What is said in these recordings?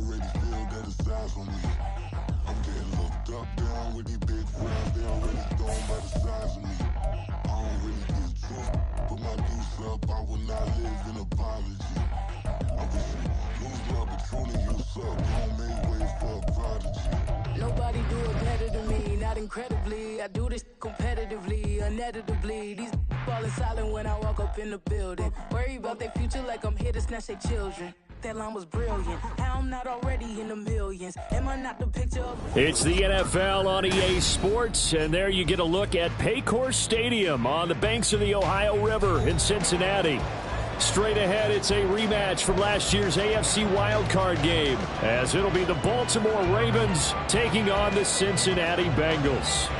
already feel that it's eyes on me. I'm getting looked up, down with these big friends. They already thrown by the size of me. I don't really get drunk, put my deuce up. I will not live in apology. I wish you lose love, but truly you suck. Don't make way for a prodigy. Nobody do it better than me, not incredibly. I do this competitively, uneditably. These falling silent when I walk up in the building. Worry about their future like I'm here to snatch their children. That line was brilliant. How I'm not already in the millions. Am I not the picture of... It's the NFL on EA Sports, and there you get a look at Paycor Stadium on the banks of the Ohio River in Cincinnati. Straight ahead, it's a rematch from last year's AFC wildcard game, as it'll be the Baltimore Ravens taking on the Cincinnati Bengals.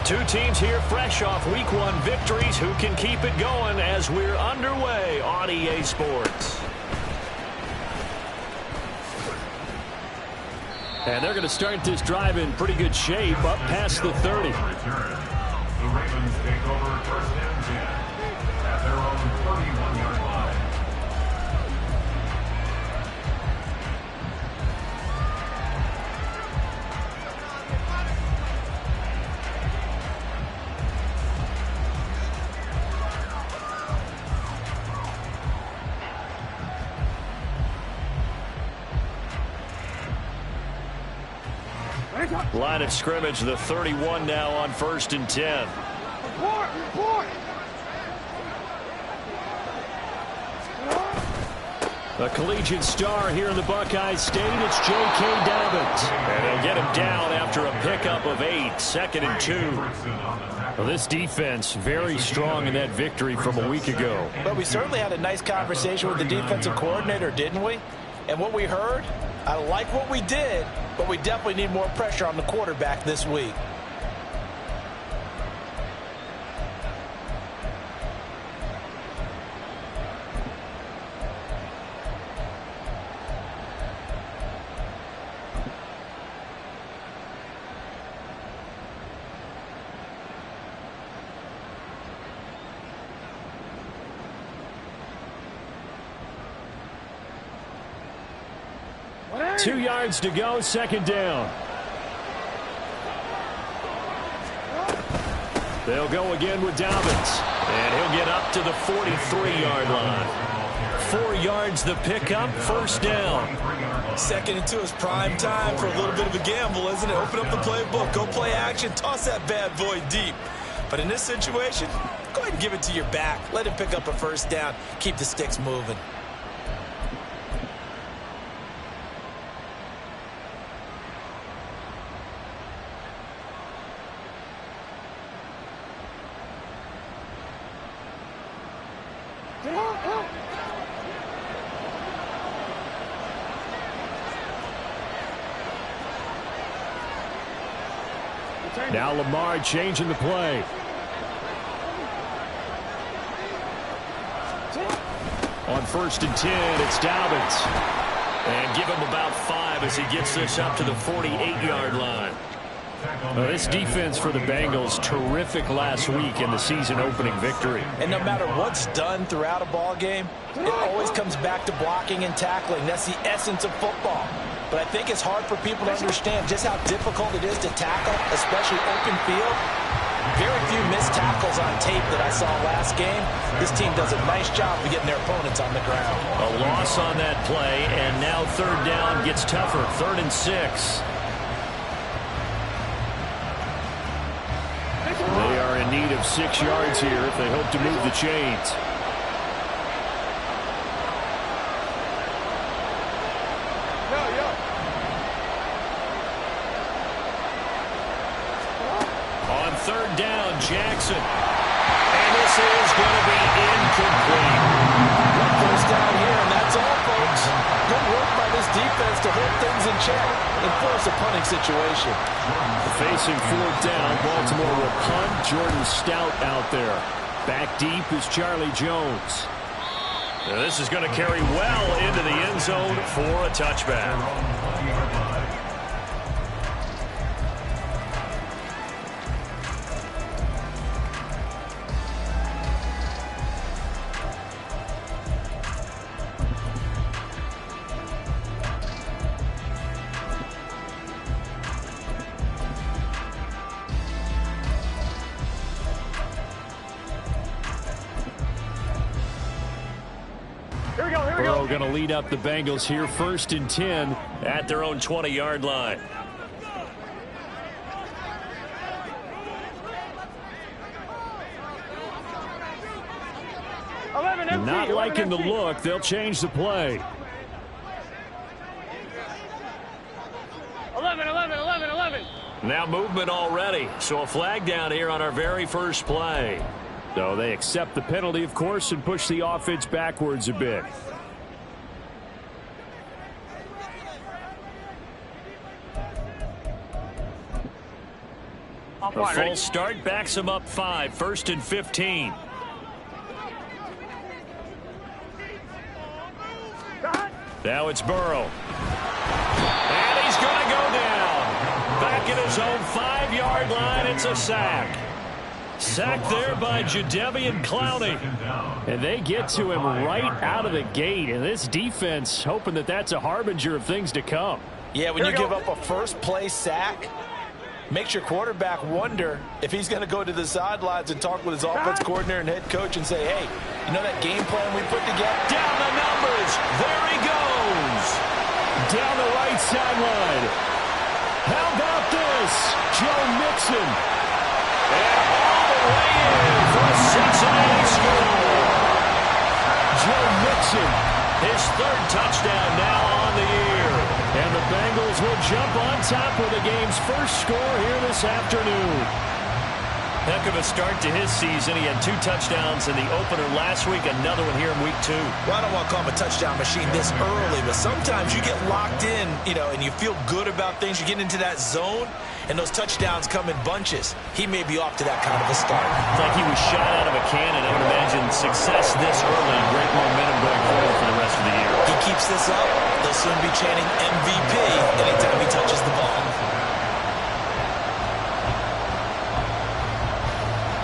Two teams here fresh off Week 1 victories. Who can keep it going as we're underway on EA Sports? And they're going to start this drive in pretty good shape, up past the 30. The Ravens take over first and 10 at their own 31-yard line. Line of scrimmage, the 31 now on 1st and 10. A collegiate star here in the Buckeye State, it's J.K. Dobbins. And they'll get him down after a pickup of 8, 2nd and 2. Well, this defense very strong in that victory from a week ago. But we certainly had a nice conversation with the defensive coordinator, didn't we? And what we heard, I like what we did, but we definitely need more pressure on the quarterback this week. Two yards to go, 2nd down. They'll go again with Dobbins, and he'll get up to the 43-yard line. 4 yards the pickup, 1st down. 2nd and 2 is prime time for a little bit of a gamble, isn't it? Open up the playbook, go play action, toss that bad boy deep. But in this situation, go ahead and give it to your back. Let him pick up a 1st down, keep the sticks moving. Now Lamar changing the play. On 1st and 10, it's Dobbins. And give him about 5 as he gets this up to the 48-yard line. This defense for the Bengals, terrific last week in the season-opening victory. And no matter what's done throughout a ball game, it always comes back to blocking and tackling. That's the essence of football. But I think it's hard for people to understand just how difficult it is to tackle, especially open field. Very few missed tackles on tape that I saw last game. This team does a nice job of getting their opponents on the ground. A loss on that play, and now 3rd down gets tougher, 3rd and 6. They are in need of 6 yards here if they hope to move the chains. On 3rd down, Jackson. And this is going to be incomplete. One 1st down here, and that's all, folks. Good work by this defense to hold things in check and force a punting situation. Facing 4th down, Baltimore will punt. Jordan Stout out there. Back deep is Charlie Jones. Now this is going to carry well into the end zone for a touchback. Burrow going to lead up the Bengals here, 1st and 10 at their own 20-yard line. Not liking the look. They'll change the play. 11. Now movement already. So a flag down here on our very first play. So they accept the penalty, of course, and push the offense backwards a bit. A false start backs him up 5. 1st and 15. Now it's Burrow. And he's going to go down. Back at his own 5-yard line. It's a sack. Sacked there by Jadeveon Clowney. And they get to him right out of the gate. And this defense hoping that that's a harbinger of things to come. Yeah, when you give up a first-play sack, makes your quarterback wonder if he's going to go to the sidelines and talk with his offense coordinator and head coach and say, hey, you know that game plan we put together? Down the numbers. There he goes. Down the right sideline. How about this? Joe Mixon. And all the way in for a Cincinnati score. Joe Mixon. His 3rd touchdown now on the year. And the Bengals will jump on top with the game's first score here this afternoon. Heck of a start to his season. He had 2 touchdowns in the opener last week, another one here in week 2. Well, I don't want to call him a touchdown machine this early, but sometimes you get locked in, and you feel good about things. You get into that zone, and those touchdowns come in bunches. He may be off to that kind of a start. It's like he was shot out of a cannon. I would imagine success this early, great momentum going forward for the rest of the year. He keeps this up, they'll soon be chanting MVP anytime he touches the ball.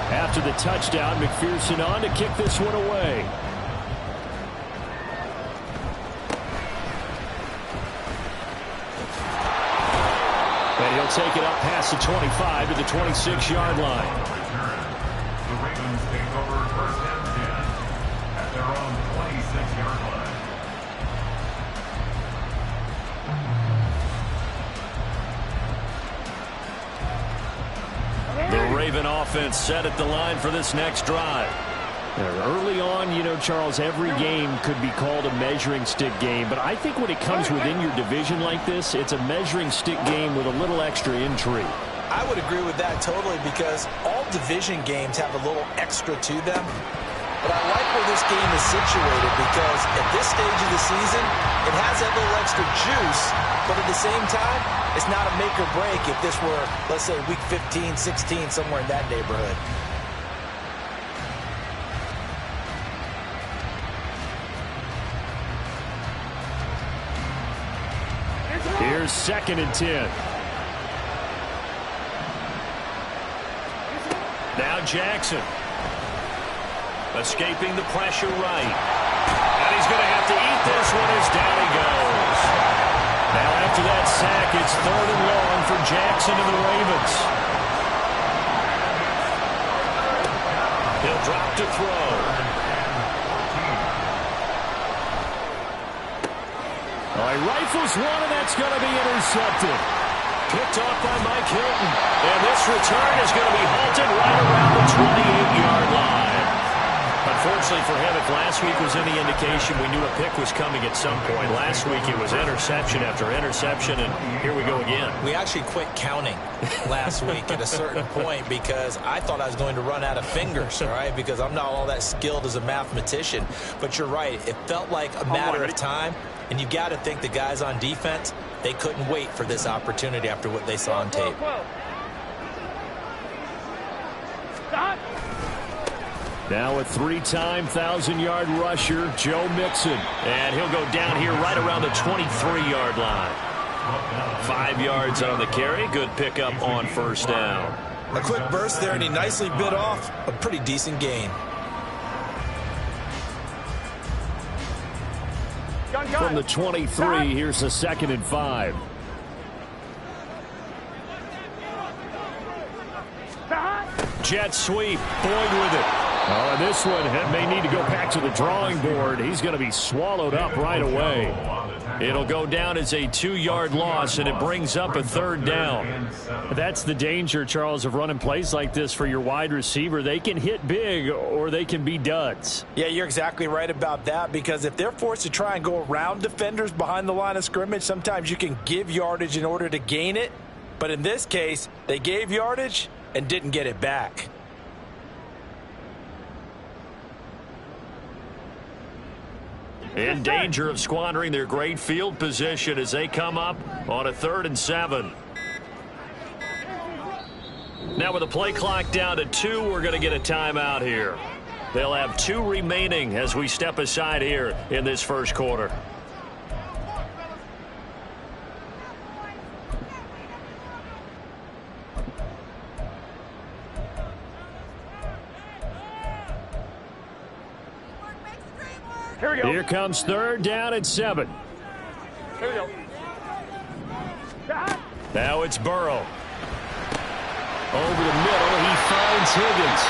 After the touchdown, McPherson on to kick this one away. And he'll take it up past the 25 to the 26-yard line. The Ravens take over 1st and 10 at their own 26-yard line. The Raven offense set at the line for this next drive. Early on, Charles, every game could be called a measuring stick game. But I think when it comes within your division like this, it's a measuring stick game with a little extra intrigue. I would agree with that totally because all division games have a little extra to them. But I like where this game is situated because at this stage of the season, it has that little extra juice. But at the same time, it's not a make or break if this were, let's say, week 15, 16, somewhere in that neighborhood. Here's 2nd and 10. Now Jackson. Escaping the pressure right. And he's going to have to eat this one as down he goes. Now after that sack, it's 3rd and long for Jackson and the Ravens. He'll drop to throw. He rifles one, and that's going to be intercepted. Picked off by Mike Hilton. And this return is going to be halted right around the 28-yard line. Unfortunately for him, if last week was any indication, we knew a pick was coming at some point. Last week it was interception after interception, and here we go again. We actually quit counting last week at a certain point because I thought I was going to run out of fingers, all right, because I'm not all that skilled as a mathematician. But you're right. It felt like a matter of time, and you got to think the guys on defense, they couldn't wait for this opportunity after what they saw on tape. Now a three-time 1,000-yard rusher, Joe Mixon. And he'll go down here right around the 23-yard line. 5 yards on the carry. Good pickup on first down. A quick burst there, and he nicely bit off a pretty decent gain. From the 23, here's a 2nd and 5. Jet sweep. Boyd with it. Oh, this one may need to go back to the drawing board. He's going to be swallowed up right away. It'll go down as a 2-yard loss, and it brings up a 3rd down. That's the danger, Charles, of running plays like this for your wide receiver. They can hit big or they can be duds. Yeah, you're exactly right about that, because if they're forced to try and go around defenders behind the line of scrimmage, sometimes you can give yardage in order to gain it. But in this case, they gave yardage and didn't get it back. In danger of squandering their great field position as they come up on a 3rd and 7. Now with the play clock down to 2, we're going to get a timeout here. They'll have 2 remaining as we step aside here in this first quarter. Here comes 3rd down and 7. Here we go. Now it's Burrow. Over the middle, he finds Higgins.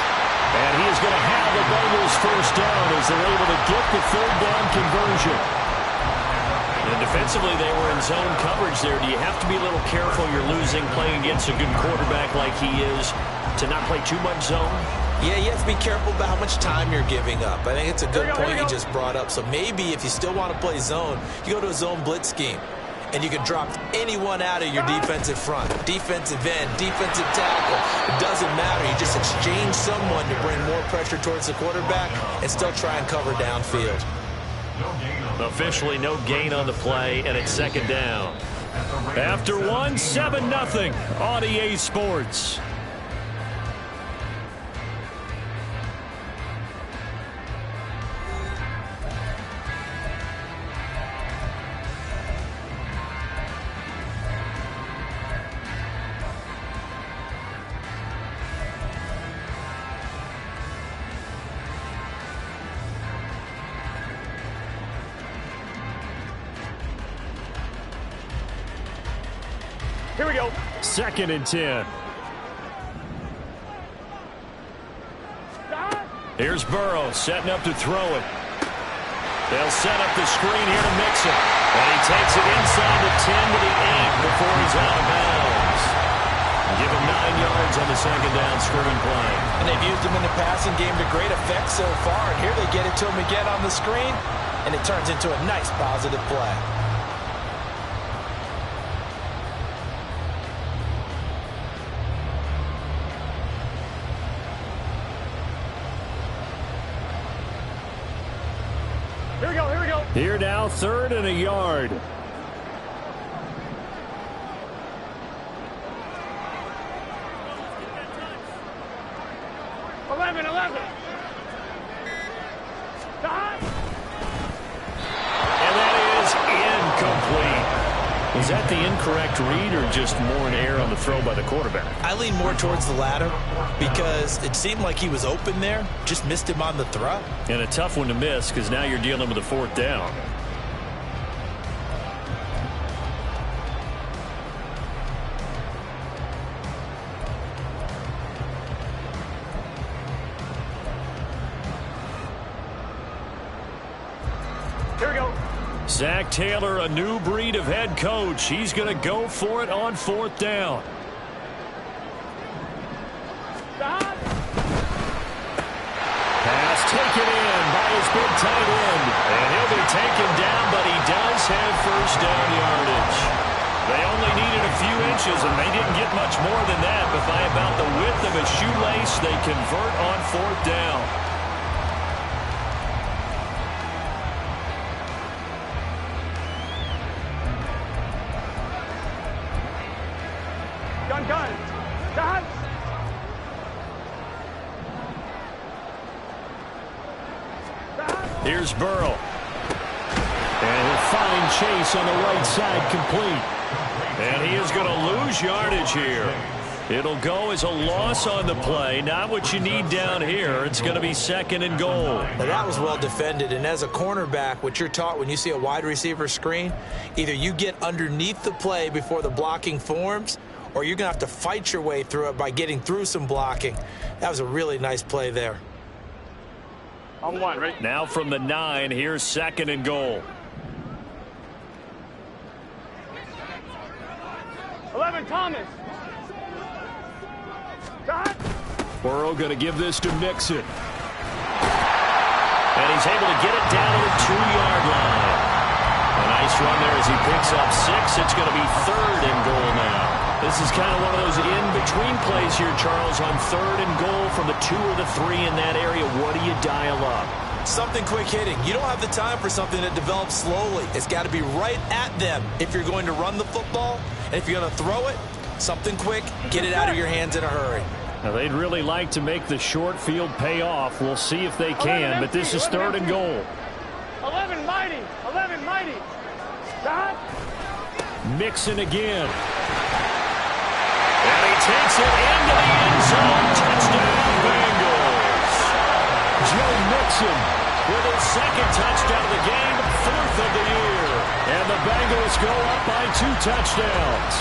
And he is going to have the Bengals first down as they're able to get the 3rd down conversion. And defensively, they were in zone coverage there. Do you have to be a little careful? You're losing, playing against a good quarterback like he is, to not play too much zone? Yeah, you have to be careful about how much time you're giving up. I think it's a good point you just brought up. So maybe if you still want to play zone, you go to a zone blitz scheme. And you can drop anyone out of your defensive front. Defensive end, defensive tackle. It doesn't matter. You just exchange someone to bring more pressure towards the quarterback and still try and cover downfield. Officially no gain on the play, and it's 2nd down. After 1, 7-0 on EA Sports. Here we go. 2nd and 10. Here's Burrow setting up to throw it. They'll set up the screen here to Mixon. And he takes it inside the 10 to the 8 before he's out of bounds. Give him 9 yards on the 2nd down screen play. And they've used him in the passing game to great effect so far. And here they get it to him again on the screen. And it turns into a nice positive play. Here now, 3rd and a yard. 11. And that is incomplete. Was that the incorrect read or just more an error on the throw by the quarterback? I lean more towards the latter because it seemed like he was open there, just missed him on the throw. And a tough one to miss because now you're dealing with a 4th down. Here we go. Zach Taylor, a new breed of head coach. He's going to go for it on 4th down. Pass taken in by his big tight end. And he'll be taken down, but he does have first down yardage. They only needed a few inches, and they didn't get much more than that. But by about the width of a shoelace, they convert on 4th down. Gun. Here's Burrow. And he'll find Chase on the right side, complete. And he is going to lose yardage here. It'll go as a loss on the play. Not what you need down here. It's going to be 2nd and goal. Now that was well defended. And as a cornerback, what you're taught when you see a wide receiver screen, either you get underneath the play before the blocking forms, or you're going to have to fight your way through it by getting through some blocking. That was a really nice play there. On one, ready? Now from the 9, here's 2nd and goal. 11, Thomas. Dot. Burrow going to give this to Mixon. And he's able to get it down to the 2-yard line. A nice run there as he picks up 6. It's going to be 3rd and goal now. This is kind of one of those in-between plays here, Charles, on 3rd and goal from the 2 or the 3 in that area. What do you dial up? Something quick hitting. You don't have the time for something that develops slowly. It's got to be right at them if you're going to run the football. And if you're going to throw it, something quick, get it out of your hands in a hurry. Now, they'd really like to make the short field pay off. We'll see if they can, but this is 3rd and goal. 11, mighty. 11, mighty. Dot. Mixon again. And he takes it into the end zone. Touchdown, Bengals. Joe Mixon With his 2nd touchdown of the game, 4th of the year. And the Bengals go up by 2 touchdowns.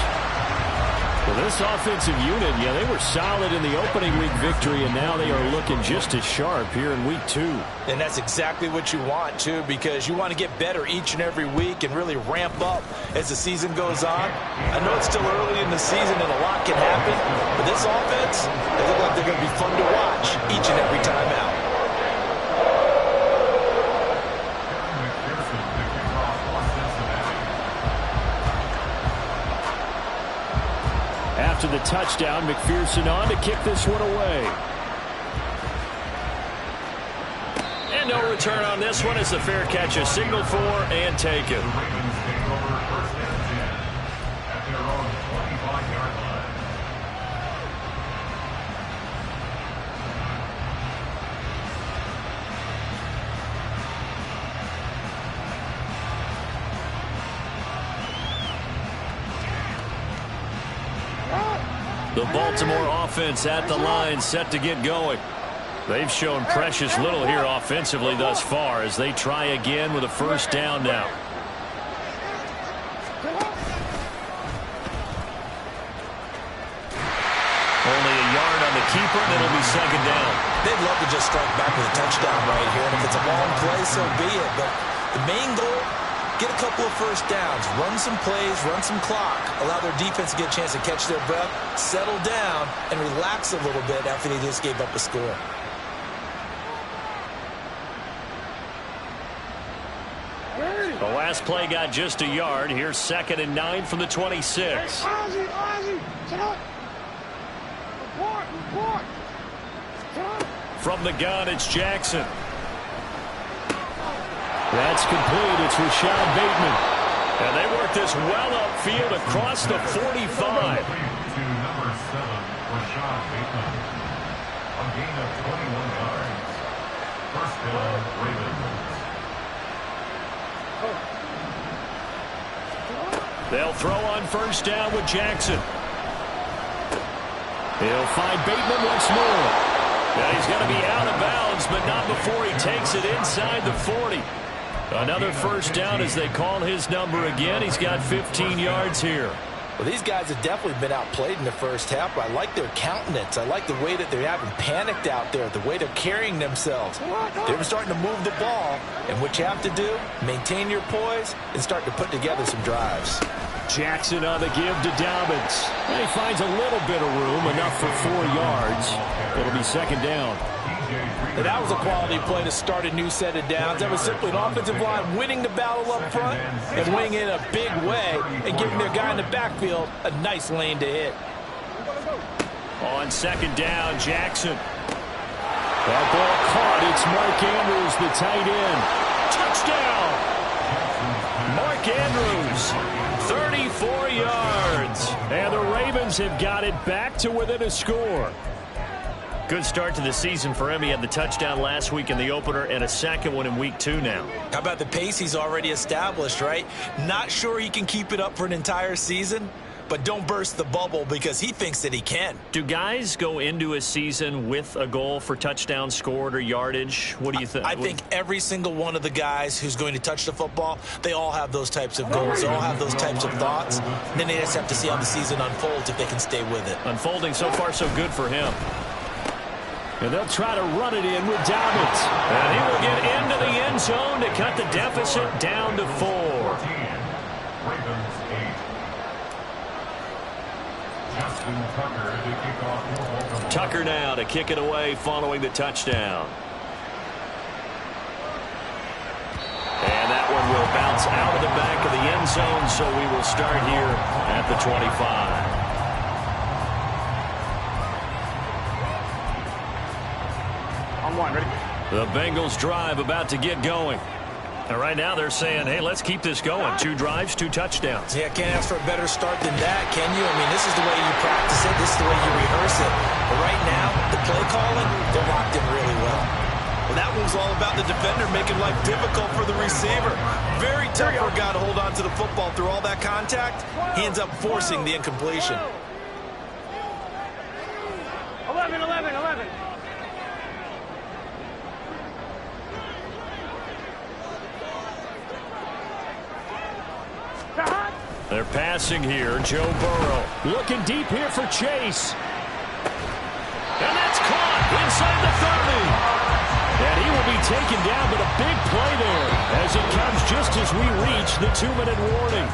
Well, this offensive unit, yeah, they were solid in the opening week victory, and now they are looking just as sharp here in week 2. And that's exactly what you want, too, because you want to get better each and every week and really ramp up as the season goes on. I know it's still early in the season and a lot can happen, but this offense, they look like they're going to be fun to watch each and every time out. After the touchdown, McPherson on to kick this one away. And no return on this one as the fair catch is signaled for and taken. The Ravens take over 1st and 10 at their own 25-yard line. The Baltimore offense at the line, set to get going. They've shown precious little here offensively thus far as they try again with a 1st down now. Only a yard on the keeper, and it'll be 2nd down. They'd love to just strike back with a touchdown right here, and if it's a long play, so be it. But the main goal, get a couple of 1st downs, run some plays, run some clock, allow their defense to get a chance to catch their breath, settle down, and relax a little bit after they just gave up a score. The last play got just a yard. Here's 2nd and 9 from the 26. From the gun, it's Jackson. That's complete. It's Rashad Bateman. And they work this well upfield across the 45. To number 7, Rashad Bateman. A gain of 21 yards. 1st down, Ravens. They'll throw on 1st down with Jackson. He'll find Bateman once more. And he's going to be out of bounds, but not before he takes it inside the 40. Another 1st down as they call his number again. He's got 15 yards here. Well, these guys have definitely been outplayed in the 1st half, but I like their countenance. I like the way that they're having panicked out there, the way they're carrying themselves. They're starting to move the ball, and what you have to do, maintain your poise and start to put together some drives. Jackson on the give to Dobbins. And he finds a little bit of room, enough for 4 yards. It'll be 2nd down. And that was a quality play to start a new set of downs. That was simply an offensive line winning the battle up front and winning in a big way and giving their guy in the backfield a nice lane to hit. On 2nd down, Jackson. That ball caught. It's Mark Andrews, the tight end. Touchdown! Mark Andrews, 34 yards. And the Ravens have got it back to within a score. Good start to the season for him. He had the touchdown last week in the opener and a second one in week 2 now. How about the pace he's already established, right? Not sure he can keep it up for an entire season, but don't burst the bubble because he thinks that he can. Do guys go into a season with a goal for touchdowns scored or yardage? What do you think? I think every single one of the guys who's going to touch the football, they all have those types of goals. They all have those types of thoughts. And then they just have to see how the season unfolds if they can stay with it. Unfolding so far so good for him. And they'll try to run it in with Dobbins. And he will get into the end zone to cut the deficit down to 4. Ravens 8. Tucker now to kick it away following the touchdown. And that one will bounce out of the back of the end zone, so we will start here at the 25. On one, ready? The Bengals drive about to get going. And right now they're saying, hey, let's keep this going. 2 drives, 2 touchdowns. Yeah, can't ask for a better start than that, can you? I mean, this is the way you practice it. This is the way you rehearse it. But right now, the play calling, they're locked in really well. Well, that one's all about the defender making life difficult for the receiver. Very tough for a guy to hold on to the football through all that contact. He ends up forcing the incompletion. 11, 11, 11. They're passing here. Joe Burrow looking deep here for Chase. And that's caught inside the 30. And he will be taken down, but a big play there as it comes just as we reach the 2-minute warning.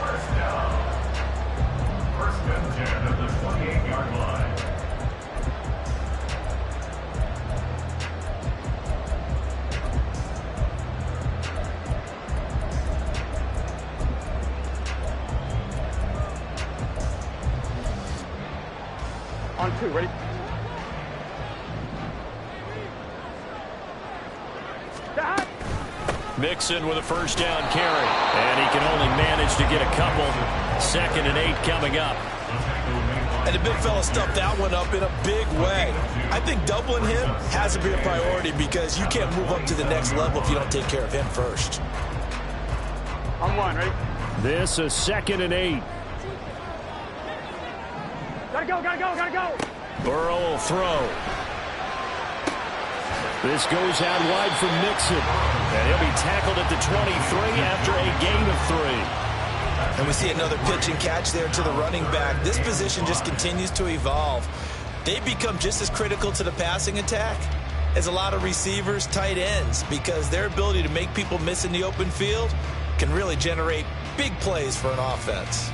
First down. First and 10 at the 28-yard line. On 2, ready? Mixon with a first down carry. And he can only manage to get a couple. 2nd and 8 coming up. And the big fella stuffed that one up in a big way. I think doubling him has to be a priority because you can't move up to the next level if you don't take care of him first. On 1, ready? This is 2nd and 8. Gotta go, gotta go, gotta go. Burrow will throw. This goes out wide for Mixon. And he'll be tackled at the 23 after a gain of 3. And we see another pitch and catch there to the running back. This position just continues to evolve. They become just as critical to the passing attack as a lot of receivers, tight ends, because their ability to make people miss in the open field can really generate big plays for an offense.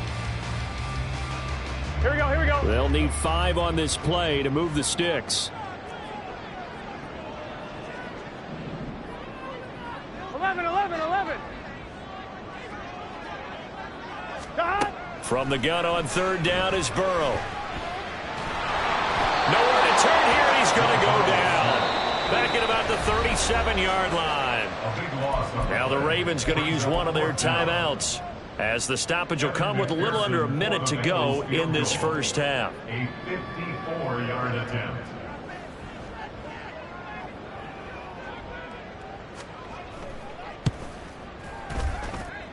Here we go, here we go. They'll need 5 on this play to move the sticks. 11, 11, 11. From the gun on 3rd down is Burrow. Nowhere to turn here, and he's going to go down. Back at about the 37-yard line. Now the Ravens going to use one of their timeouts, as the stoppage will come with a little under a minute to go in this first half. A 54-yard attempt.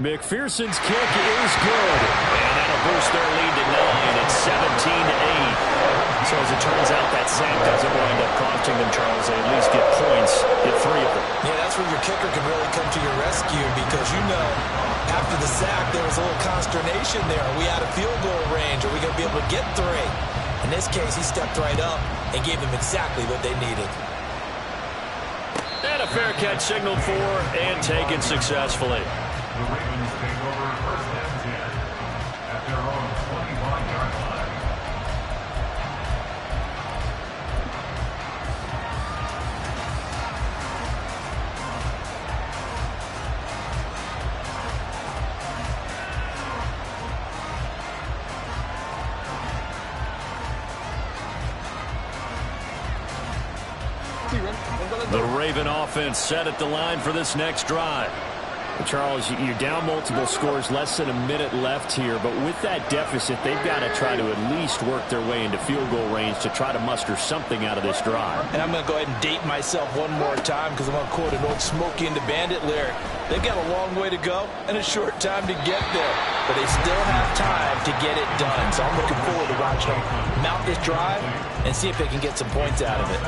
McPherson's kick is good. And that'll boost their lead to 9. It's 17-8. So as it turns out, that sack doesn't wind up costing them, Charles. They at least get points, get 3 of them. Yeah, that's where your kicker can really come to your rescue because, you know, after the sack, there was a little consternation there. Are we out of field goal range? Are we going to be able to get 3? In this case, he stepped right up and gave them exactly what they needed. And a fair catch signaled for and taken successfully. The Ravens take over first and 10 at their own 25-yard line. The Raven offense set at the line for this next drive. Charles, you're down multiple scores, less than a minute left here, but with that deficit, they've got to try to at least work their way into field goal range to try to muster something out of this drive. And I'm going to go ahead and date myself one more time because I'm going to quote an old Smokey and the Bandit lyric. They've got a long way to go and a short time to get there, but they still have time to get it done. So I'm looking forward to watching them mount this drive and see if they can get some points out of it.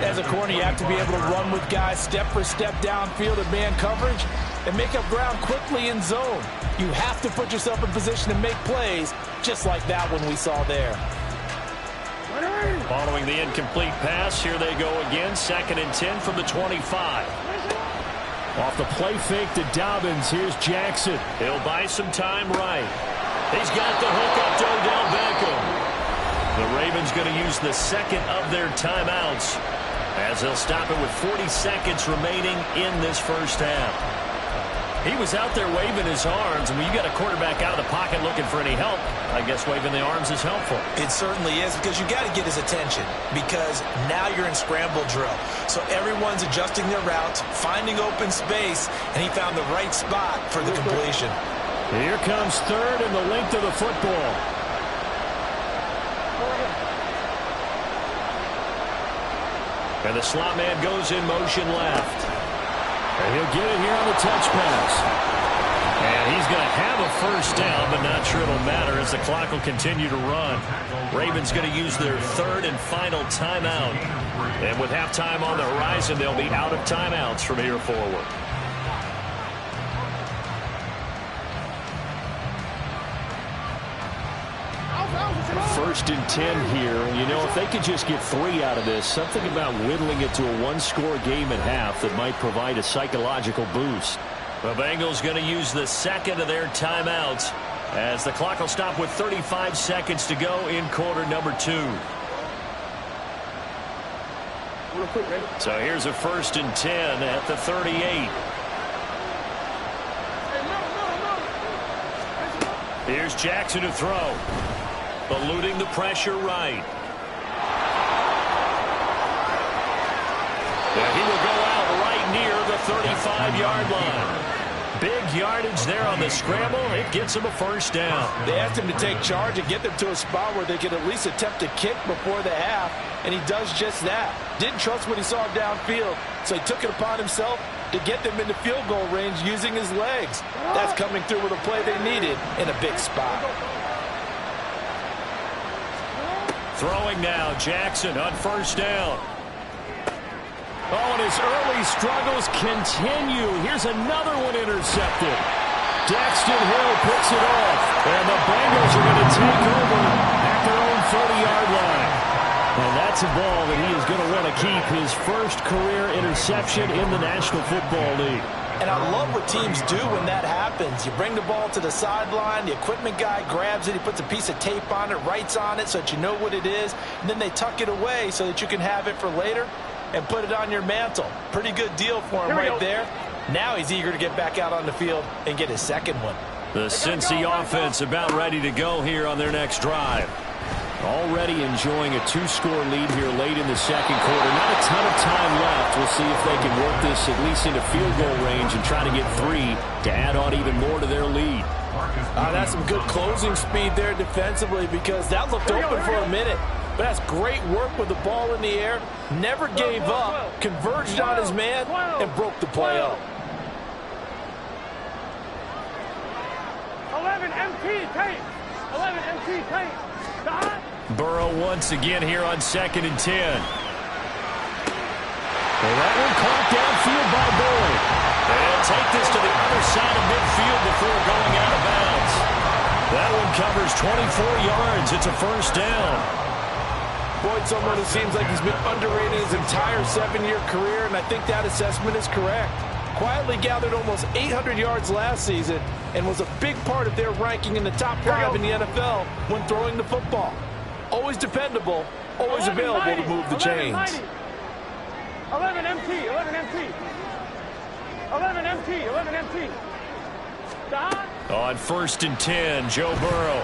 As a corner, you have to be able to run with guys step for step downfield in man coverage and make up ground quickly in zone. You have to put yourself in position to make plays, just like that one we saw there. Following the incomplete pass, here they go again. 2nd and 10 from the 25. Off the play fake to Dobbins. Here's Jackson. He'll buy some time right. He's got the hook up to Odell Beckham. The Ravens going to use the second of their timeouts as they'll stop it with 40 seconds remaining in this first half. He was out there waving his arms, and when you got a quarterback out of the pocket looking for any help, I guess waving the arms is helpful. It certainly is, because you got to get his attention, because now you're in scramble drill. So everyone's adjusting their routes, finding open space, and he found the right spot for the completion. Here comes 3rd and the length of the football. And the slot man goes in motion left. And he'll get it here on the touch pass. And he's going to have a first down, but not sure it'll matter as the clock will continue to run. Ravens going to use their 3rd and final timeout. And with halftime on the horizon, they'll be out of timeouts from here forward. First and 10 here. You know, if they could just get 3 out of this, something about whittling it to a 1-score game at half that might provide a psychological boost. The Bengals going to use the 2nd of their timeouts as the clock will stop with 35 seconds to go in quarter number 2. So here's a 1st and 10 at the 38. Here's Jackson to throw. Eluding the pressure right. And he will go out right near the 35-yard line. Big yardage there on the scramble. It gets him a first down. They asked him to take charge and get them to a spot where they could at least attempt to kick before the half, and he does just that. Didn't trust what he saw downfield, so he took it upon himself to get them into field goal range using his legs. That's coming through with a play they needed in a big spot. Throwing now, Jackson on first down. Oh, and his early struggles continue. Here's another one intercepted. Daxton Hill picks it off, and the Bengals are going to take over at their own 30-yard line. And that's a ball that he is going to want to keep, his first career interception in the National Football League. And I love what teams do when that happens. You bring the ball to the sideline, the equipment guy grabs it, he puts a piece of tape on it, writes on it so that you know what it is, and then they tuck it away so that you can have it for later and put it on your mantle. Pretty good deal for him right there. Now he's eager to get back out on the field and get his second one. The Cincy offense about ready to go here on their next drive. Already enjoying a 2-score lead here late in the second quarter. Not a ton of time left. We'll see if they can work this at least into field goal range and try to get 3 to add on even more to their lead. That's some good closing speed there defensively, because that looked open for a minute. But that's great work with the ball in the air. Never gave up, converged on his man, and broke the play up. 11 MT tape. 11 MT tape. Burrow once again here on 2nd and 10. Well, that one caught downfield by Boyd. And take this to the other side of midfield before going out of bounds. That one covers 24 yards. It's a first down. Boyd's someone who seems like he's been underrated his entire 7-year career, and I think that assessment is correct. Quietly gathered almost 800 yards last season and was a big part of their ranking in the top 5 in the NFL when throwing the football. Always dependable, always available to move the chains. 11 MT, 11 MT. 11 MT, 11 MT. On 1st and 10, Joe Burrow.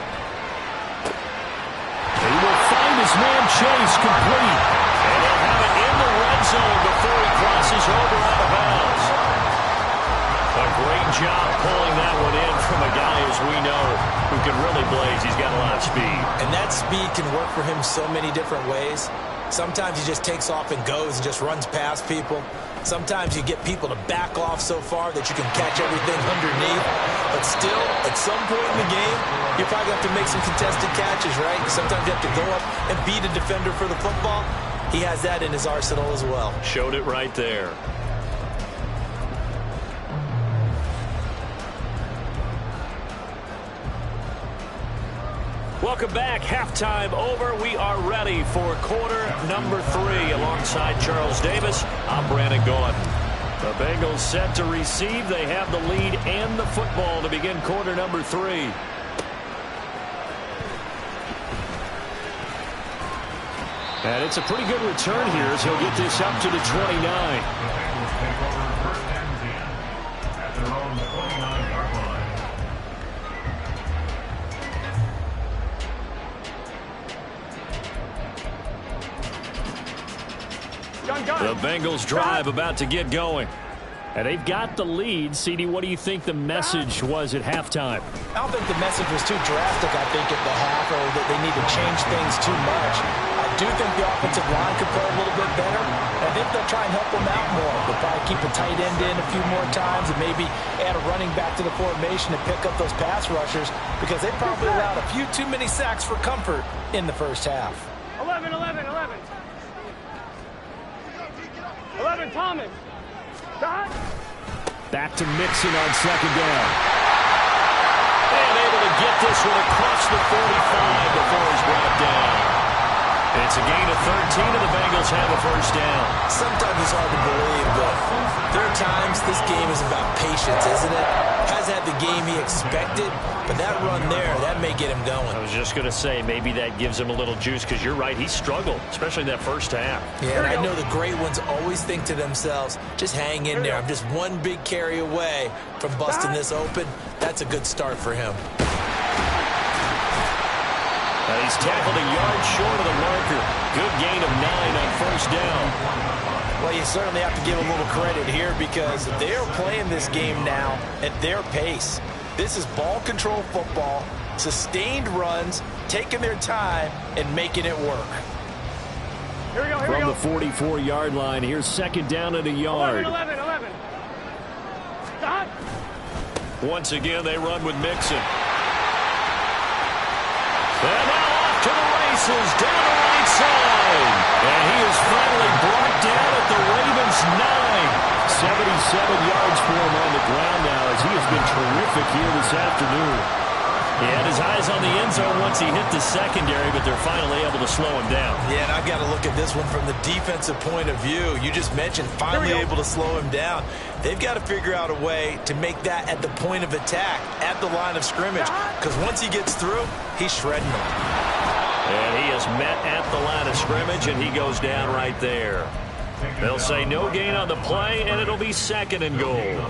He will find his man Chase complete. And he'll have it in the red zone before he crosses over out of bounds. A great job pulling that one in from a guy, as we know, who can really blaze. He's got a lot of speed. And that speed can work for him so many different ways. Sometimes he just takes off and goes and just runs past people. Sometimes you get people to back off so far that you can catch everything underneath. But still, at some point in the game, you probably have to make some contested catches, right? Sometimes you have to go up and beat a defender for the football. He has that in his arsenal as well. Showed it right there. Welcome back. Halftime over. We are ready for quarter number 3. Alongside Charles Davis, I'm Brandon Gotw. The Bengals set to receive. They have the lead and the football to begin quarter number 3. And it's a pretty good return here as he'll get this up to the 29. The Bengals drive about to get going. And they've got the lead. CD, what do you think the message was at halftime? I don't think the message was too drastic, I think, at the half, or that they need to change things too much. I do think the offensive line could play a little bit better. I think they'll try and help them out more. They'll probably keep a tight end in a few more times and maybe add a running back to the formation and pick up those pass rushers, because they probably allowed a few too many sacks for comfort in the first half. 11, Thomas. Dot. Back to Mixon on second down. And able to get this one across the 45 before he's brought down. It's a gain of 13, and the Bengals have a first down. Sometimes it's hard to believe, but there are times this game is about patience, isn't it? Has had the game he expected, but that run there, that may get him going. I was just going to say, maybe that gives him a little juice, because you're right, he struggled, especially in that first half. Yeah, and I know the great ones always think to themselves, just hang in there. I'm just one big carry away from busting this open. That's a good start for him. He's tackled a yard short of the marker. Good gain of 9 on first down. Well, you certainly have to give a little credit here, because they're playing this game now at their pace. This is ball control football, sustained runs, taking their time, and making it work. Here we go, From the 44-yard line, here's second down and a yard. 11. Dot. Once again, they run with Mixon. And now off to the races, down the right side. And he is finally brought down at the Ravens' 9. 77 yards for him on the ground now, as he has been terrific here this afternoon. He had his eyes on the end zone once he hit the secondary, but they're finally able to slow him down. Yeah, and I've got to look at this one from the defensive point of view. You just mentioned finally able to slow him down. They've got to figure out a way to make that at the point of attack, at the line of scrimmage, because once he gets through, he's shredding them. And he is met at the line of scrimmage, and he goes down right there. They'll say no gain on the play, and it'll be second and goal.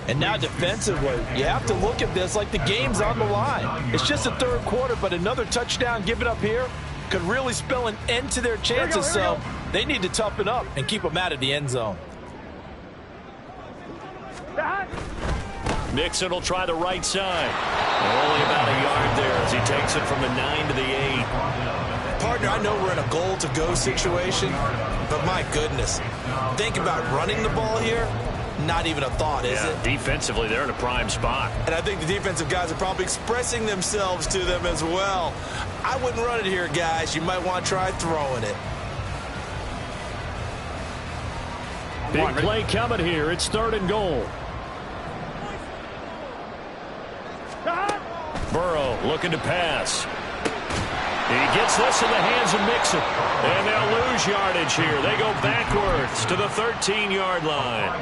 And now defensively, you have to look at this like the game's on the line. It's just the third quarter, but another touchdown given up here could really spell an end to their chances, so they need to toughen up and keep them out of the end zone. Mixon will try the right side. Only about a yard there as he takes it from the 9 to the 8. Partner, I know we're in a goal-to-go situation, but my goodness, think about running the ball here. Not even a thought, is it? Defensively, they're in a prime spot. And I think the defensive guys are probably expressing themselves to them as well. I wouldn't run it here, guys. You might want to try throwing it. Big play coming here. It's third and goal. Burrow looking to pass. He gets this in the hands of Mixon. And they'll lose yardage here. They go backwards to the 13-yard line.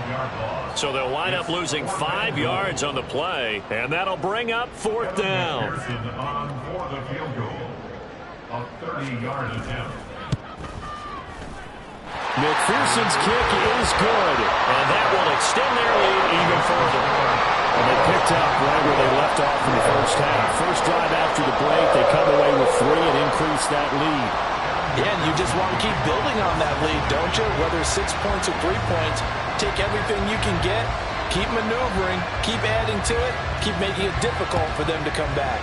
So they'll wind up losing 5 yards on the play. And that'll bring up fourth down. For the field goal, a 30-yard attempt. McPherson's kick is good. And that will extend their lead even further. And they picked up right where they left off in the first half. First drive after the break, they come away with 3 and increase that lead. Yeah, and you just want to keep building on that lead, don't you? Whether it's 6 points or 3 points, take everything you can get Keep maneuvering, keep adding to it, keep making it difficult for them to come back.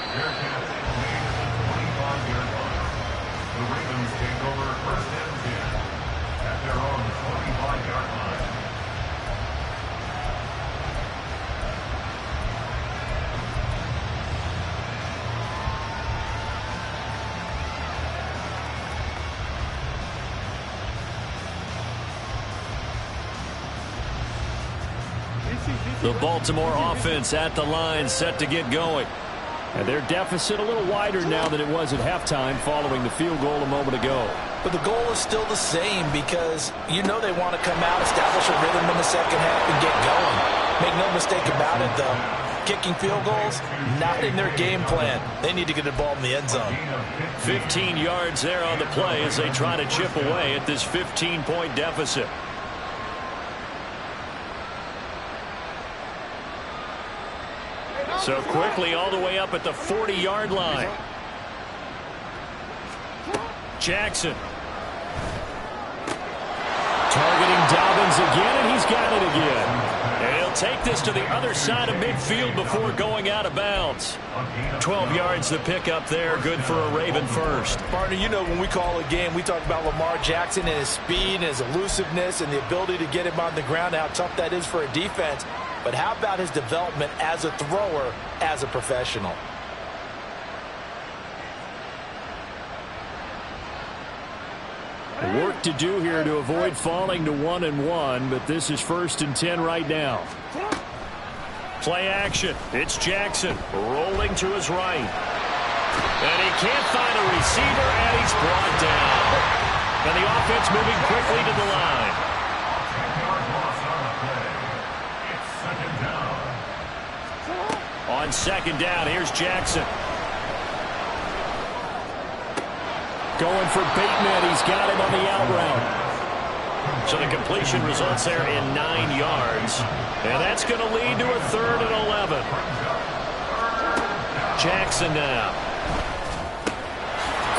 Bearcats lead at the 25-yard line. The Ravens take over first and 10 at their own 25-yard line. The Baltimore offense at the line, set to get going. And their deficit a little wider now than it was at halftime following the field goal a moment ago. But the goal is still the same because you know they want to come out, establish a rhythm in the second half, and get going. Make no mistake about it, though. Kicking field goals, not in their game plan. They need to get the ball in the end zone. 15 yards there on the play as they try to chip away at this 15-point deficit. So quickly all the way up at the 40-yard line. Jackson. Targeting Dobbins again, and he's got it again. And he'll take this to the other side of midfield before going out of bounds. 12 yards the pickup there, good for a Raven first. Partner, you know when we call a game, we talk about Lamar Jackson and his speed and his elusiveness and the ability to get him on the ground, how tough that is for a defense. But how about his development as a thrower, as a professional? Work to do here to avoid falling to 1-1, but this is 1st and 10 right now. Play action. It's Jackson rolling to his right. And he can't find a receiver, and he's brought down. And the offense moving quickly to the line. On second down, here's Jackson. Going for Bateman. He's got him on the out route. So the completion results there in 9 yards. And that's going to lead to a 3rd and 11. Jackson now.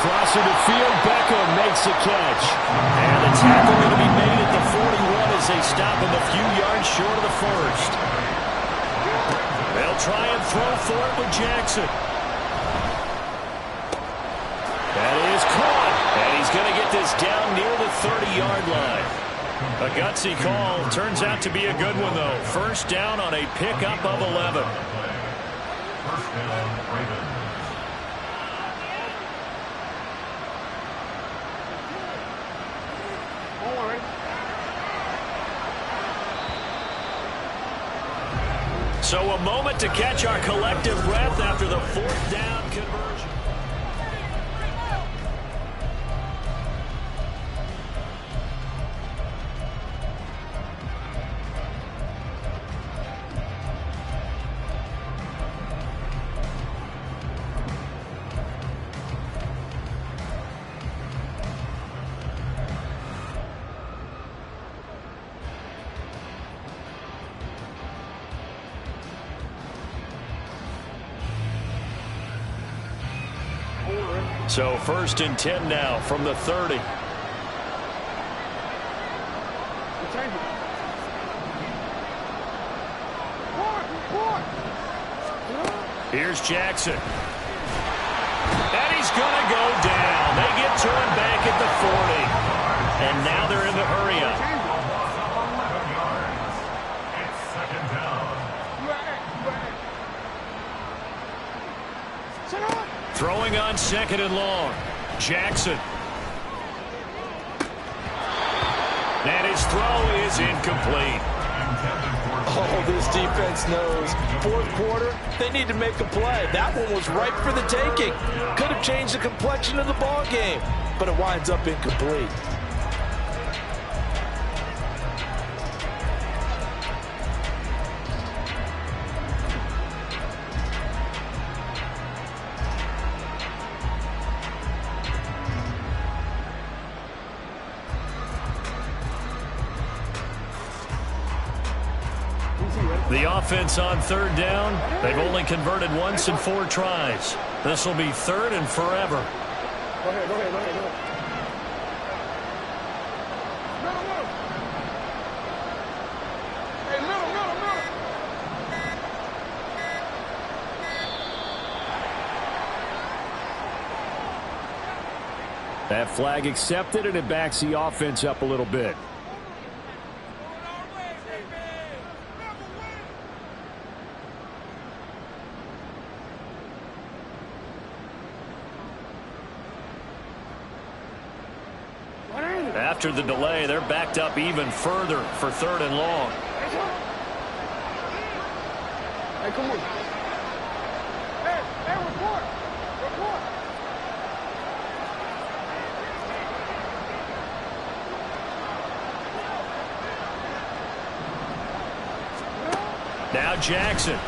Crosser to field. Beckham makes a catch. And the tackle going to be made at the 41 as they stop him a few yards short of the first. They'll try and throw for it with Jackson. That is caught. And he's going to get this down near the 30-yard line. A gutsy call. Turns out to be a good one, though. First down on a pickup of 11. First down, Ravens. So a moment to catch our collective breath after the 4th down conversion. So 1st and 10 now from the 30. Here's Jackson. And he's going to go down. They get to him back at the 40. And now they're in the hurry-up. It's 2nd down. Throwing on 2nd and long. Jackson. And his throw is incomplete. Oh, this defense knows. 4th quarter, they need to make a play. That one was ripe for the taking. Could have changed the complexion of the ball game, but it winds up incomplete. The offense on 3rd down, they've only converted once in 4 tries. This will be 3rd and forever. Go ahead. That flag accepted, and it backs the offense up a little bit. After the delay, they're backed up even further for 3rd and long. Hey, come on. Hey, report. Report. Now Jackson. And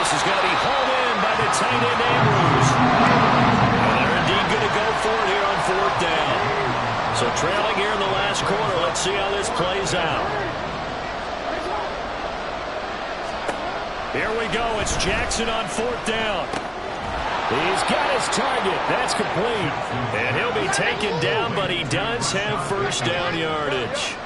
this is going to be hauled in by the tight end Andrews. And they're indeed going to go for it here on 4th down. So trailing here in the last quarter. Let's see how this plays out. Here we go. It's Jackson on 4th down. He's got his target. That's complete. And he'll be taken down, but he does have 1st down yardage.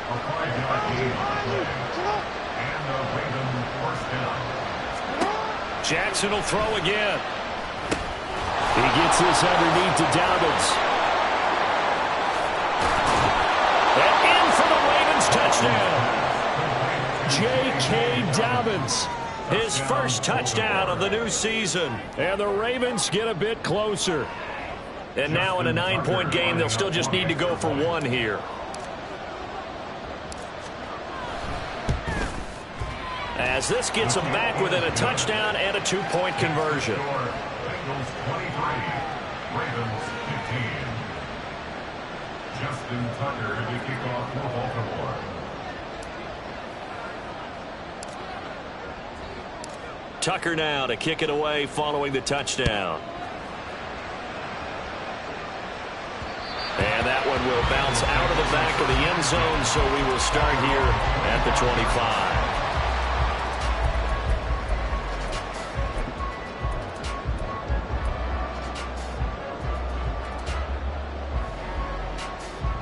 Jackson will throw again. He gets this underneath to Dobbins. And in for the Ravens touchdown. J.K. Dobbins. His first touchdown of the new season. And the Ravens get a bit closer. And now in a 9-point game, they'll still just need to go for 1 here. As this gets them back within a touchdown and a 2-point conversion. Bengals 23, Ravens 15. Justin Tucker to kick off for Baltimore. Tucker now to kick it away following the touchdown. And that one will bounce out of the back of the end zone, so we will start here at the 25.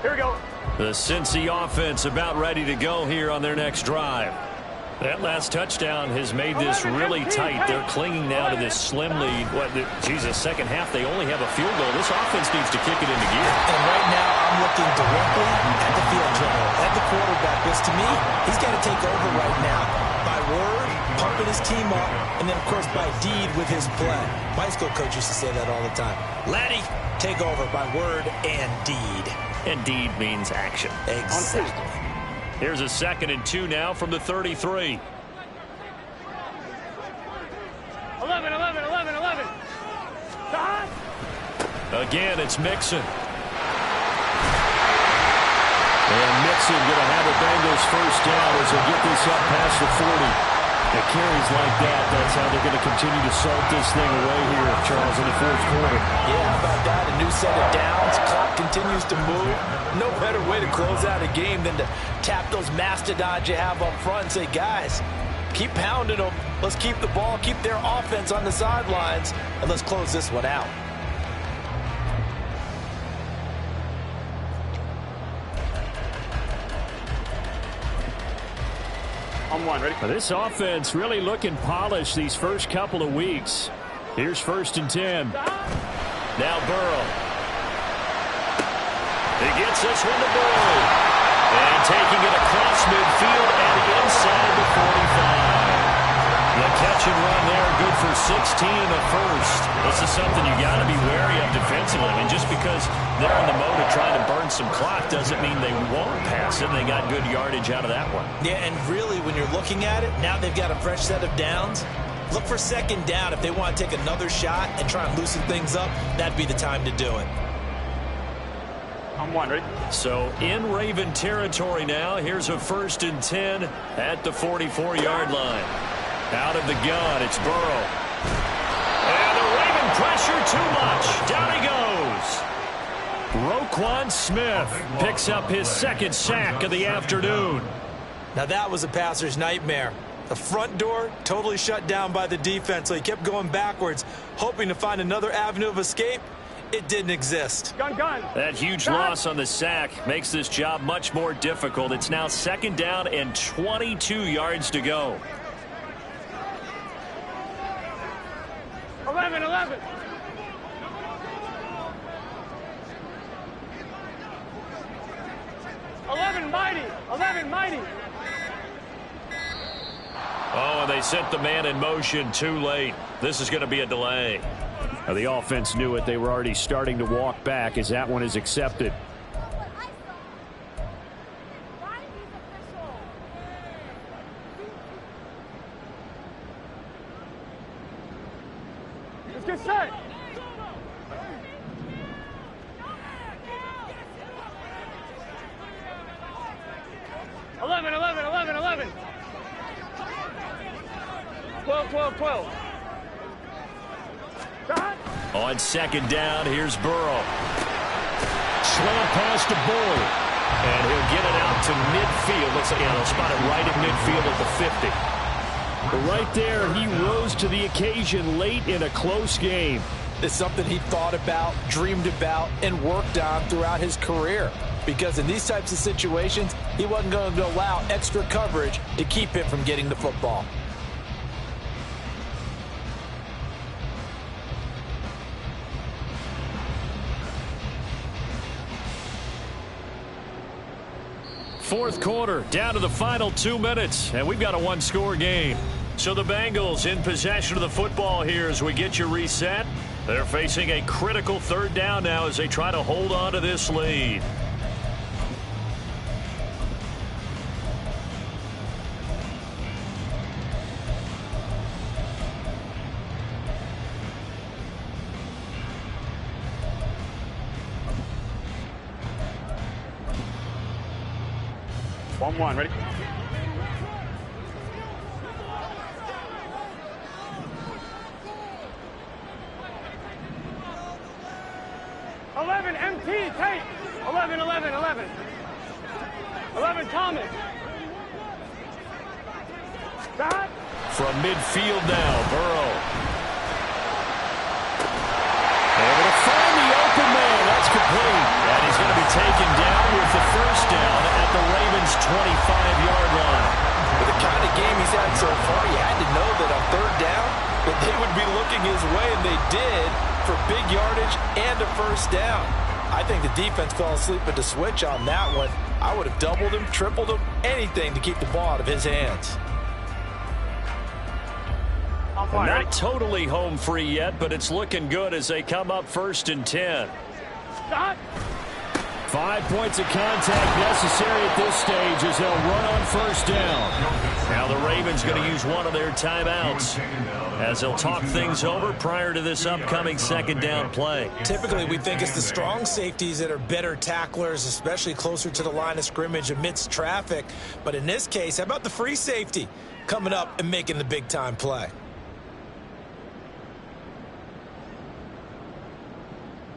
Here we go. The Cincy offense about ready to go here on their next drive. That last touchdown has made this really tight. They're clinging now to this slim lead. Second half, they only have a field goal. This offense needs to kick it into gear. And right now, I'm looking directly at the field general, at the quarterback. Because to me, he's got to take over right now. By word, pumping his team up, and then, of course, by deed with his play. My school coach used to say that all the time. Laddie, take over by word and deed. And deed means action. Exactly. Here's a 2nd and 2 now from the 33. 11. Again, it's Mixon. And Mixon going to have a Bengals 1st down as they get this up past the 40. The carries like that, that's how they're going to continue to salt this thing away here, Charles, in the 4th quarter. Yeah, how about that? A new set of downs. Clock continues to move. No better way to close out a game than to tap those mastodons you have up front and say, guys, keep pounding them. Let's keep the ball, keep their offense on the sidelines, and let's close this one out. On 1, ready? This offense really looking polished these first couple of weeks. Here's 1st and 10. Now Burrow. He gets this one to Burrow. And taking it across midfield and inside the 45. The catch and run there, good for 16 in the 1st. This is something you got to be wary of defensively. I mean, just because they're in the mode of trying to burn some clock doesn't mean they won't pass it. They got good yardage out of that one. Yeah, and really, when you're looking at it, now they've got a fresh set of downs. Look for 2nd down. If they want to take another shot and try and loosen things up, that'd be the time to do it. On 1, ready? So in Raven territory now. Here's a 1st and 10 at the 44-yard line. Out of the gun, it's Burrow. And the Raven pressure too much. Down he goes. Roquan Smith picks up his 2nd sack of the afternoon. Now that was a passer's nightmare. The front door totally shut down by the defense, so he kept going backwards, hoping to find another avenue of escape. It didn't exist. Gun. That huge loss on the sack makes this job much more difficult. It's now 2nd down and 22 yards to go. 11. righty. Oh, and they sent the man in motion too late. This is going to be a delay. Now, the offense knew it. They were already starting to walk back as that one is accepted. Let's get set. Eleven. 12. On second down, here's Burrow. Slant pass to Bullard. And he'll get it out to midfield. Looks like they'll spot it right at midfield at the 50. But right there, he rose to the occasion late in a close game. It's something he thought about, dreamed about, and worked on throughout his career. Because in these types of situations, he wasn't going to allow extra coverage to keep him from getting the football. Fourth quarter, down to the final 2 minutes, and we've got a one-score game. So the Bengals in possession of the football here as we get you reset. They're facing a critical third down now as they try to hold on to this lead. One. Ready? MT, Tate. 11. 11, Thomas. Stop. From midfield now, Burrow. Able to find the open man. That's complete. And he's going to be taken down with the first down at the Ravens' 25-yard line. With the kind of game he's had so far, you had to know that on third down, that they would be looking his way, and they did, for big yardage and a first down. I think the defense fell asleep at the switch on that one. I would have doubled him, tripled him, anything to keep the ball out of his hands. Not totally home free yet, but it's looking good as they come up 1st and 10. Stop. 5 points of contact necessary at this stage as they'll run on first down. Now the Ravens going to use one of their timeouts as they'll talk things over prior to this upcoming second down play. Typically, we think it's the strong safeties that are better tacklers, especially closer to the line of scrimmage amidst traffic. But in this case, how about the free safety coming up and making the big-time play?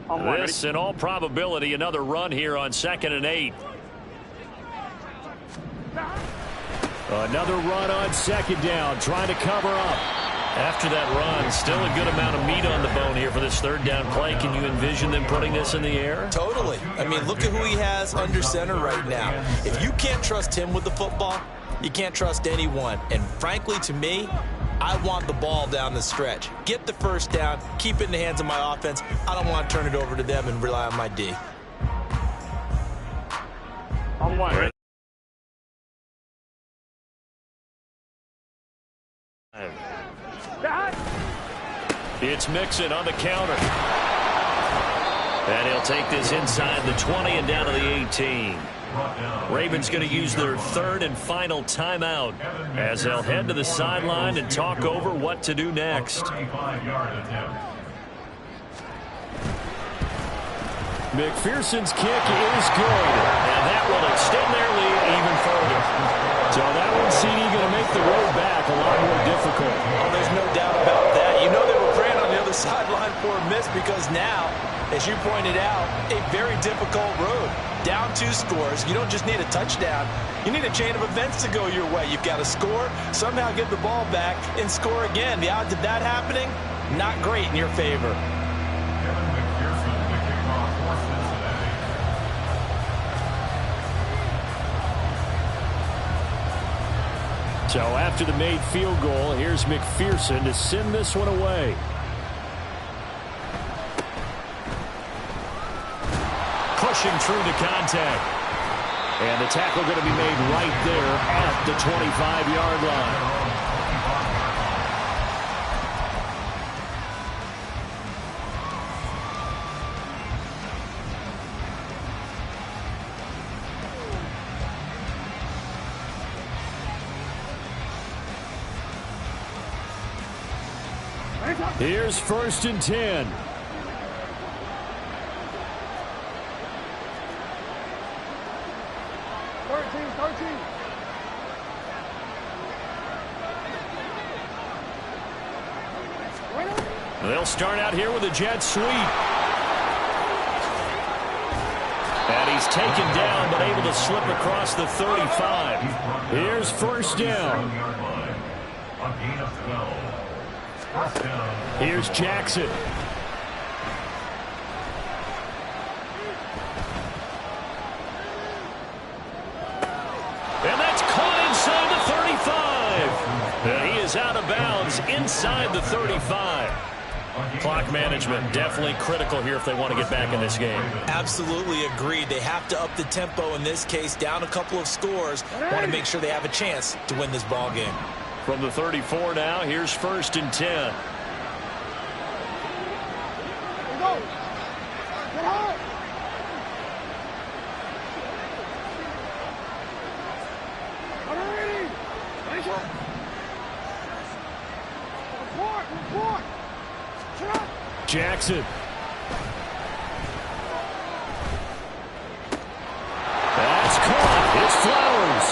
This, in all probability, another run here on 2nd and 8. Another run on second down, trying to cover up. After that run, still a good amount of meat on the bone here for this third down play. Can you envision them putting this in the air? Totally. I mean, look at who he has under center right now. If you can't trust him with the football, you can't trust anyone. And frankly, to me, I want the ball down the stretch. Get the first down, keep it in the hands of my offense. I don't want to turn it over to them and rely on my D. On one. It's Mixon on the counter. And he'll take this inside the 20 and down to the 18. Ravens going to use their third and final timeout as they'll head to the sideline and talk over what to do next. McPherson's kick is good. And that will extend their lead even further. So that one, CD, going to make the road back a lot more difficult. Oh, there's no doubt about that. You know they were praying on the other sideline for a miss because now, as you pointed out, a very difficult road. Down 2 scores. You don't just need a touchdown. You need a chain of events to go your way. You've got to score, somehow get the ball back, and score again. The odds of that happening, not great in your favor. So after the made field goal, here's McPherson to send this one away. Pushing through the contact. And the tackle going to be made right there at the 25-yard line. Here's 1st and 10. They'll start out here with a jet sweep. And he's taken down, but able to slip across the 35. Here's 1st down. Here's Jackson. And that's caught inside the 35. And he is out of bounds inside the 35. Clock management definitely critical here if they want to get back in this game. Absolutely agreed. They have to up the tempo in this case, down a couple of scores. Want to make sure they have a chance to win this ball game. From the 34 now, here's 1st and 10. Jackson. That's caught. It's Flowers.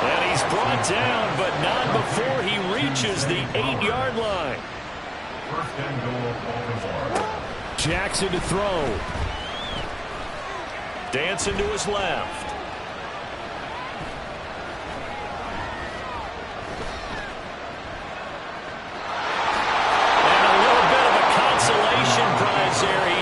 And he's brought down, but not before he reaches the 8-yard line. Jackson to throw. Dancing to his left.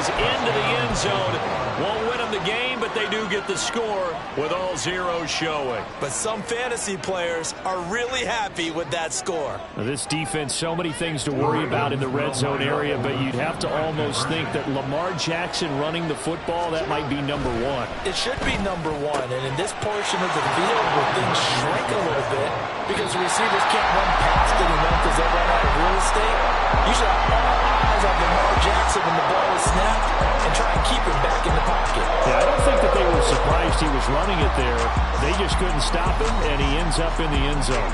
Into the end zone. Won't win them the game, but they do get the score with all zeros showing. But some fantasy players are really happy with that score. Now this defense, so many things to worry about in the red zone area, but you'd have to almost think that Lamar Jackson running the football, that might be number one. It should be number one, and in this portion of the field where things shrink a little bit because the receivers can't run past anyone because they run out of real estate, you should have all eyes on Lamar Jackson when the ball is snapped and try and keep him back in the pocket. Yeah, I don't think that they were surprised he was running it there. They just couldn't stop him, and he ends up in the end zone.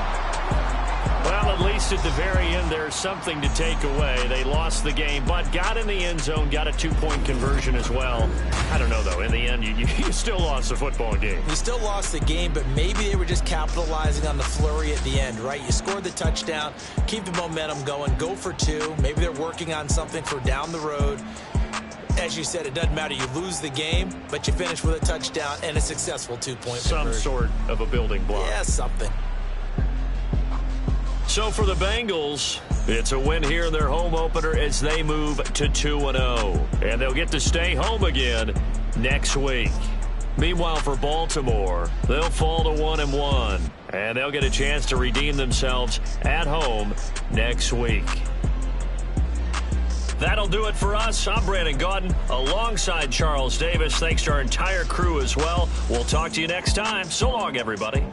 Well, at least at the very end, there's something to take away. They lost the game, but got in the end zone, got a 2-point conversion as well. I don't know, though. In the end, you still lost the football game. You still lost the game, but maybe they were just capitalizing on the flurry at the end, right? You scored the touchdown, keep the momentum going, go for 2. Maybe they're working on something for down the road. As you said, it doesn't matter. You lose the game, but you finish with a touchdown and a successful 2-point conversion. Some sort of a building block. Yeah, something. So for the Bengals, it's a win here in their home opener as they move to 2-0. And they'll get to stay home again next week. Meanwhile, for Baltimore, they'll fall to 1-1. And they'll get a chance to redeem themselves at home next week. That'll do it for us. I'm Brandon Gotw alongside Charles Davis. Thanks to our entire crew as well. We'll talk to you next time. So long, everybody.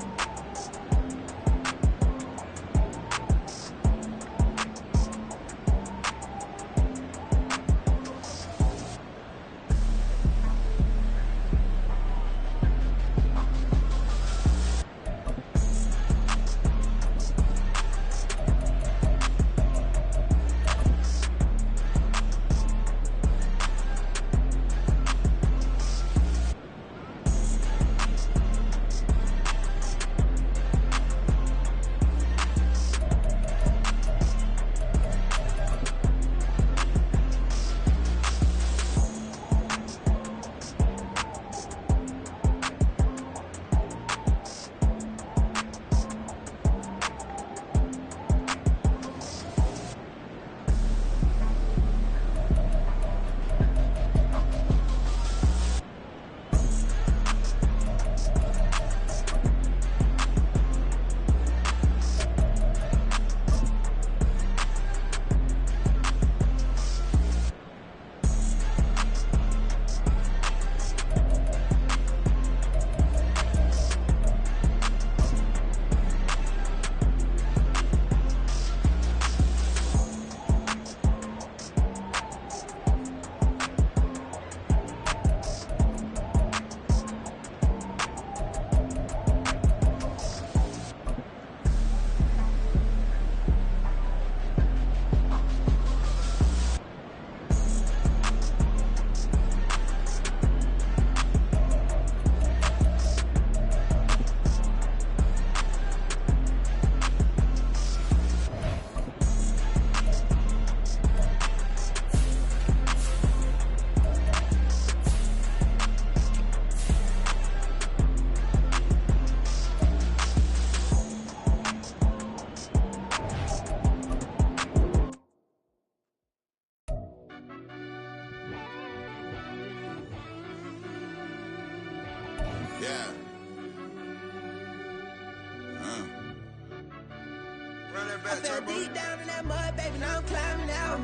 I fell deep down in that mud, baby, now I'm climbing out.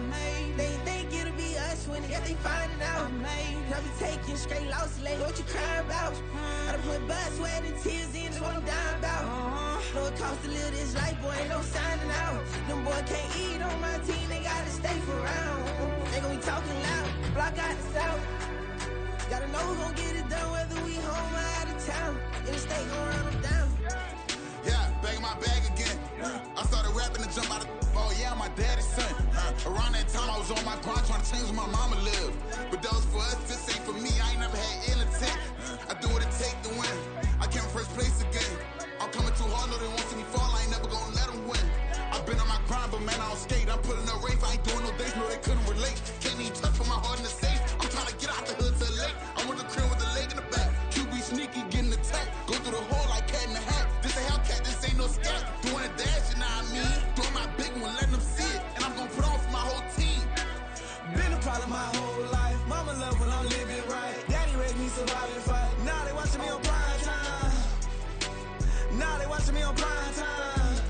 They think it'll be us when they finding out. I be taking straight losses lately, what you crying about? I done put blood, sweat, and tears in, that's what I'm dying about. Know it costs to live this life, boy, ain't no signing out. Them boy can't eat on my team, they gotta stay for round. They gon' be talking loud, block out the south. Gotta know who gon' get it done, whether we home or out of town. In the state gon' run them down. Yeah, bag my bag again. I started rapping to jump out of. Oh yeah, I'm my daddy's son. Around that time I was on my grind trying to change where my mama lived. But that was for us, this ain't for me. I ain't never had ill intent. I do what it take to win. I came first place again. I'm coming too hard, no they won't see me fall. I ain't never gonna let them win. I've been on my grind, but man I don't skate. I'm putting up race, I ain't doing no days, no they couldn't relate. Can't even touch for my heart in the safe. I'm trying to get out the hood to the lake. I'm with the crib with the leg in the back. QB sneaky, getting attacked. Go through the hole like cat in the hat. This a Hellcat, this ain't no scat. Doing a dash, you know what I mean? Doing my big one, letting them see it. And I'm gonna put on for my whole team. Been a problem my whole life. Mama love when I'm living right. Daddy raised me survive and fight. Now they watching me on prime time. Now they watching me on prime time.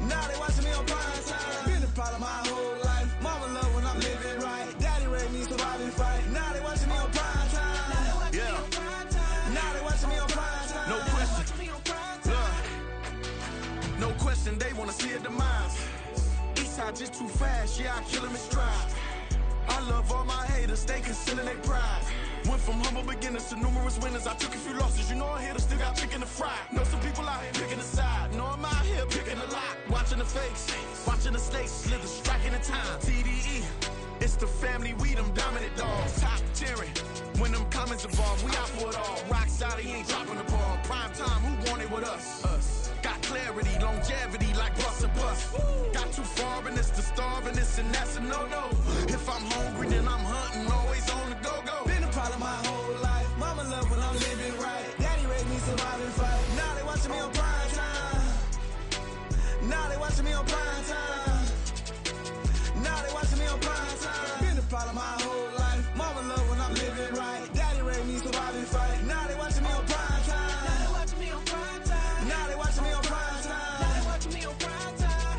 Now they watching me on prime time. Been a problem my whole life. Mama love when I'm living right. Daddy raised me survive and fight. Now they watching me on prime time. Yeah. Now they watching me on prime time. No question. No question, they wanna see a demise. Eastside just too fast, yeah, I kill him in stride. I love all my haters, they concealing their pride. Went from humble beginners to numerous winners. I took a few losses, you know I'm here to still got chicken to fry. Know some people out here picking a side. Know I'm out here picking a lot. Watching the fakes, watching the snakes slither, striking the time. TDE, it's the family, we them dominant dogs. Top tiering, when them comments involved, we out for it all. Rock solid, he ain't dropping the ball. Prime time, who want it with us? Got clarity, longevity like bus and bus. Got too far and it's the starving, this and that's a no-no. If I'm hungry, then I'm hunting, always on the go-go. Been a problem my whole life. Mama love when I'm living right. Daddy raised me survive and fight. Now they watching me on prime time. Now they watching me on prime time. Now they watching me on prime time. Been a problem my whole life. Mama love when I'm living right. Daddy raised me survive and fight. Now they watching me on prime time. Now they watching me on prime time. Now they watching me on prime time. Now they watching me on prime time.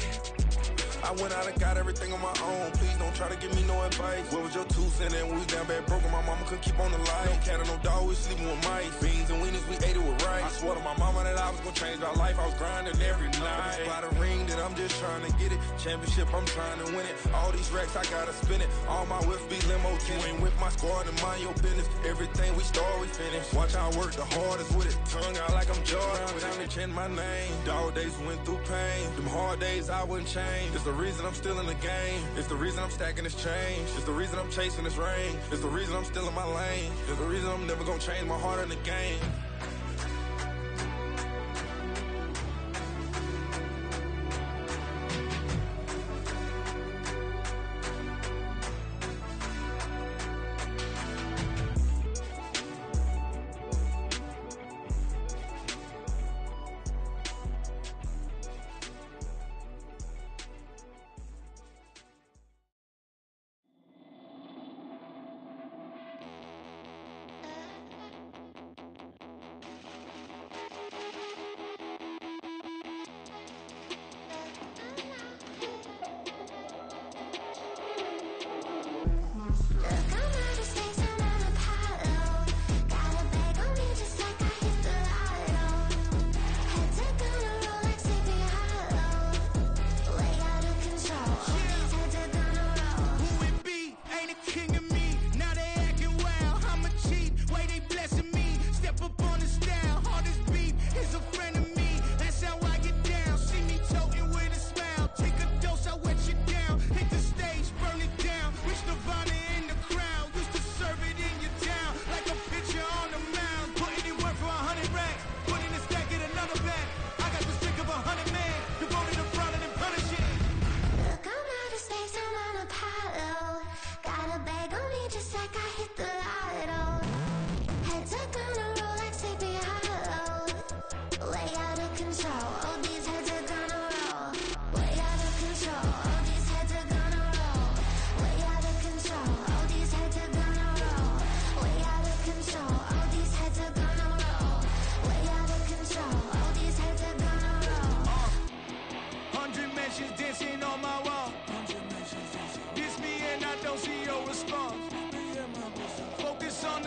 I went out and got everything on my own. Please don't try to give me no advice. What was your 2 cents and we was down bad broke and my mama couldn't keep on the light. No cat or no dog, we sleeping with mice. Beans and weenies, we ate it with rice. I swore to my mama that I was gonna change our life. I was grinding every night. By the ring that I'm just trying to get it. Championship, I'm trying to win it. All these racks, I gotta spin it. All my whips be limo tinted. Ain't with my squad and mind your business. Everything we start, we finish. Watch how I work the hardest with it. Tongue out like I'm Jordan. Without me change my name. Dog days went through pain. Them hard days I wouldn't change. It's the reason I'm still in the game. It's the reason I'm stacking this change. It's the reason I'm chasing this rain. It's the reason I'm still in my lane. It's the reason I'm never gonna change my heart in the game.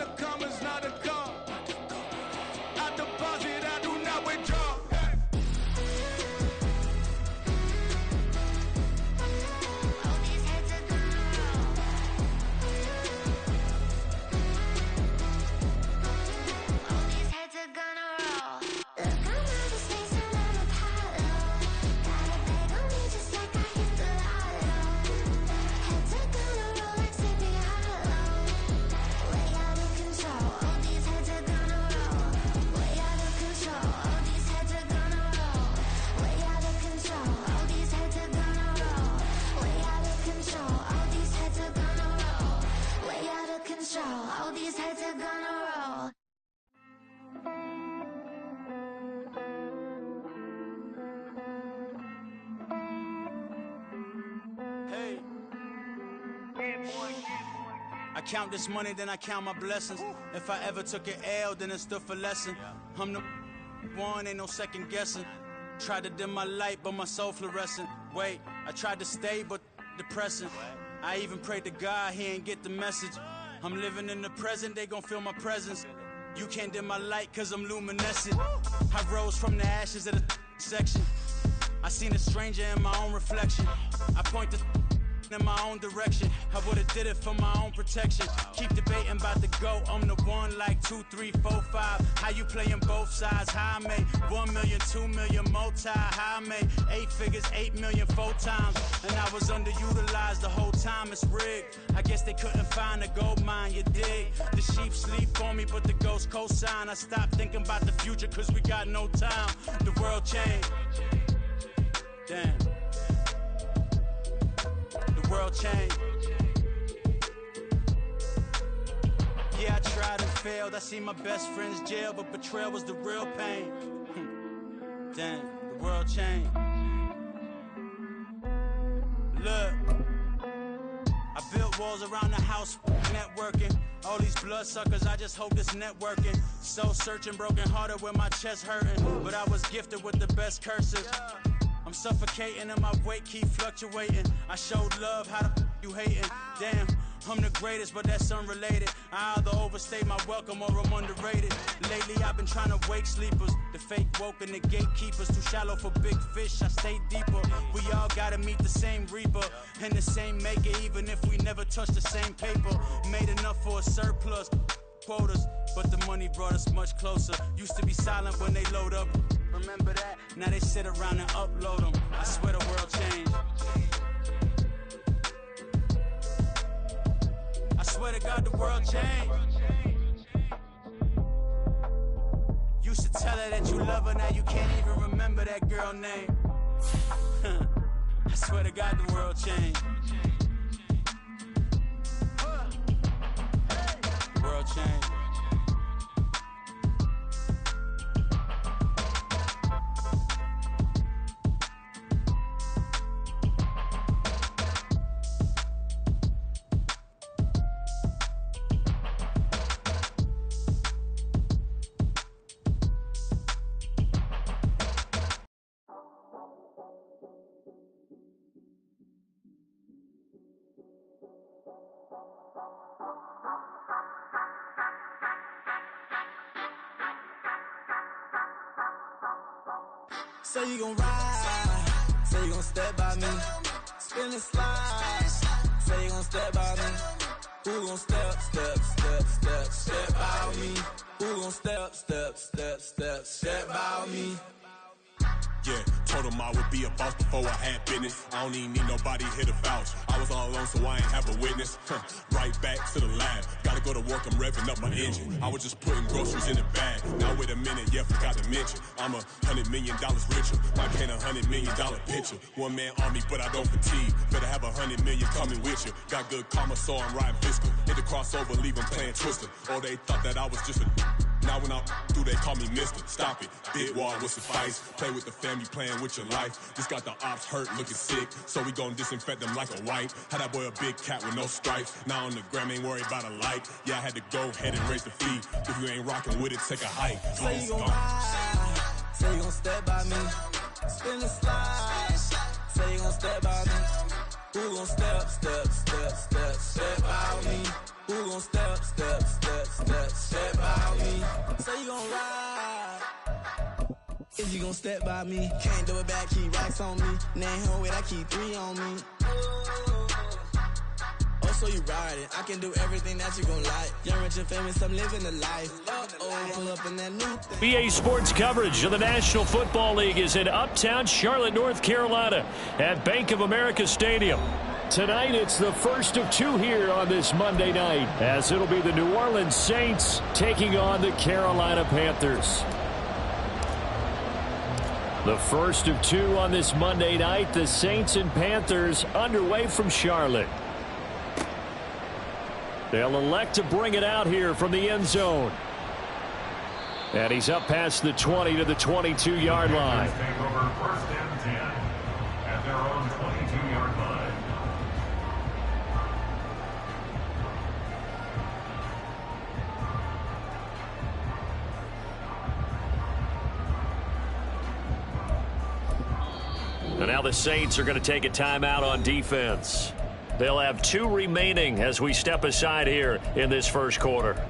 the commas, not a car. I deposit, I do not withdraw. All these heads are gonna roll. Hey. I count this money, then I count my blessings. If I ever took an L, then it stood for lesson. I'm the one, ain't no second guessing. Tried to dim my light, but my soul fluorescent. Wait, I tried to stay, but depressing. I even prayed to God, he ain't get the message. I'm living in the present, they gon' feel my presence. You can't dim my light, cause I'm luminescent. I rose from the ashes of the section. I seen a stranger in my own reflection. I point the in my own direction. I would've did it for my own protection. Keep debating about the GOAT. I'm the one like 2, 3, 4, 5. How you playing both sides? How I made 1 million, 2 million multi. How I made 8 figures, 8 million 4 times. And I was underutilized the whole time. It's rigged. I guess they couldn't find a gold mine, you dig? The sheep sleep on me, but the ghost co-sign. I stopped thinking about the future, cause we got no time. The world changed. Damn. The world changed. Yeah, I tried and failed. I seen my best friends jail, but betrayal was the real pain. Damn, the world changed. Look, I built walls around the house, networking. All these bloodsuckers, I just hope this networking. Soul searching, broken hearted with my chest hurting. But I was gifted with the best curses. I'm suffocating and my weight keep fluctuating. I showed love, how the you hating? Damn, I'm the greatest, but that's unrelated. I either overstay my welcome or I'm underrated. Lately I've been trying to wake sleepers. The fake woke and the gatekeepers. Too shallow for big fish, I stay deeper. We all gotta meet the same reaper and the same maker, even if we never touch the same paper. Made enough for a surplus quotas, but the money brought us much closer. Used to be silent when they load up. Remember that? Now they sit around and upload them. I swear the world changed. I swear to God the world changed. Used to tell her that you love her, now you can't even remember that girl name. I swear to God the world changed. The world changed. Say you gon' ride, say you gon' step by me, spin and slide, say you gon' step by me. Who gon' step by me? Who gon' step by me? Yeah, told him I would be a boss before I had business. I don't even need nobody here to vouch. I was all alone, so I ain't have a witness. Right back to the lab. Gotta go to work, I'm revving up my engine. I was just putting groceries in the bag. Now wait a minute, yeah, forgot to mention. I'm $100 million richer. Might paint $100 million picture. One man army, but I don't fatigue. Better have 100 million coming with you. Got good karma, so I'm riding fiscal. Hit the crossover, leave them playing Twister. Or they thought that I was just a... Now when I do, they call me Mister. Stop it. Big wall will suffice. Play with the family, playing with your life. Just got the ops hurt, looking sick. So we gon' disinfect them like a wipe. Had that boy a big cat with no stripes. Now on the gram, ain't worried about a like. Yeah, I had to go ahead and raise the fee. If you ain't rocking with it, take a hike. Say you gon' ride. Say you gon' step by me. Spin and slide. Say you gon' step by me. Who gon' step by me? Who gon' step Is you gon' step by me? Can't do it back, keep racks on me. Name home with I keep 3 on me. Oh, so you ride it. I can do everything that you gon' like. Young, rich, and famous, I'm living the life. Uh-oh, pull up in that new BA Sports coverage of the National Football League is in uptown Charlotte, North Carolina at Bank of America Stadium. Tonight, it's the first of 2 here on this Monday night, as it'll be the New Orleans Saints taking on the Carolina Panthers. The first of 2 on this Monday night, the Saints and Panthers underway from Charlotte. They'll elect to bring it out here from the end zone. And he's up past the 20 to the 22-yard line. Take over first and 10 at their own 22-yard line. And now the Saints are going to take a timeout on defense. They'll have 2 remaining as we step aside here in this first quarter.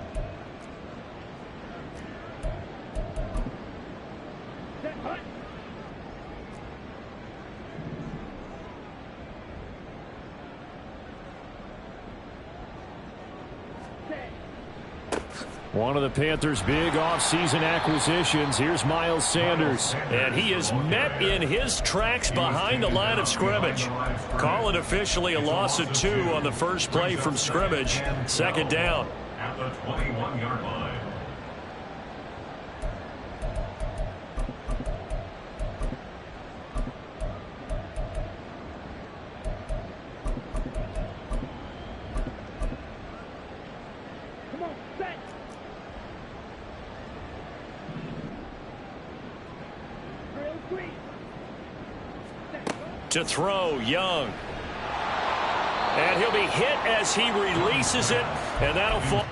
One of the Panthers' big offseason acquisitions. Here's Miles Sanders. And he is met in his tracks behind the line of scrimmage. Call it officially a loss of 2 on the first play from scrimmage. Second down. At the 21-yard line. To throw, Young. And he'll be hit as he releases it, and that'll fall.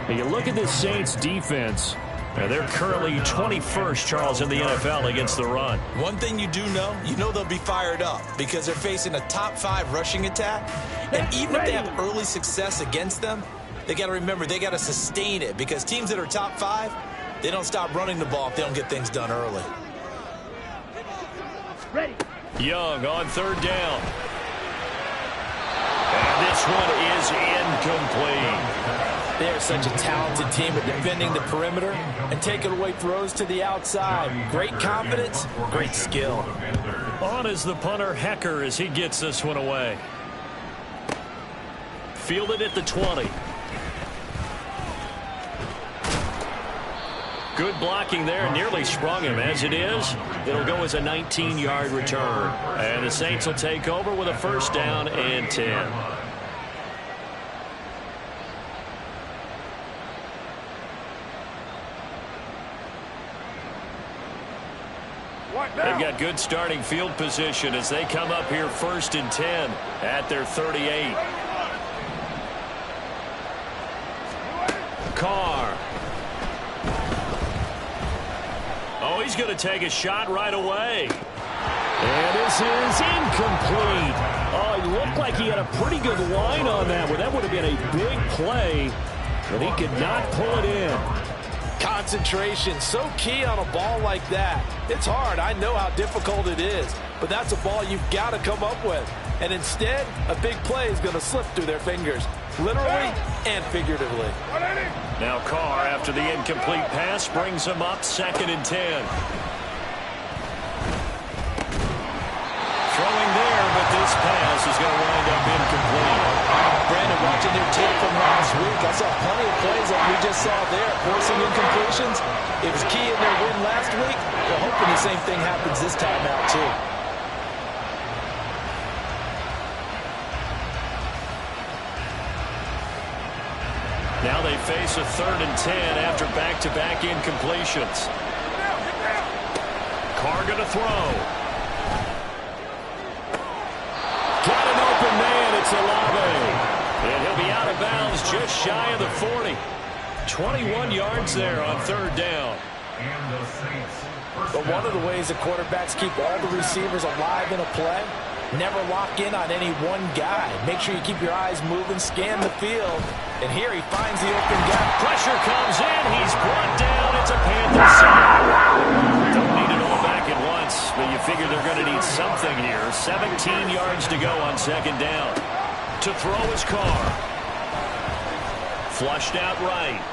You look at this Saints defense. They're currently 21st, Charles, in the NFL against the run. One thing you do know, they'll be fired up because they're facing a top 5 rushing attack. And even if they have early success against them, they got to remember they got to sustain it because teams that are top 5, they don't stop running the ball if they don't get things done early. Ready. Young on third down. And this one is incomplete. They're such a talented team at defending the perimeter and taking away throws to the outside. Great confidence, great skill. On is the punter, Hecker, as he gets this one away. Fielded at the 20. Good blocking there, nearly sprung him. As it is, it'll go as a 19-yard return. And the Saints will take over with a first down and 10. They've got good starting field position as they come up here first and 10 at their 38. Carr. Oh, he's going to take a shot right away. And this is incomplete. Oh, he looked like he had a pretty good line on that one. That would have been a big play, but he could not pull it in. Concentration, so key on a ball like that. It's hard. I know how difficult it is, but that's a ball you've got to come up with. And instead, a big play is going to slip through their fingers, literally and figuratively. Now Carr, after the incomplete pass, brings him up second and 10. Throwing there, but this pass is going to wind up incomplete. Brandon, watching their tape from last week, I saw plenty of plays like we just saw there, forcing incompletions. It was key in their win last week. They're hoping the same thing happens this time out, too. Now they face a third and 10 after back-to-back incompletions. Carr going to throw. Got an open man. It's Olave. And he'll be out of bounds just shy of the 40. 21 yards there on third down. But one of the ways the quarterbacks keep all the receivers alive in a play, never lock in on any one guy. Make sure you keep your eyes moving, scan the field. And here he finds the open guy. Pressure comes in. He's brought down. It's a Panther sack. Don't need it all back at once, but you figure they're going to need something here. 17 yards to go on second down. To throw his car. Flushed out right.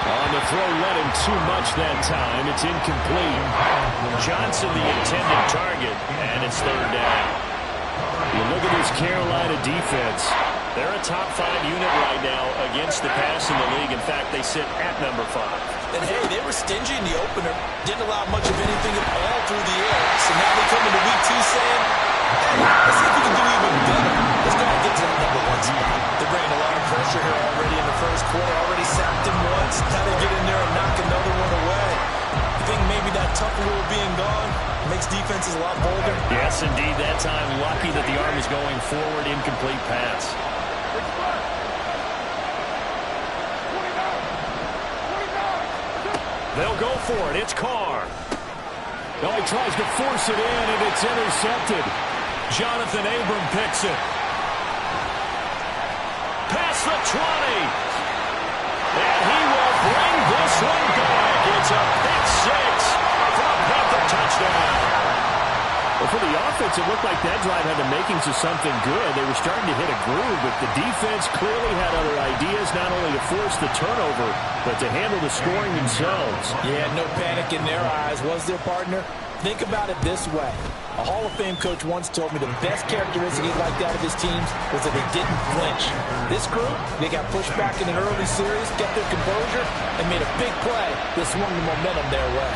On the throw, led him too much that time. It's incomplete. Johnson, the intended target, and it's third down. You look at this Carolina defense. They're a top 5 unit right now against the pass in the league. In fact, they sit at number 5. And, hey, they were stingy in the opener. Didn't allow much of anything at all through the air. So now they come into week 2 saying, hey, let's see if we can do even better. Let's go and get to the number 1 spot. They're bringing a lot of pressure here already in the first quarter. Already sacked him once. Now they get in there and knock another one away. You think maybe that tough rule being gone makes defenses a lot bolder? Yes, indeed. That time, lucky that the arm is going forward. Incomplete pass. They'll go for it. It's Carr. No, he tries to force it in, and it's intercepted. Jonathan Abram picks it. Past the 20. And he will bring this one back. It's a pick 6 for a Panther touchdown. Well, for the offense, it looked like that drive had the makings of something good. They were starting to hit a groove, but the defense clearly had other ideas, not only to force the turnover, but to handle the scoring themselves. Yeah, no panic in their eyes, was there, partner? Think about it this way. A Hall of Fame coach once told me the best characteristic he liked out of his teams was that they didn't flinch. This group, they got pushed back in an early series, kept their composure, and made a big play that swung the momentum their way.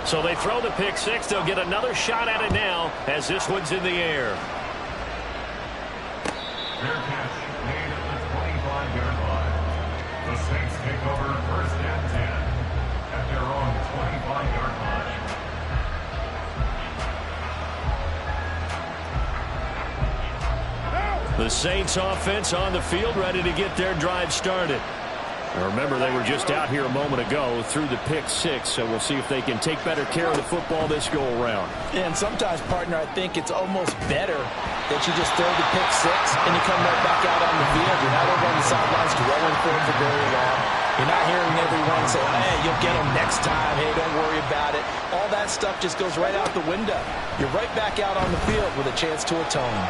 So they throw the pick 6. They'll get another shot at it now as this one's in the air. Fair catch made at the 25-yard line. The Saints take over first and 10 at their own 25-yard line. The Saints offense on the field, ready to get their drive started. Now remember, they were just out here a moment ago through the pick 6, so we'll see if they can take better care of the football this go-around. And sometimes, partner, I think it's almost better that you just throw the pick 6 and you come right back out on the field. You're not over on the sidelines dwelling for it for very long. You're not hearing everyone say, hey, you'll get them next time. Hey, don't worry about it. All that stuff just goes right out the window. You're right back out on the field with a chance to atone.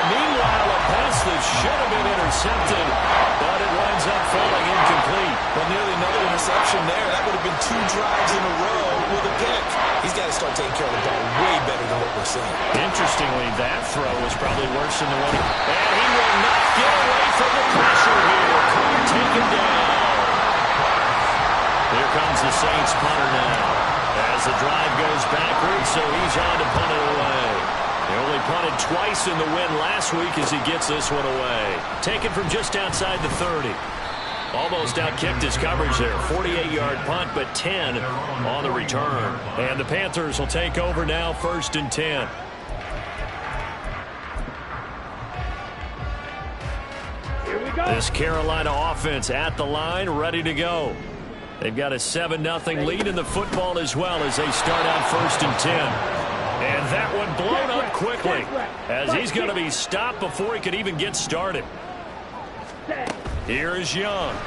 Meanwhile, a pass that should have been intercepted, but it winds up falling incomplete. Well, nearly another interception there. That would have been 2 drives in a row with a pick. He's got to start taking care of the ball way better than what we're seeing. Interestingly, that throw was probably worse than the one. And he will not get away from the pressure here. Carr taken down. Here comes the Saints punter now. As the drive goes backwards, so he's on to punt it away. They only punted twice in the win last week as he gets this one away. Taken from just outside the 30. Almost outkicked his coverage there. 48-yard punt, but 10 on the return. And the Panthers will take over now, 1st and 10. Here we go. This Carolina offense at the line, ready to go. They've got a 7-0 lead in the football as well as they start out 1st and 10. And that one blown up quickly as he's going to be stopped before he could even get started. Here is Young. A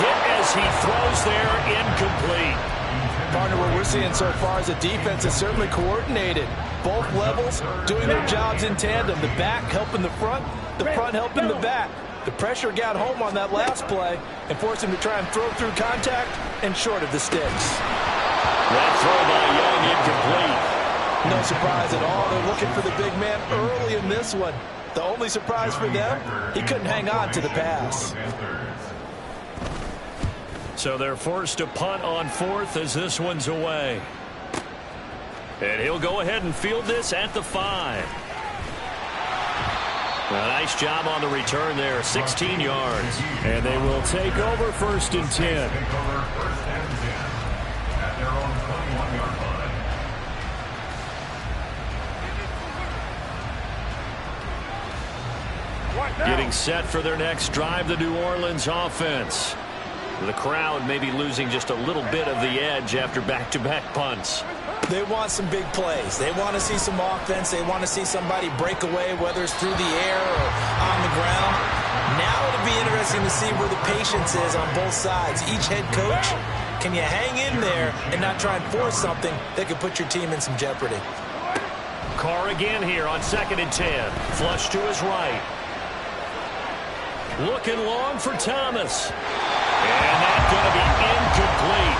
hit as he throws there, incomplete. Partner, what we're seeing so far is the defense is certainly coordinated. Both levels doing their jobs in tandem. The back helping the front helping the back. The pressure got home on that last play and forced him to try and throw through contact and short of the sticks. That throw by Young incomplete. No surprise at all. They're looking for the big man early in this one. The only surprise for them, he couldn't hang on to the pass. So they're forced to punt on 4th as this one's away. And he'll go ahead and field this at the 5. A nice job on the return there, 16 yards. And they will take over 1st and 10. At their own 21-yard line. Getting set for their next drive, the New Orleans offense. The crowd may be losing just a little bit of the edge after back-to-back punts. They want some big plays. They want to see some offense. They want to see somebody break away, whether it's through the air or on the ground. Now it'll be interesting to see where the patience is on both sides. Each head coach, can you hang in there and not try and force something that could put your team in some jeopardy? Carr again here on 2nd and 10. Flush to his right. Looking long for Thomas. And that's going to be incomplete.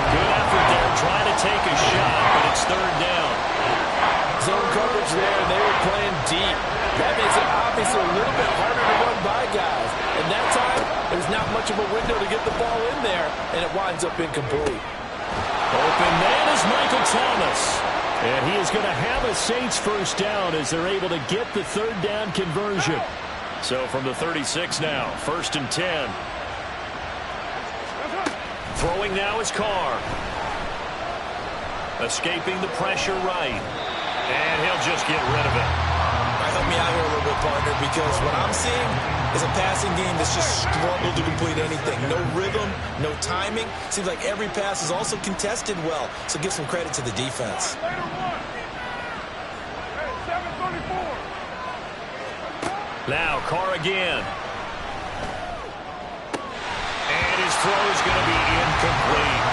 Good effort there, trying to take a shot, but it's 3rd down. Zone coverage there, and they were playing deep. That makes it obviously a little bit harder to run by guys. And that time, there's not much of a window to get the ball in there, and it winds up incomplete. Open man is Michael Thomas. And he is going to have a Saints 1st down as they're able to get the 3rd down conversion. So from the 36 now, 1st and 10. Throwing now is Carr. Escaping the pressure right. And he'll just get rid of it. Help me out here a little bit, partner, because what I'm seeing is a passing game that's just struggled to complete anything. No rhythm, no timing. Seems like every pass is also contested well, so give some credit to the defense. Now Carr again. And his throw is going to be incomplete.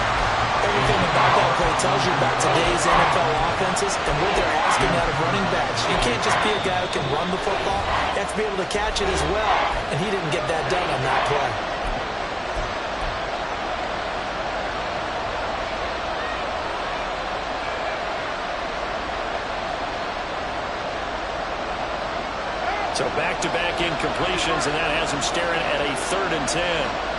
Everything about that play tells you about today's NFL offenses and what they're asking out of running backs. You can't just be a guy who can run the football. You have to be able to catch it as well, and he didn't get that done on that play. So back-to-back incompletions, and that has him staring at a 3rd and 10.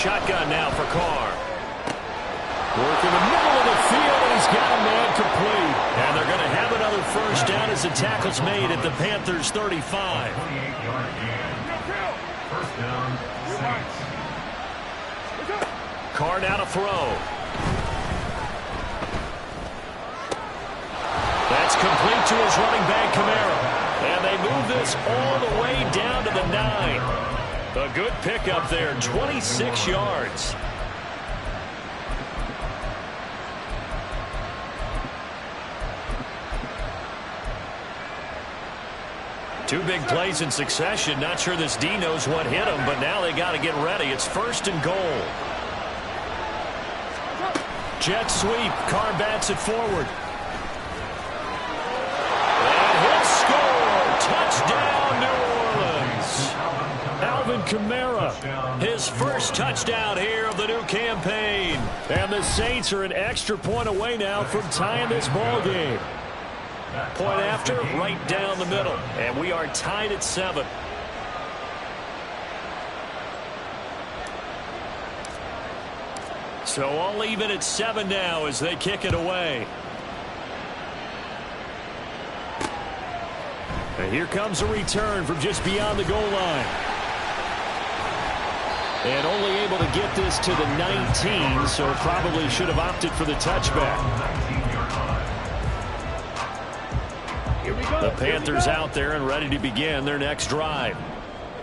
Shotgun now for Carr. Work in the middle of the field, and he's got a man complete. And they're going to have another 1st down as the tackle's made at the Panthers' 35. 28-yard gain. 1st down, Saints. Carr now to throw. That's complete to his running back, Kamara. And they move this all the way down to the 9. A good pickup there, 26 yards. Two big plays in succession. Not sure this D knows what hit him, but now they got to get ready. It's 1st and goal. Jet sweep. Carr bats it forward. And he'll score. Touchdown, New Orleans. Alvin Kamara, his 1st touchdown here of the new campaign. And the Saints are an extra point away now from tying this ball game. Point after, right down the middle. And we are tied at 7. So all even at 7 now as they kick it away. And here comes a return from just beyond the goal line. And only able to get this to the 19, so probably should have opted for the touchback. The Panthers out there and ready to begin their next drive.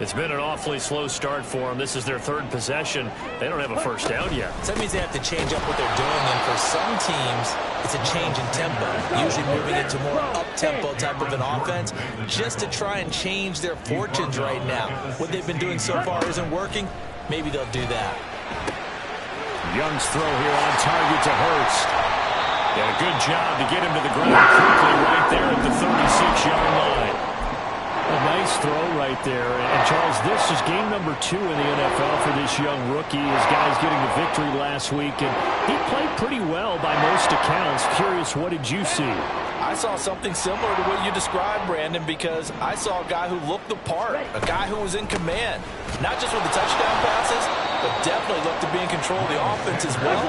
It's been an awfully slow start for them. This is their 3rd possession. They don't have a 1st down yet. So that means they have to change up what they're doing, and for some teams, it's a change in tempo, usually moving into more up-tempo type of an offense, just to try and change their fortunes right now. What they've been doing so far isn't working. Maybe they'll do that. Young's throw here on target to Hurst. And a good job to get him to the ground quickly right there at the 36-yard line. A nice throw right there. And, Charles, this is game number 2 in the NFL for this young rookie. His guys getting the victory last week, and he played pretty well by most accounts. Curious, what did you see? I saw something similar to what you described, Brandon, because I saw a guy who looked the part, a guy who was in command, not just with the touchdown passes, but definitely looked to be in control of the offense as well.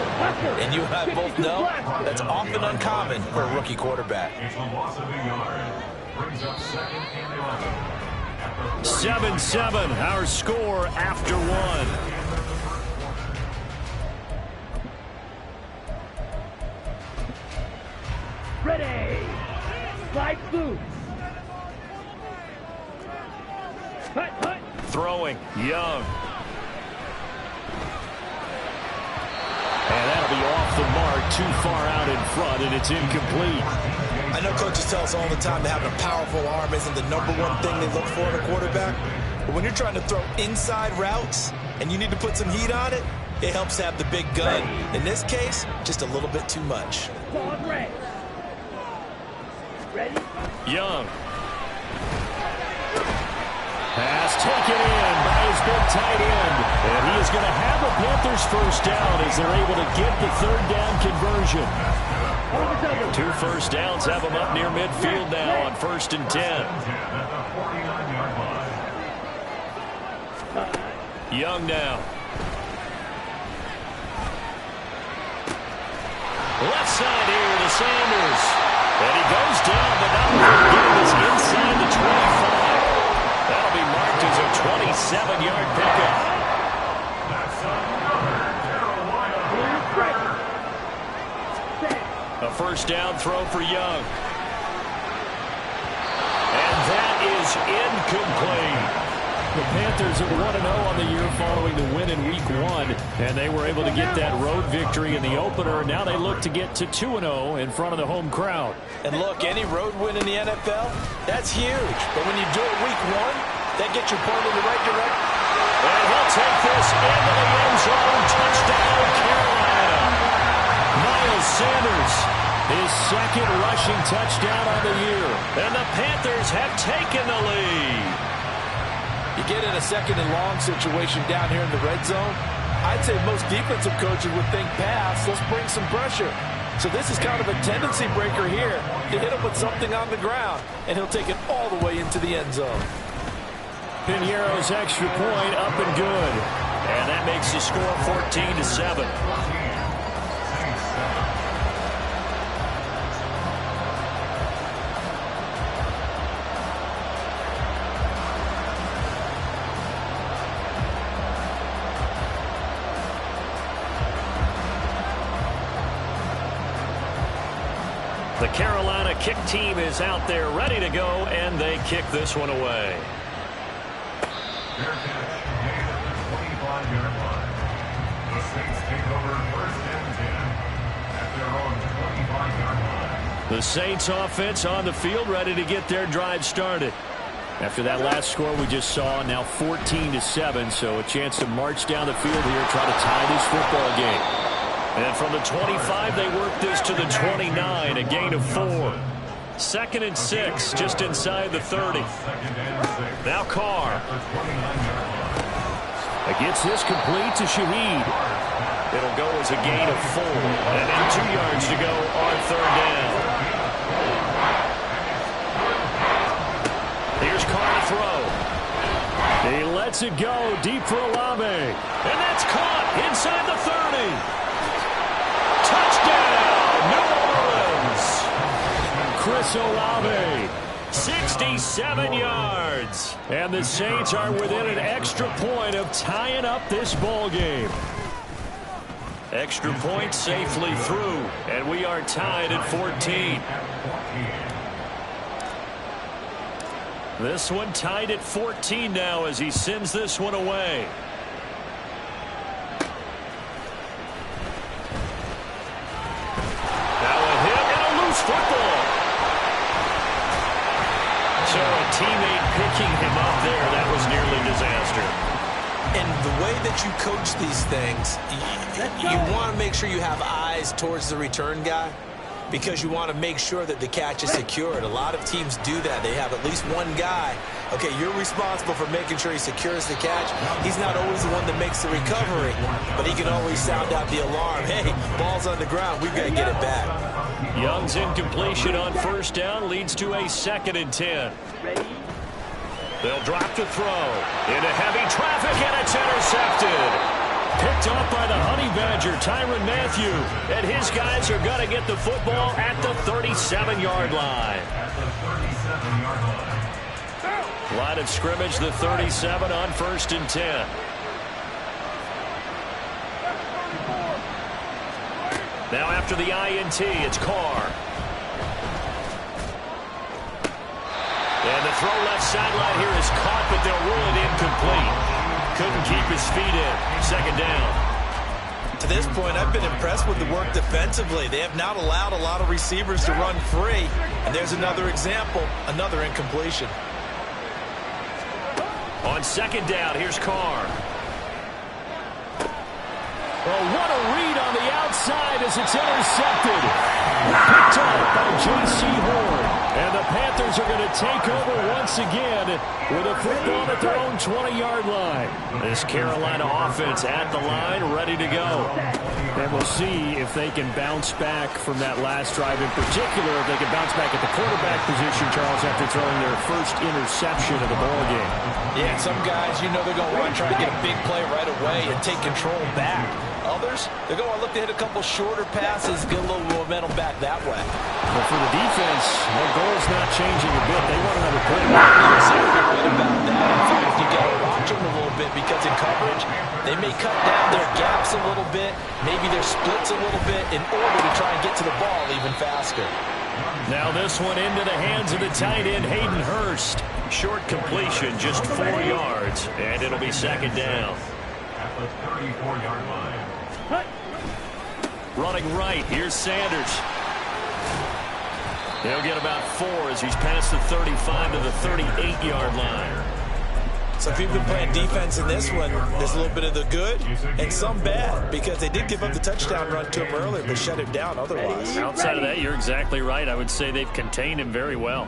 And you and I both know that's often uncommon for a rookie quarterback. It's a loss of a yard. Brings up 2nd and 11. 7-7, our score after 1. Ready. Slide through. Hut. Throwing, Young. And that'll be off the mark, too far out in front, and it's incomplete. I know coaches tell us all the time that having a powerful arm isn't the number one thing they look for in a quarterback. But when you're trying to throw inside routes and you need to put some heat on it, it helps to have the big gun. In this case, just a little bit too much. Young. Pass taken in by his big tight end. And he is going to have the Panthers first down as they're able to get the 3rd down conversion. 2 first downs have them up near midfield now on 1st and 10. Young now. Left side here to Sanders. And he goes down, but not getting this inside the 25. That'll be marked as a 27-yard pickup. A first down throw for Young. And that is incomplete. The Panthers are 1-0 on the year following the win in Week 1, and they were able to get that road victory in the opener. Now they look to get to 2-0 in front of the home crowd. And look, any road win in the NFL, that's huge. But when you do it Week 1, that gets you pointed in the right direction. And he'll take this into the end zone. Touchdown, Carolina. Miles Sanders, his 2nd rushing touchdown on the year. And the Panthers have taken the lead. You get in a 2nd and long situation down here in the red zone, I'd say most defensive coaches would think pass, let's bring some pressure. So this is kind of a tendency breaker here to hit him with something on the ground, and he'll take it all the way into the end zone. Piniero's extra point up and good. And that makes the score 14-7. The Carolina kick team is out there ready to go, and they kick this one away. Fair catch made at the 25-yard line. The Saints take over 1st and 10 at their own 25-yard line. The Saints offense on the field ready to get their drive started. After that last score we just saw, now 14-7, so a chance to march down the field here, try to tie this football game. And from the 25, they work this to the 29, a gain of 4. 2nd and 6, just inside the 30. Now Carr. Gets this complete to Shaheed. It'll go as a gain of 4. And then 2 yards to go on 3rd down. Here's Carr to throw. He lets it go deep for Olave. And that's caught inside the 30. Touchdown, New Orleans. Chris Olave, 67 yards. And the Saints are within an extra point of tying up this ball game. Extra point safely through, and we are tied at 14. This one tied at 14 now as he sends this one away. Football. So a teammate picking him up there, that was nearly disaster. And the way that you coach these things, you want to make sure you have eyes towards the return guy. because you want to make sure that the catch is secured. A lot of teams do that. They have at least one guy. Okay, you're responsible for making sure he secures the catch. He's not always the one that makes the recovery, but he can always sound out the alarm. Hey, ball's on the ground. We've got to get it back. Young's incompletion on first down leads to a 2nd and 10. They'll drop to throw. Into heavy traffic, and it's intercepted. Picked off by the Honey Badger, Tyrann Mathieu. And his guys are going to get the football at the 37-yard line. Line of scrimmage, the 37 on 1st and 10. Now after the INT, it's Carr. And the throw left sideline here is caught, but they'll rule it incomplete. Couldn't keep his feet in. 2nd down. To this point, I've been impressed with the work defensively. They have not allowed a lot of receivers to run free. And there's another example, another incompletion. On 2nd down, here's Carr. Oh, what a read on the outside as it's intercepted. Picked up by J.C. Horn. And the Panthers are going to take over once again with a football at their own 20-yard line. This Carolina offense at the line, ready to go. And we'll see if they can bounce back from that last drive in particular, if they can bounce back at the quarterback position, Charles, after throwing their first interception of the ballgame. Yeah, some guys, you know they're going to want to try to get a big play right away and take control back. Others, they're going to look to hit a couple shorter passes, get a little momentum back that way. But for the defense, their goal's not changing a bit. They want another play. You're exactly right about that. In fact, you got to watch them a little bit because in coverage, they may cut down their gaps a little bit, maybe their splits a little bit in order to try and get to the ball even faster. Now this one into the hands of the tight end, Hayden Hurst. Short completion, just 4 yards, and it'll be 2nd down. At the 34-yard line. Running right, here's Sanders. He'll get about 4 as he's past the 35 to the 38-yard line. So if you've been playing defense in this one, there's a little bit of the good and some bad, because they did give up the touchdown run to him earlier, but shut him down otherwise. Outside of that, you're exactly right. I would say they've contained him very well.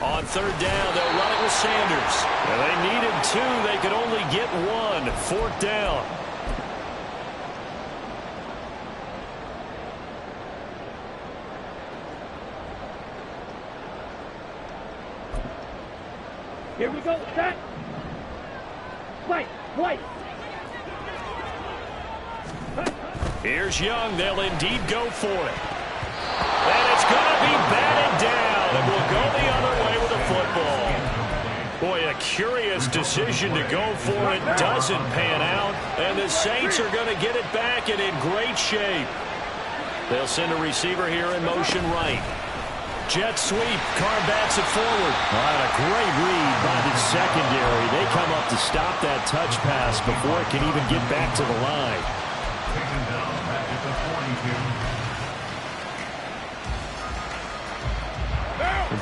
On 3rd down, they'll run it with Sanders. And they needed 2. They could only get 1. 4th down. Here we go, set. Play. Here's Young. They'll indeed go for it. And it's going to be batted down. And we'll go the other way with the football. Boy, a curious decision to go for it. Doesn't pan out. And the Saints are going to get it back and in great shape. They'll send a receiver here in motion right. Jet sweep. Carr bats it forward. A great read by the secondary. They come up to stop that touch pass before it can even get back to the line. Taken down back at the 42.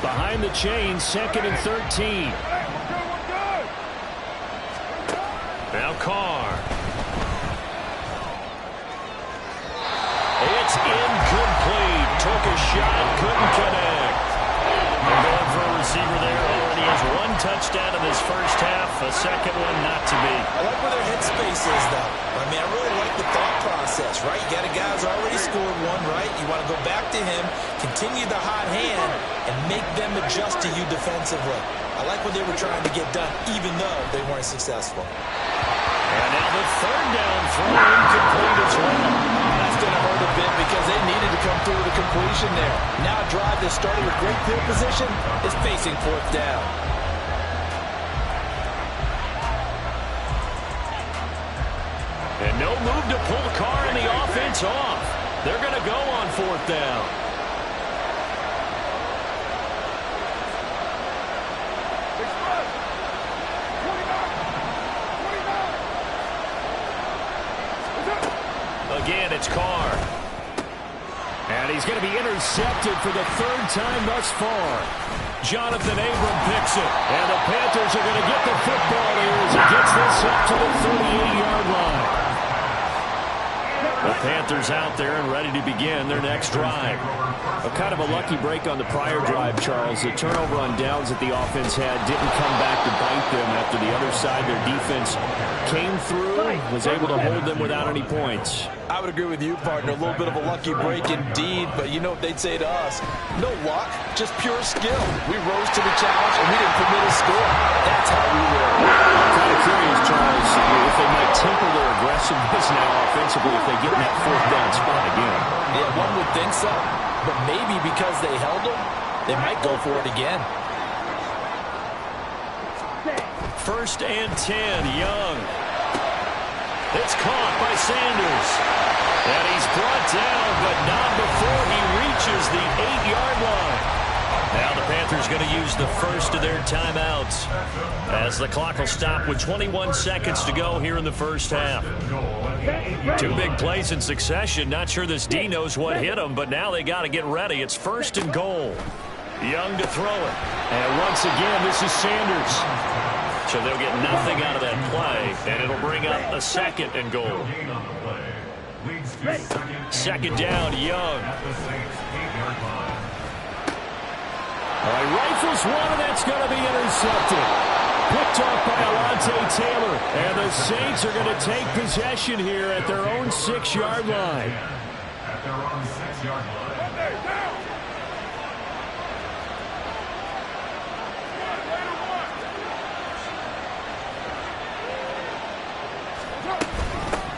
Behind the chain, 2nd and 13. Now Carr. It's incomplete. Took a shot, couldn't connect. They're going for a receiver there. Already has 1 touchdown in this first half. A second one not to be. I like where their headspace is, though. I mean, I really like the thought process, right? You got a guy who's already scored 1, right? You want to go back to him, continue the hot hand, and make them adjust to you defensively. I like what they were trying to get done, even though they weren't successful. And now the 3rd down throw incomplete as well. That's going to hurt a bit because they needed to come through with a completion there. Now a drive that started with great field position is facing 4th down. And no move to pull Carr and the offense off. They're going to go on 4th down. Again, it's Carr. And he's going to be intercepted for the 3rd time thus far. Jonathan Abram picks it. And the Panthers are going to get the football here as he gets this up to the 38-yard line. The Panthers out there and ready to begin their next drive. Kind of a lucky break on the prior drive, Charles. The turnover on downs that the offense had didn't come back to bite them after the other side. Their defense came through, was able to hold them without any points. I would agree with you, partner. A little bit of a lucky break indeed, but you know what they'd say to us? No luck, just pure skill. We rose to the challenge, and we didn't permit a score. That's how we win. I'm kind of curious, Charles, if they might temper their aggressiveness now offensively if they get in that fourth down spot again. Yeah, one would think so, but maybe because they held them, they might go for it again. 1st and 10, Young. It's caught by Sanders. And he's brought down, but not before he reaches the 8-yard line. Now the Panthers going to use the first of their timeouts as the clock will stop with 21 seconds to go here in the first half. 2 big plays in succession. Not sure this D knows what hit him, but now they got to get ready. It's 1st and goal. Young to throw it. And once again, this is Sanders. So they'll get nothing out of that play, and it'll bring up a 2nd and goal. 2nd down, Young. All right, rifles one, and that's going to be intercepted. Picked off by Alontae Taylor, and the Saints are going to take possession here at their own 6-yard line. At their own 6-yard line.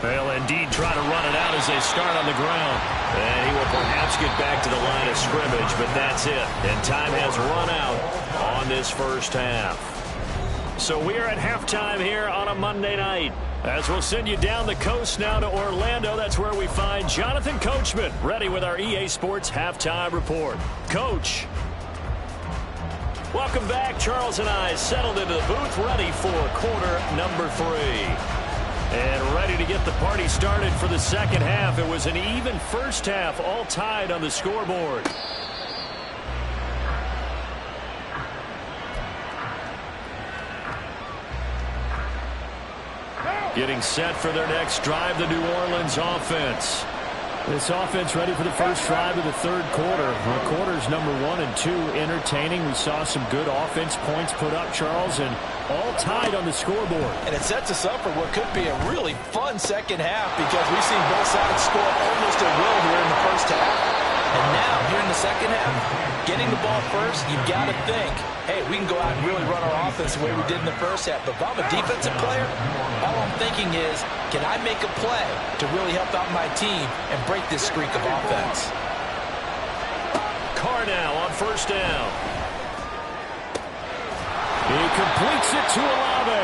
They'll indeed try to run it out as they start on the ground. And he will perhaps get back to the line of scrimmage, but that's it. And time has run out on this first half. So we are at halftime here on a Monday night. As we'll send you down the coast now to Orlando. That's where we find Jonathan Coachman ready with our EA Sports Halftime Report. Coach. Welcome back. Charles and I settled into the booth ready for quarter number 3. And ready to get the party started for the second half. It was an even first half, all tied on the scoreboard. Getting set for their next drive, the New Orleans offense. This offense ready for the first drive of the third quarter. Quarters number 1 and 2 entertaining. We saw some good offense points put up, Charles, and all tied on the scoreboard. And it sets us up for what could be a really fun second half because we've seen both sides score almost at will here in the first half. And now, here in the second half, getting the ball first, you've got to think, hey, we can go out and really run our offense the way we did in the first half. But if I'm a defensive player, all I'm thinking is, can I make a play to really help out my team and break this streak of offense? Carr now on first down. He completes it to Olave.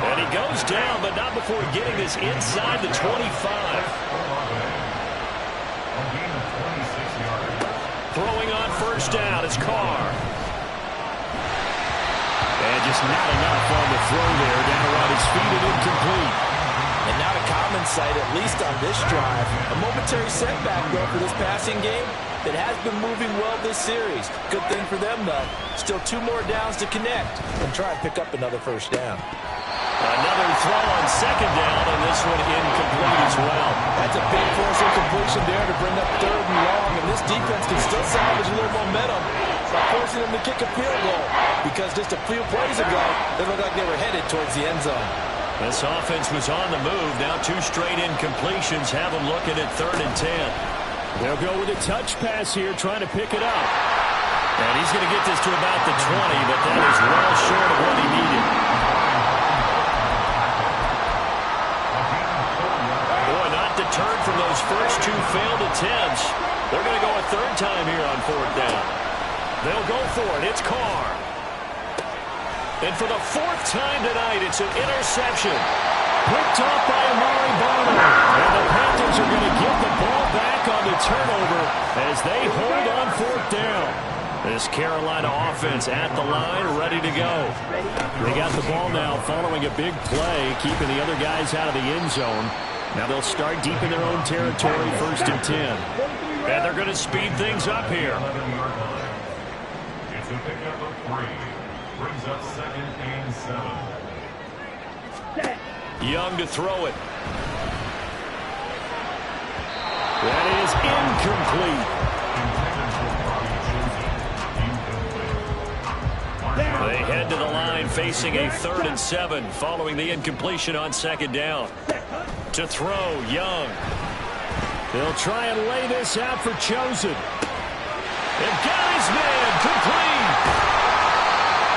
And he goes down, but not before getting this inside the 25. Throwing on first down is Carr. And just not enough on the throw there. Down around his feet and incomplete. And not a common sight, at least on this drive. A momentary setback, though, for this passing game that has been moving well this series. Good thing for them, though. Still 2 more downs to connect and try and pick up another first down. Another throw on second down, and this one incomplete as well. That's a big force incompletion there to bring up 3rd and long, and this defense can still salvage a little momentum by forcing them to kick a field goal because just a few plays ago, they looked like they were headed towards the end zone. This offense was on the move. Now 2 straight incompletions have them looking at 3rd and 10. They'll go with a touch pass here, trying to pick it up. And he's going to get this to about the 20, but that is well short of what he needed. Boy, not deterred from those first 2 failed attempts. They're going to go a 3rd time here on 4th down. They'll go for it. It's Carr. And for the 4th time tonight, it's an interception. Picked off by Amari Barner. And the Panthers are going to get the ball back on the turnover as they hold on 4th down. This Carolina offense at the line, ready to go. They got the ball now following a big play, keeping the other guys out of the end zone. Now they'll start deep in their own territory, 1st and 10. And they're going to speed things up here. It's a pickup of 3. Brings up 2nd and 7. Young to throw it. That is incomplete. They head to the line facing a 3rd and 7 following the incompletion on 2nd down. To throw, Young. They'll try and lay this out for Chosen. They've got his man complete.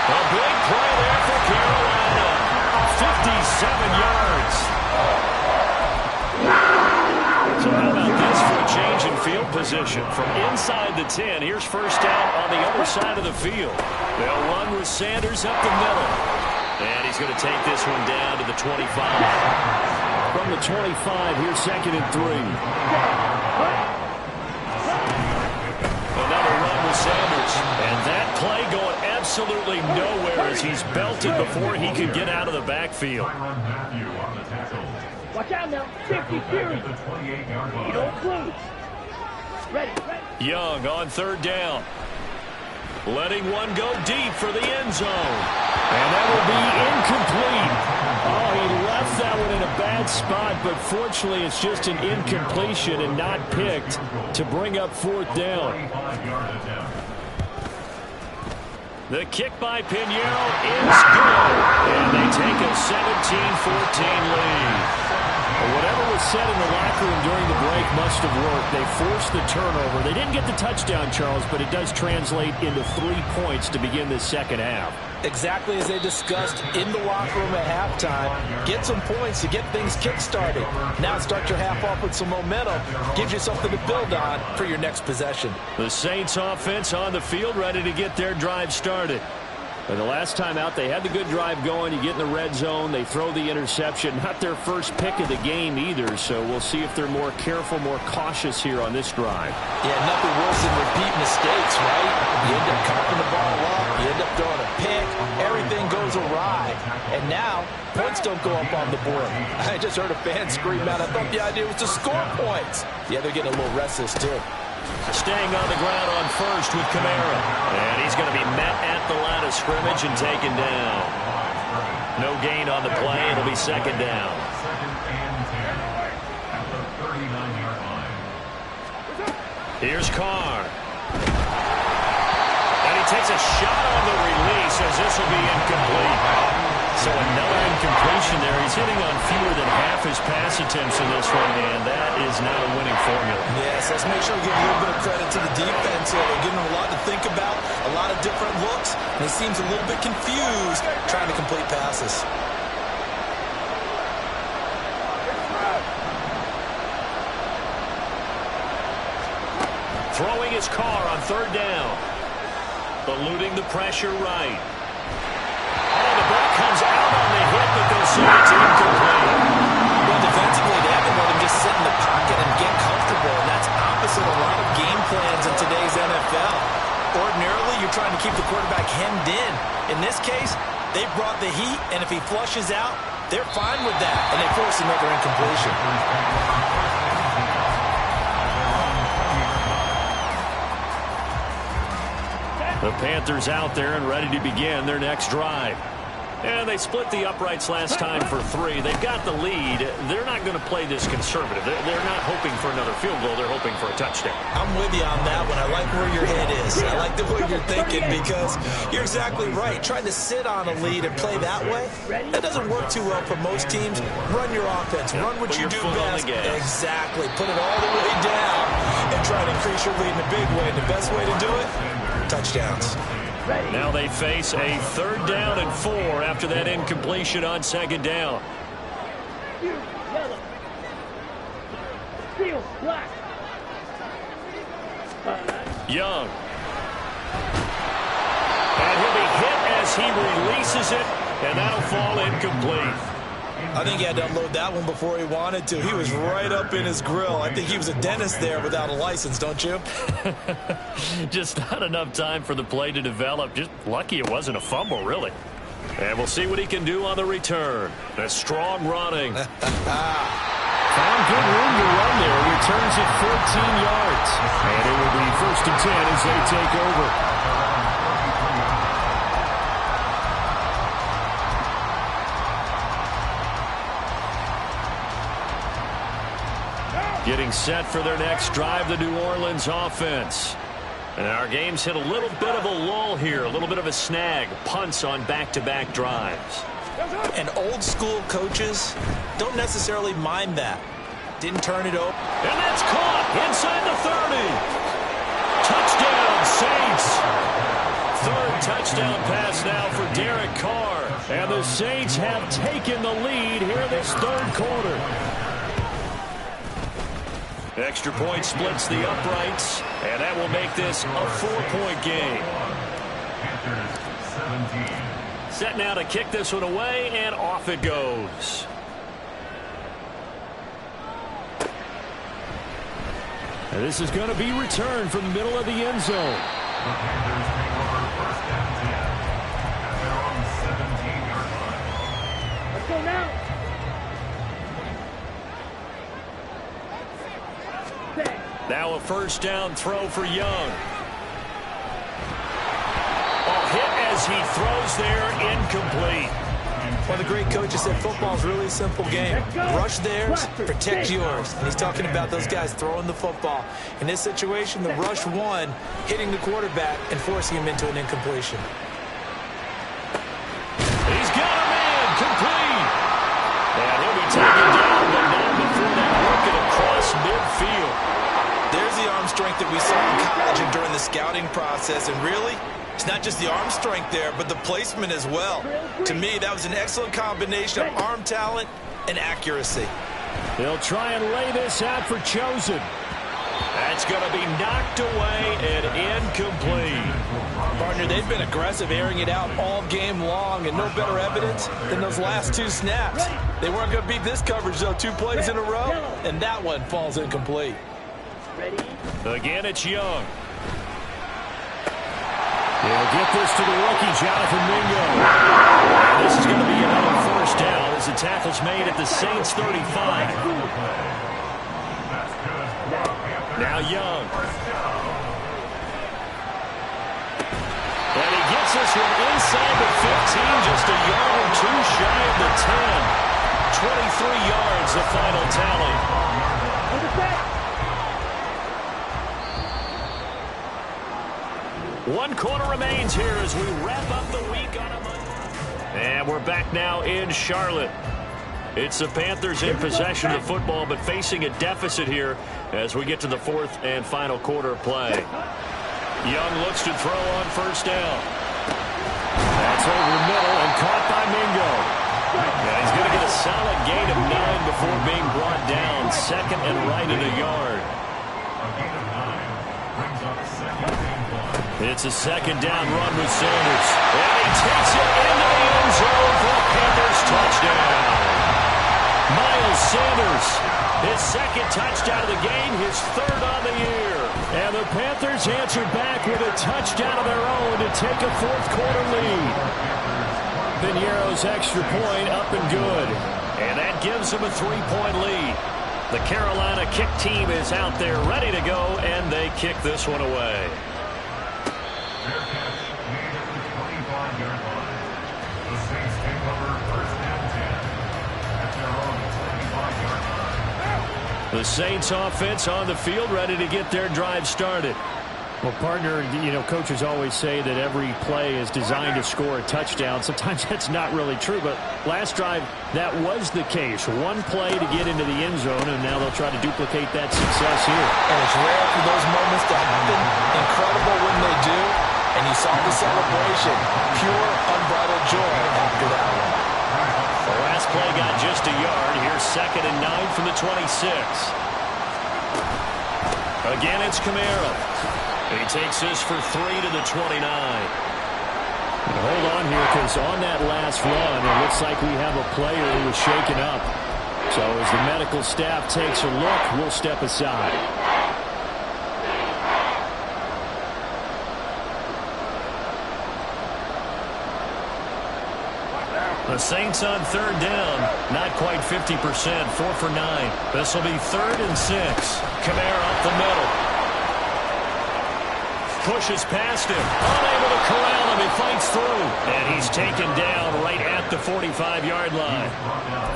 A big play there for Carolina. 57 yards. So how about this for a change in field position? From inside the 10, here's 1st down on the other side of the field. They'll run with Sanders up the middle. And he's going to take this one down to the 25. From the 25, here's 2nd and 3. Another run with Sanders. And that play going absolutely nowhere as he's belted before he could get out of the backfield. Watch out now. 50 series. You don't close. Ready. Young on 3rd down. Letting one go deep for the end zone. And that will be incomplete. Oh, he left that one in a bad spot, but fortunately it's just an incompletion and not picked to bring up 4th down. The kick by Pinheiro is good. And they take a 17-14 lead. Whatever was said in the locker room during the break must have worked. They forced the turnover. They didn't get the touchdown, Charles, but it does translate into 3 points to begin this 2nd half. Exactly as they discussed in the locker room at halftime. Get some points to get things kick-started. Now start your half off with some momentum. Gives you something to build on for your next possession. The Saints offense on the field ready to get their drive started. And the last time out, they had the good drive going. You get in the red zone. They throw the interception. Not their first pick of the game either, so we'll see if they're more careful, more cautious here on this drive. Yeah, nothing worse than repeat mistakes, right? You end up cocking the ball up. You end up throwing a pick. Everything goes awry. And now, points don't go up on the board. I just heard a fan scream out. I thought the idea was to score points. Yeah, they're getting a little restless, too. Staying on the ground on 1st with Kamara. And he's going to be met at the line of scrimmage and taken down. No gain on the play. It'll be 2nd down. Here's Carr. And he takes a shot on the release as this will be incomplete. So another incompletion there. He's hitting on fewer than half his pass attempts in this one, and that is not a winning formula. Yes, let's make sure we give a little bit of credit to the defense here. They're giving him a lot to think about, a lot of different looks, and he seems a little bit confused trying to complete passes. Throwing his Carr on 3rd down. Eluding the pressure right. And the ball comes out on the hit, but they'll say it's incomplete. Well, defensively, they haven't let him just sit in the pocket and get comfortable, and that's opposite a lot of game plans in today's NFL. Ordinarily, you're trying to keep the quarterback hemmed in. In this case, they brought the heat, and if he flushes out, they're fine with that, and they force another incompletion. The Panthers out there and ready to begin their next drive. And they split the uprights last time for 3. They've got the lead. They're not going to play this conservative. They're not hoping for another field goal. They're hoping for a touchdown. I'm with you on that one. I like where your head is. I like the way you're thinking because you're exactly right. Trying to sit on a lead and play that way, that doesn't work too well for most teams. Run your offense. Run what you do best. Exactly. Put it all the way down and try to increase your lead in a big way. And the best way to do it, touchdowns. Now they face a 3rd down and 4 after that incompletion on 2nd down. Yellow. Steel, black. Young. And he'll be hit as he releases it, and that'll fall incomplete. I think he had to unload that one before he wanted to. He was right up in his grill. I think he was a dentist there without a license, don't you? Just not enough time for the play to develop. Just lucky it wasn't a fumble, really. And we'll see what he can do on the return. A strong running. Found good room to run there. Returns it 14 yards. And it will be 1st and 10 as they take over. Getting set for their next drive, the New Orleans offense. And our game's hit a little bit of a lull here, a little bit of a snag. Punts on back-to-back drives. And old-school coaches don't necessarily mind that. Didn't turn it over. And that's caught inside the 30. Touchdown, Saints. Third touchdown pass now for Derek Carr. And the Saints have taken the lead here this third quarter. Extra point splits the uprights, and that will make this a 4-point game. Set now to kick this one away, and off it goes. And this is going to be returned from the middle of the end zone. Let's go now. Now a first down throw for Young. Hit as he throws there, incomplete. One of the great coaches said football's really a simple game. Rush theirs, protect yours. And he's talking about those guys throwing the football. In this situation, the rush one, hitting the quarterback and forcing him into an incompletion. He's got a man, complete. And he'll be taken down, but not before that working across midfield. There's the arm strength that we saw in college and during the scouting process. And really, it's not just the arm strength there, but the placement as well. To me, that was an excellent combination of arm talent and accuracy. They'll try and lay this out for Chosen. That's going to be knocked away and incomplete. Partner, they've been aggressive, airing it out all game long, and no better evidence than those last two snaps. They weren't going to beat this coverage, though, 2 plays in a row, and that one falls incomplete. Again, it's Young. He'll get this to the rookie, Jonathan Mingo. This is going to be another first down as the tackle's made at the Saints 35. Now Young. And he gets this one inside the 15, just a yard or two shy of the 10. 23 yards, the final tally. 1 quarter remains here as we wrap up the week on a Monday. And we're back now in Charlotte. It's the Panthers in possession of the football, but facing a deficit here as we get to the 4th and final quarter play. Young looks to throw on first down. That's over the middle and caught by Mingo. And he's going to get a solid gain of 9 before being brought down. Second and right at a yard. It's a second down run with Sanders. And he takes it into the end zone for a Panthers touchdown. Miles Sanders, his second touchdown of the game, his 3rd on the year. And the Panthers answered back with a touchdown of their own to take a 4th quarter lead. Piñeiro's extra point up and good. And that gives them a 3-point lead. The Carolina kick team is out there ready to go, and they kick this one away. Their catch made at the 25-yard line. The Saints take over first and 10 at their own 25-yard line. The Saints offense on the field, ready to get their drive started. Well, partner, you know, coaches always say that every play is designed to score a touchdown. Sometimes that's not really true, but last drive, that was the case. 1 play to get into the end zone, and now they'll try to duplicate that success here. And it's rare for those moments to happen. Incredible when they do. And you saw the celebration. Pure, unbridled joy after that one. The last play got just a yard. Here's 2nd and 9 from the 26. Again, it's Camaro. He takes this for 3 to the 29. Hold on here, because on that last run, it looks like we have a player who was shaken up. So as the medical staff takes a look, we'll step aside. The Saints on 3rd down, not quite 50%, 4 for 9. This will be 3rd and 6. Camaro up the middle. Pushes past him, unable to corral him. He fights through. And he's taken down right at the 45-yard line.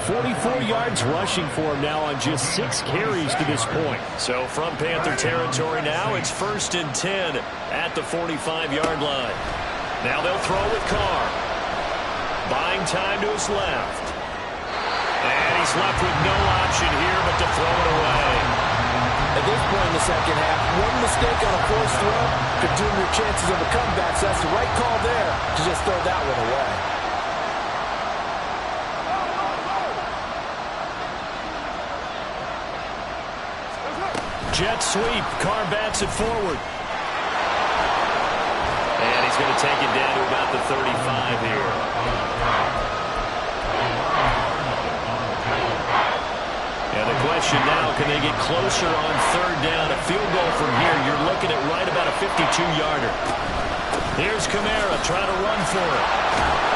44 yards rushing for him now on just 6 carries to this point. So from Panther territory now, it's 1st and 10 at the 45-yard line. Now they'll throw with Carr. Buying time to his left. And he's left with no option here but to throw it away. At this point in the second half, one mistake on a forced throw could doom your chances of a comeback. So that's the right call there to just throw that one away. Jet sweep. Carr bats it forward. And he's going to take it down to about the 35 here. And the question now, can they get closer on 3rd down? A field goal from here, you're looking at right about a 52-yarder. Here's Kamara trying to run for it.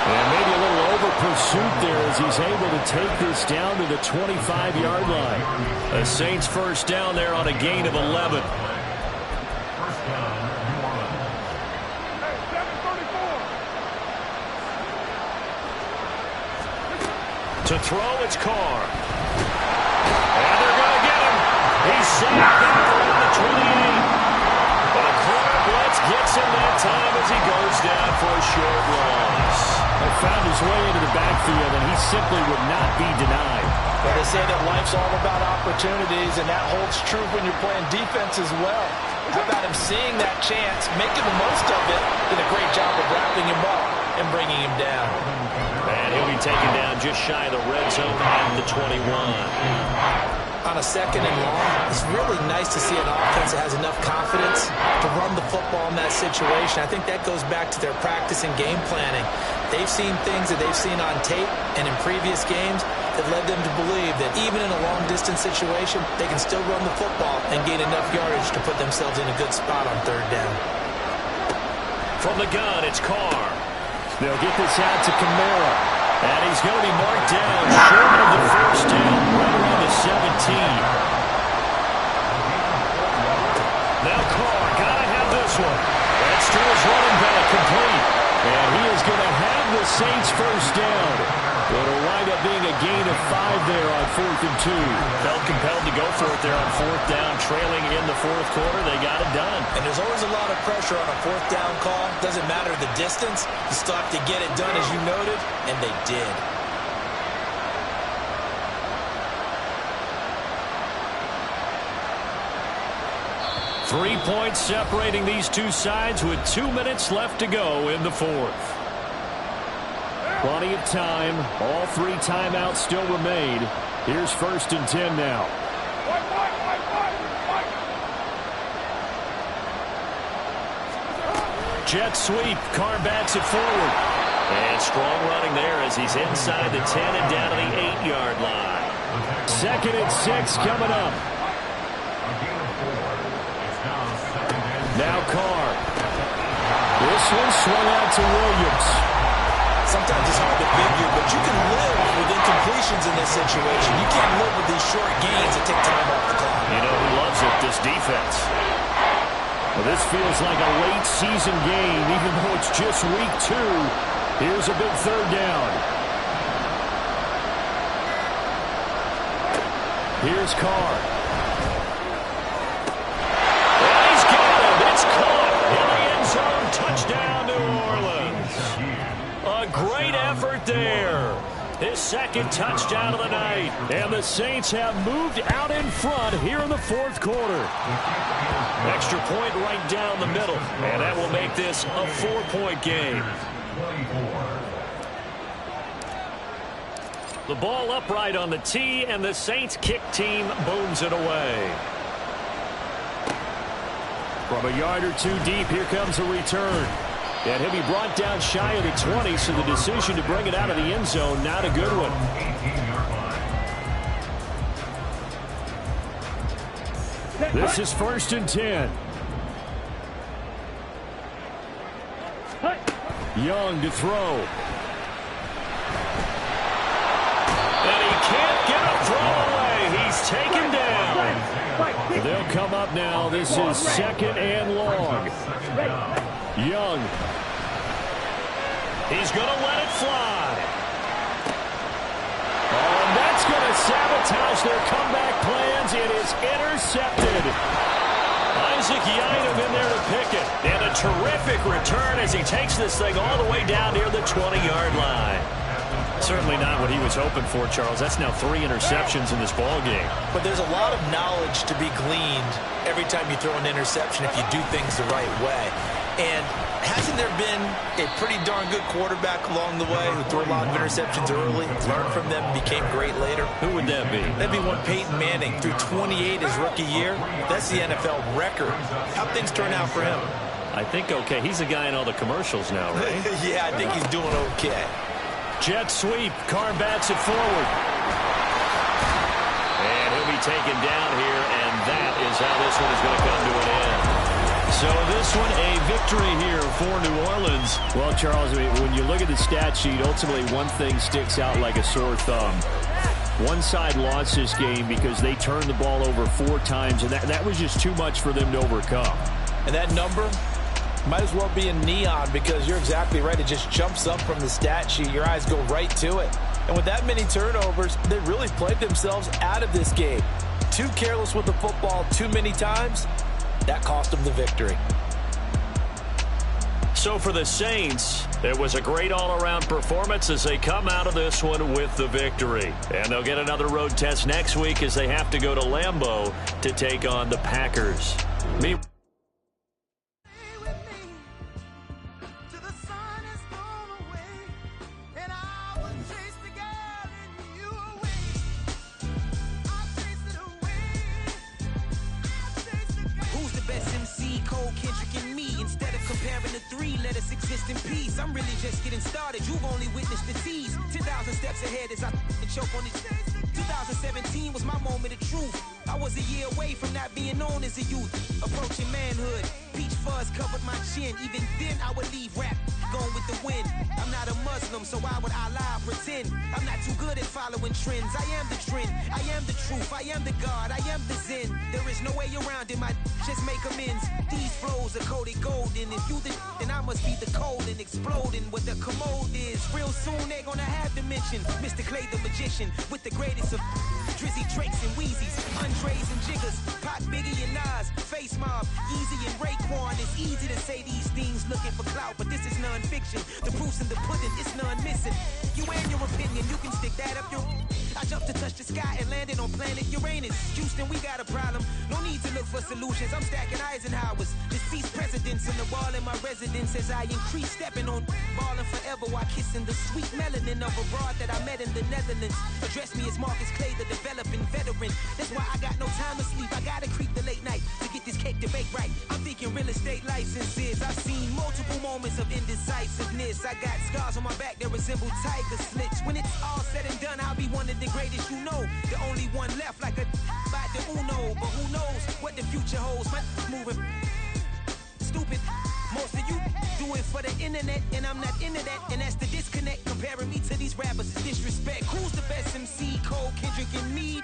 And maybe a little over pursuit there as he's able to take this down to the 25-yard line. The Saints 1st down there on a gain of 11. To throw, it's Carr. And they're going to get him. He's safe back around the 28. But a corner blitz gets him that time as he goes down for a short loss. He found his way into the backfield, and he simply would not be denied. Well, they say that life's all about opportunities, and that holds true when you're playing defense as well. How about him seeing that chance, making the most of it, did a great job of wrapping him up and bringing him down. And he'll be taken down just shy of the red zone at the 21. On a 2nd and long, it's really nice to see an offense that has enough confidence to run the football in that situation. I think that goes back to their practice and game planning. They've seen things that they've seen on tape and in previous games that led them to believe that even in a long-distance situation, they can still run the football and gain enough yardage to put themselves in a good spot on 3rd down. From the gun, it's Carr. They'll get this out to Kamara. And he's going to be marked down short of the 1st down, right around the 17. Now Carr, got to have this one. That's to his running back, complete. And he is going to have the Saints 1st down. It'll wind up being a gain of 5 there on 4th and 2. Felt compelled to go for it there on 4th down, trailing in the 4th quarter. They got it done. And there's always a lot of pressure on a 4th down call. Doesn't matter the distance. You still have to get it done, as you noted, and they did. Three points separating these two sides with 2 minutes left to go in the 4th. Plenty of time. All 3 timeouts still remain. Here's 1st and 10 now. Jet sweep. Carr bats it forward. And strong running there as he's inside the 10 and down to the 8-yard line. 2nd and 6 coming up. Now Carr. This one swung out to Williams. Sometimes it's hard to figure, but you can live with incompletions in this situation. You can't live with these short gains that take time off the clock. You know who loves it? This defense. Well, this feels like a late season game, even though it's just week 2. Here's a big 3rd down. Here's Carr. And he's got him. It's caught in the end zone. Touchdown, New Orleans. A great effort there. His 2nd touchdown of the night. And the Saints have moved out in front here in the 4th quarter. Extra point right down the middle. And that will make this a 4-point game. The ball upright on the tee, and the Saints kick team booms it away. From a yard or 2 deep, here comes a return. And he'll be brought down shy of the 20, so the decision to bring it out of the end zone, not a good one. This is 1st and 10. Young to throw. And he can't get a throw away. He's taken down. They'll come up now. This is 2nd and long. Young He's going to let it fly. Oh, and that's going to sabotage their comeback plans. It is intercepted. Isaac Yiadom in there to pick it. And a terrific return as he takes this thing all the way down near the 20-yard line. Certainly not what he was hoping for, Charles. That's now 3 interceptions in this ballgame. But there's a lot of knowledge to be gleaned every time you throw an interception if you do things the right way. And hasn't there been a pretty darn good quarterback along the way who threw a lot of interceptions early, learned from them, became great later? Who would that be? That'd be one Peyton Manning, threw 28 his rookie year. That's the NFL record. How'd things turn out for him? I think okay. He's the guy in all the commercials now, right? Yeah, I think he's doing okay. Jet sweep. Carr bats it forward. And he'll be taken down here, and that is how this one is going to come to an end. So this one, a victory here for New Orleans. Well, Charles, I mean, when you look at the stat sheet, ultimately one thing sticks out like a sore thumb. One side lost this game because they turned the ball over 4 times, and that was just too much for them to overcome. And that number might as well be in neon because you're exactly right. It just jumps up from the stat sheet. Your eyes go right to it. And with that many turnovers, they really played themselves out of this game. Too careless with the football too many times. That cost them the victory. So for the Saints, it was a great all-around performance as they come out of this one with the victory. And they'll get another road test next week as they have to go to Lambeau to take on the Packers. Exist in peace. I'm really just getting started. You've only witnessed the tease. 10,000 steps ahead as I choke on it. 2017 was my moment of truth. I was a year away from not being known as a youth. Approaching manhood. Peach fuzz covered my chin. Even then I would leave rap going with the wind. I'm not a Muslim, so why would I lie or pretend? I'm not too good at following trends. I am the trend. I am the truth. I am the God. I am the Zen. There is no way around it. My just make amends. These flows are coated golden. If you the then I must be the cold and exploding what the commode is. Real soon they're gonna have to mention Mr. Clay the magician with the greatest of Drizzy, Drakes, and Wheezies, Andres and Jiggers, Pac, Biggie, and Nas, Face Mob, Easy and Raekwon. It's easy to say these things looking for clout, but this is non-fiction. The proof's in the pudding, it's none missing. You and your opinion, you can stick that up your... I jumped to touch the sky and landed on planet Uranus. Houston, we got a problem. No need to look for solutions. I'm stacking Eisenhowers. Deceased presidents in the wall in my residence as I increase stepping on ballin' forever while kissing the sweet melanin of a broad that I met in the Netherlands. Address me as Marcus Clay, the developing veteran. That's why I got no time to sleep. I gotta creep the late night to get this cake to bake right. I'm thinking real estate licenses. I've seen multiple moments of indecisiveness. I got scars on my back that resemble tiger slits. When it's all said and done, I'll be one of the greatest you know. The only one left like a by the Uno. But who knows what the future holds. My moving stupid. Most of you do it for the internet, and I'm not into that. And that's the disconnect. Comparing me to these rappers is disrespect. Who's the best MC? Cole, Kendrick, and me?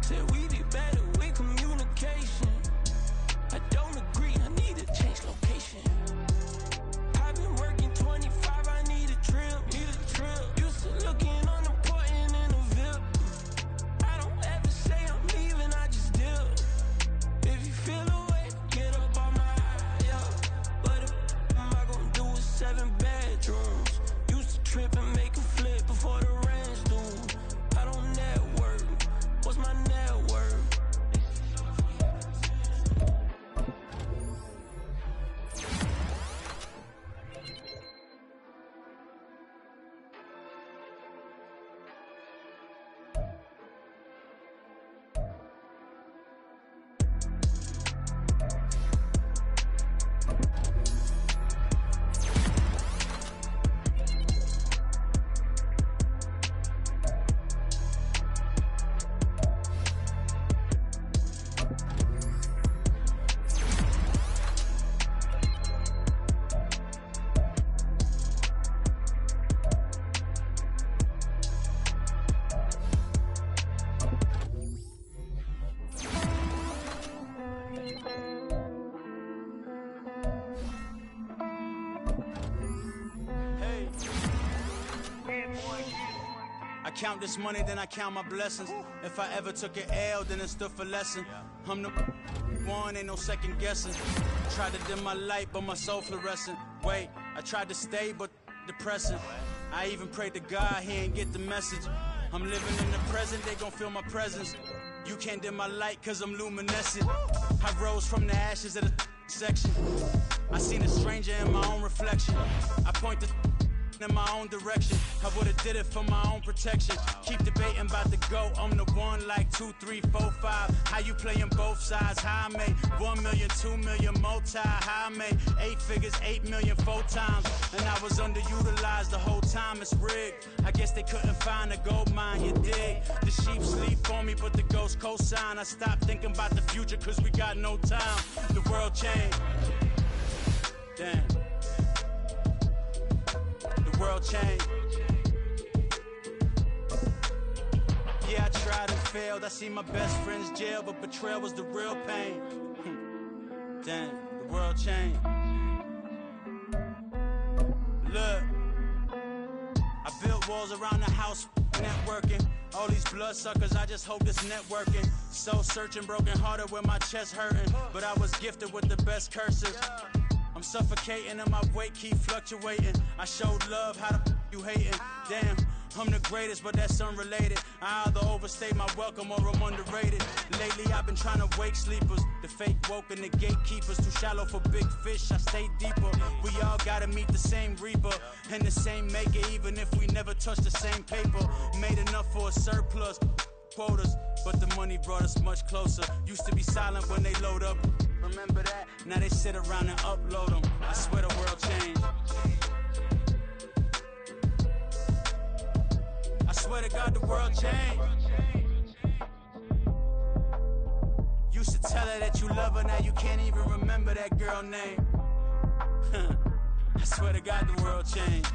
Said we be better, we count this money, then I count my blessings. If I ever took an L, then it stood for lesson. I'm the one, ain't no second guessing. Tried to dim my light, but my soul fluorescent. Wait, I tried to stay, but depressing. I even prayed to God, he ain't get the message. I'm living in the present, they gon' feel my presence. You can't dim my light, cause I'm luminescent. I rose from the ashes of the section. I seen a stranger in my own reflection. I point the in my own direction. I would've did it for my own protection. Keep debating about the GOAT. I'm the one like 2, 3, 4, 5. How you playing both sides? How I made 1 million, 2 million multi. How I made 8 figures, 8 million 4 times. And I was underutilized the whole time. It's rigged. I guess they couldn't find a gold mine. You dig? The sheep sleep on me, but the ghost cosign. I stopped thinking about the future, cause we got no time. The world changed. Damn. The world changed. Yeah, I tried and failed. I see my best friends jail, but betrayal was the real pain. Damn, the world changed. Look, I built walls around the house, networking. All these bloodsuckers, I just hope this networking. Soul searching, broken hearted with my chest hurting. But I was gifted with the best curses. I'm suffocating and my weight keep fluctuating. I showed love, how the you hating? Damn, I'm the greatest, but that's unrelated. I either overstay my welcome or I'm underrated. Lately I've been trying to wake sleepers. The fake woke and the gatekeepers. Too shallow for big fish, I stay deeper. We all gotta meet the same reaper and the same maker, even if we never touch the same paper. Made enough for a surplus quotas, but the money brought us much closer. Used to be silent when they load up. Remember that? Now they sit around and upload them. I swear the world changed. I swear to God the world changed. Used to tell her that you love her, now you can't even remember that girl name. I swear to God the world changed.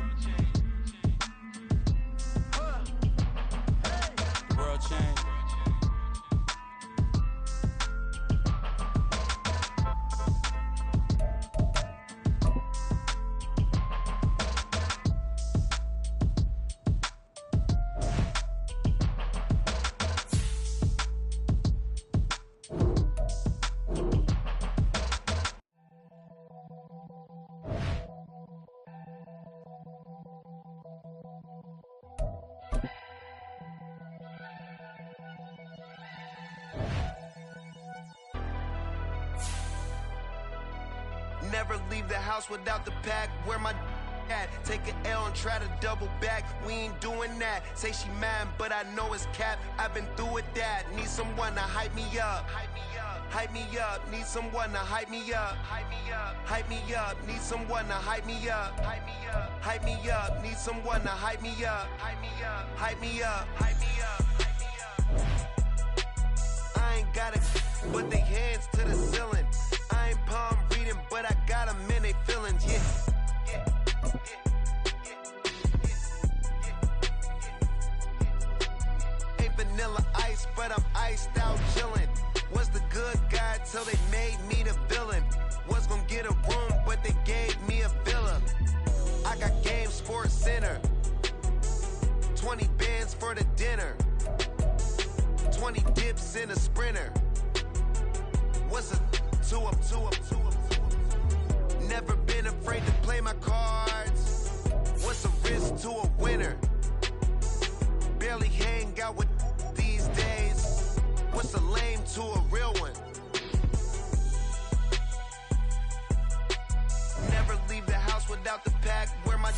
The world changed. Never leave the house without the pack. Where my at? Take an L and try to double back. We ain't doing that. Say she mad, but I know it's cap. I've been through with that. Need someone to hype me up. Hype me up. Need someone to hype me up. Hype me up. Need someone to hype me up. Hype me up. Need someone to hype me up. Hype me up. Hype me up. Hype me up. I ain't got it, but they hands to the ceiling. I ain't palm reading, but I got them in they feelings, yeah. Ain't vanilla ice, but I'm iced out chillin'. Was the good guy till they made me the villain. Was gonna get a room, but they gave me a villa. I got game, Sports Center. 20 bands for the dinner. 20 dips in a Sprinter. What's a two up? Never been afraid to play my cards. What's a risk to a winner? Barely hang out with these days. What's a lame to a real one? Never leave the house without the pack. Where my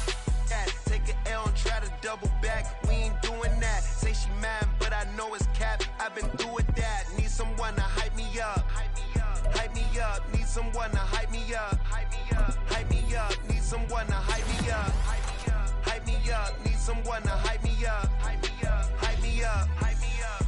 at? Take an L and try to double back. We ain't doing that. Say she mad, but I know it's cap. I've been through with that. Need someone to hype me up. Hype me up, need someone to hype me up. Hype me up, hype me up, need someone to hype me up. Hype me up, need someone to hype me up. Hype me up, hype me up, hype me up.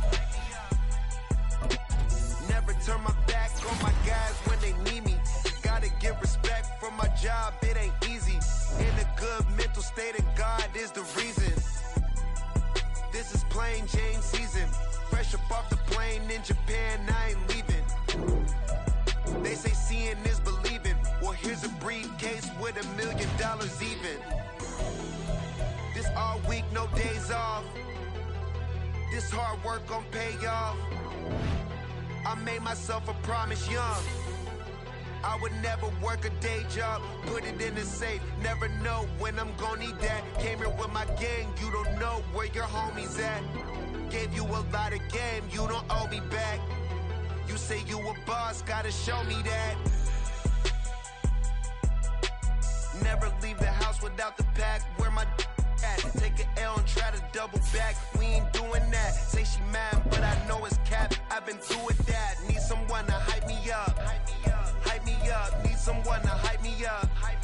Never turn my back on my guys when they need me. Gotta give respect for my job, it ain't easy. In a good mental state of God is the reason. This is plain Jane season. Fresh up off the plane in Japan, I ain't leaving. They say seeing is believing. Well, here's a briefcase with $1 million even. This all week, no days off. This hard work gon' pay off. I made myself a promise young. I would never work a day job, put it in the safe, never know when I'm gon' need that. Came here with my gang, you don't know where your homies at. Gave you a lot of game, you don't owe me back. You say you a boss, gotta show me that. Never leave the house without the pack, where my at. Take an L and try to double back, we ain't doing that. Say she mad, but I know it's cap, I've been through with that. Need someone to hype me up. Hype me up, need someone to hype me up. Hype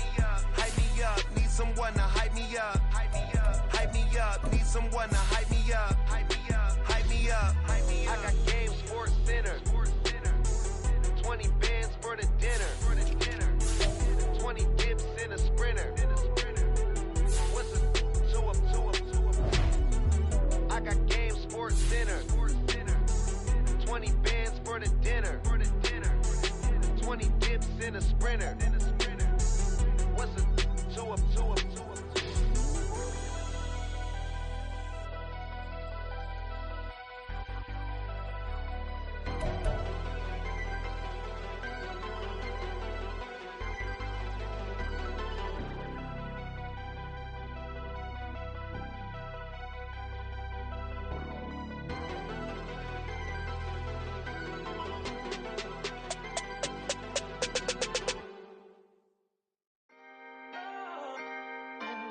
me up, need someone to hype me up. Hype me up, need someone to hype me up. Hype me up. I got Game Sports Center. 20 bands for the dinner. 20 dips in a sprinter. What's a 2 up? I got Game Sports Center. 20 bands for the dinner. 20 dips in a sprinter. What's a 2 up?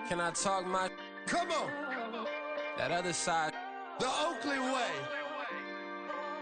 Can I talk my? Come on. That other side. The Oakley way.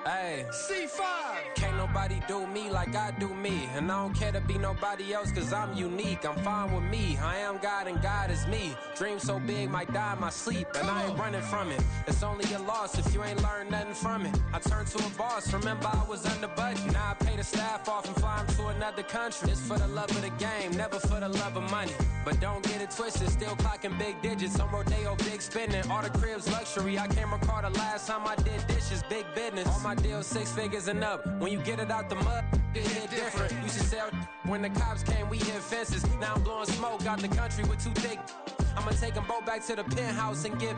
Hey. C5. Can't nobody do me like I do me. And I don't care to be nobody else cause I'm unique. I'm fine with me. I am God and God is me. Dream so big might die in my sleep. And I ain't running from it. It's only a loss if you ain't learned nothing from it. I turned to a boss. Remember I was under budget. Now I pay the staff off and fly them to another country. It's for the love of the game, never for the love of money. But don't get it twisted, still clocking big digits. I'm Rodeo, big spending. All the cribs luxury. I can't recall the last time I did dishes, big business. All my deals 6 figures and up. When you get it out the mud, it hit different. Used to sell when the cops came, we hit fences. Now I'm blowing smoke out the country with 2 thick. I'ma take them both back to the penthouse and get.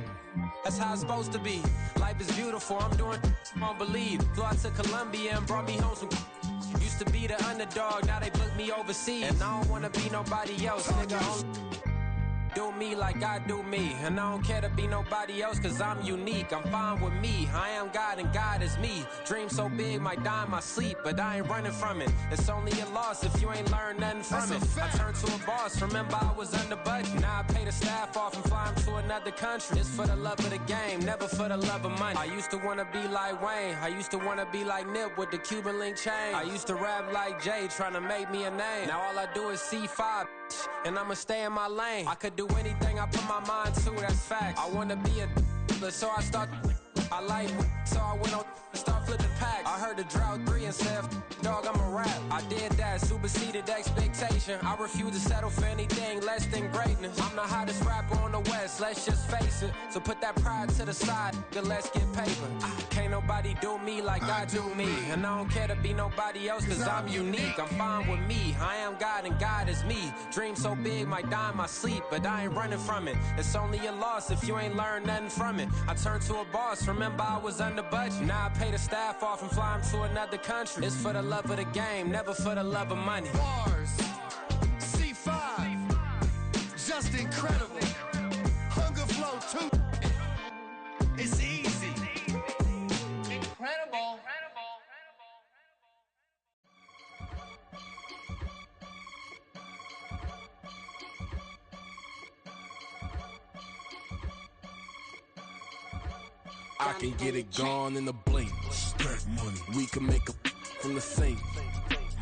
That's how it's supposed to be. Life is beautiful, I'm doing won't believe. Flew out to Colombia and brought me home some. Used to be the underdog, now they book me overseas. And I don't wanna be nobody else, nigga. Do me like I do me. And I don't care to be nobody else cause I'm unique. I'm fine with me. I am God and God is me. Dream so big might die in my sleep, but I ain't running from it. It's only a loss if you ain't learned nothing from it. I turned to a boss. Remember I was under budget. Now I pay the staff off and fly them to another country. It's for the love of the game, never for the love of money. I used to wanna be like Wayne. I used to wanna be like Nip with the Cuban link chain. I used to rap like Jay, trying to make me a name. Now all I do is C5, and I'ma stay in my lane. I could do anything I put my mind to, that's facts. I wanna be a so I start. I like so I went on start flipping packs. I heard the drought 3 and said, dog, I'm a rap. I did that, superseded expectation. I refuse to settle for anything less than greatness. I'm the hottest rapper on the West, let's just face it. So put that pride to the side, then let's get paper. Can't nobody do me like I do me. And I don't care to be nobody else cause I'm unique. I'm fine with me. I am God and God is me. Dream so big might die in my sleep, but I ain't running from it. It's only a loss if you ain't learned nothing from it. I turned to a boss, remember I was under budget. Now I pay the staff off and fly them to another country. It's for the love of the game, never for the love of money. Bars, C5, just incredible. Hunger Flow 2, it's easy. Incredible. I can get it gone in a blink. Stack money. We can make a from the sink.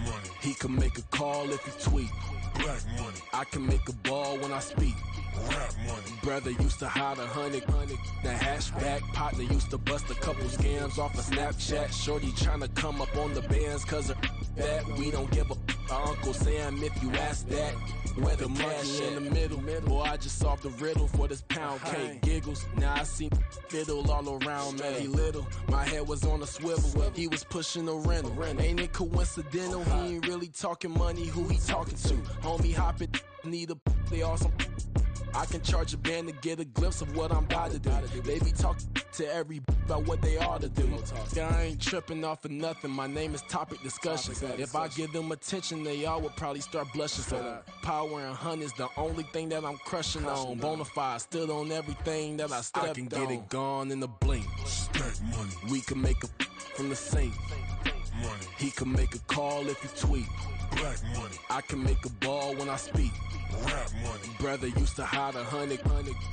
Money. He can make a call if he tweet. Black money. I can make a ball when I speak. Rap money. Brother used to hide 100. The hashback partner used to bust a couple scams off of Snapchat. Shorty tryna come up on the bands cause of that. We don't give a Uncle Sam if you ask that. Where the cash in the middle. Boy, I just solved the riddle for this pound cake. Giggles, now I see fiddle all around me. Little, my head was on a swivel. He was pushing a rental. Ain't it coincidental? He ain't really talking money. Who he talking to? Homie hopping, need a they awesome. I can charge a band to get a glimpse of what I'm about to do. They be talking to every about what they ought to do. I ain't tripping off of nothing. My name is topic discussion. If I give them attention, they all would probably start blushing. So power and hunt is the only thing that I'm crushing on. Bonafide, stood on everything that I stepped on. I can get it gone in a blink. Stack money. We can make a from the sink. Money. He can make a call if he tweet. Black money. I can make a ball when I speak. Rap money. Brother used to hide 100.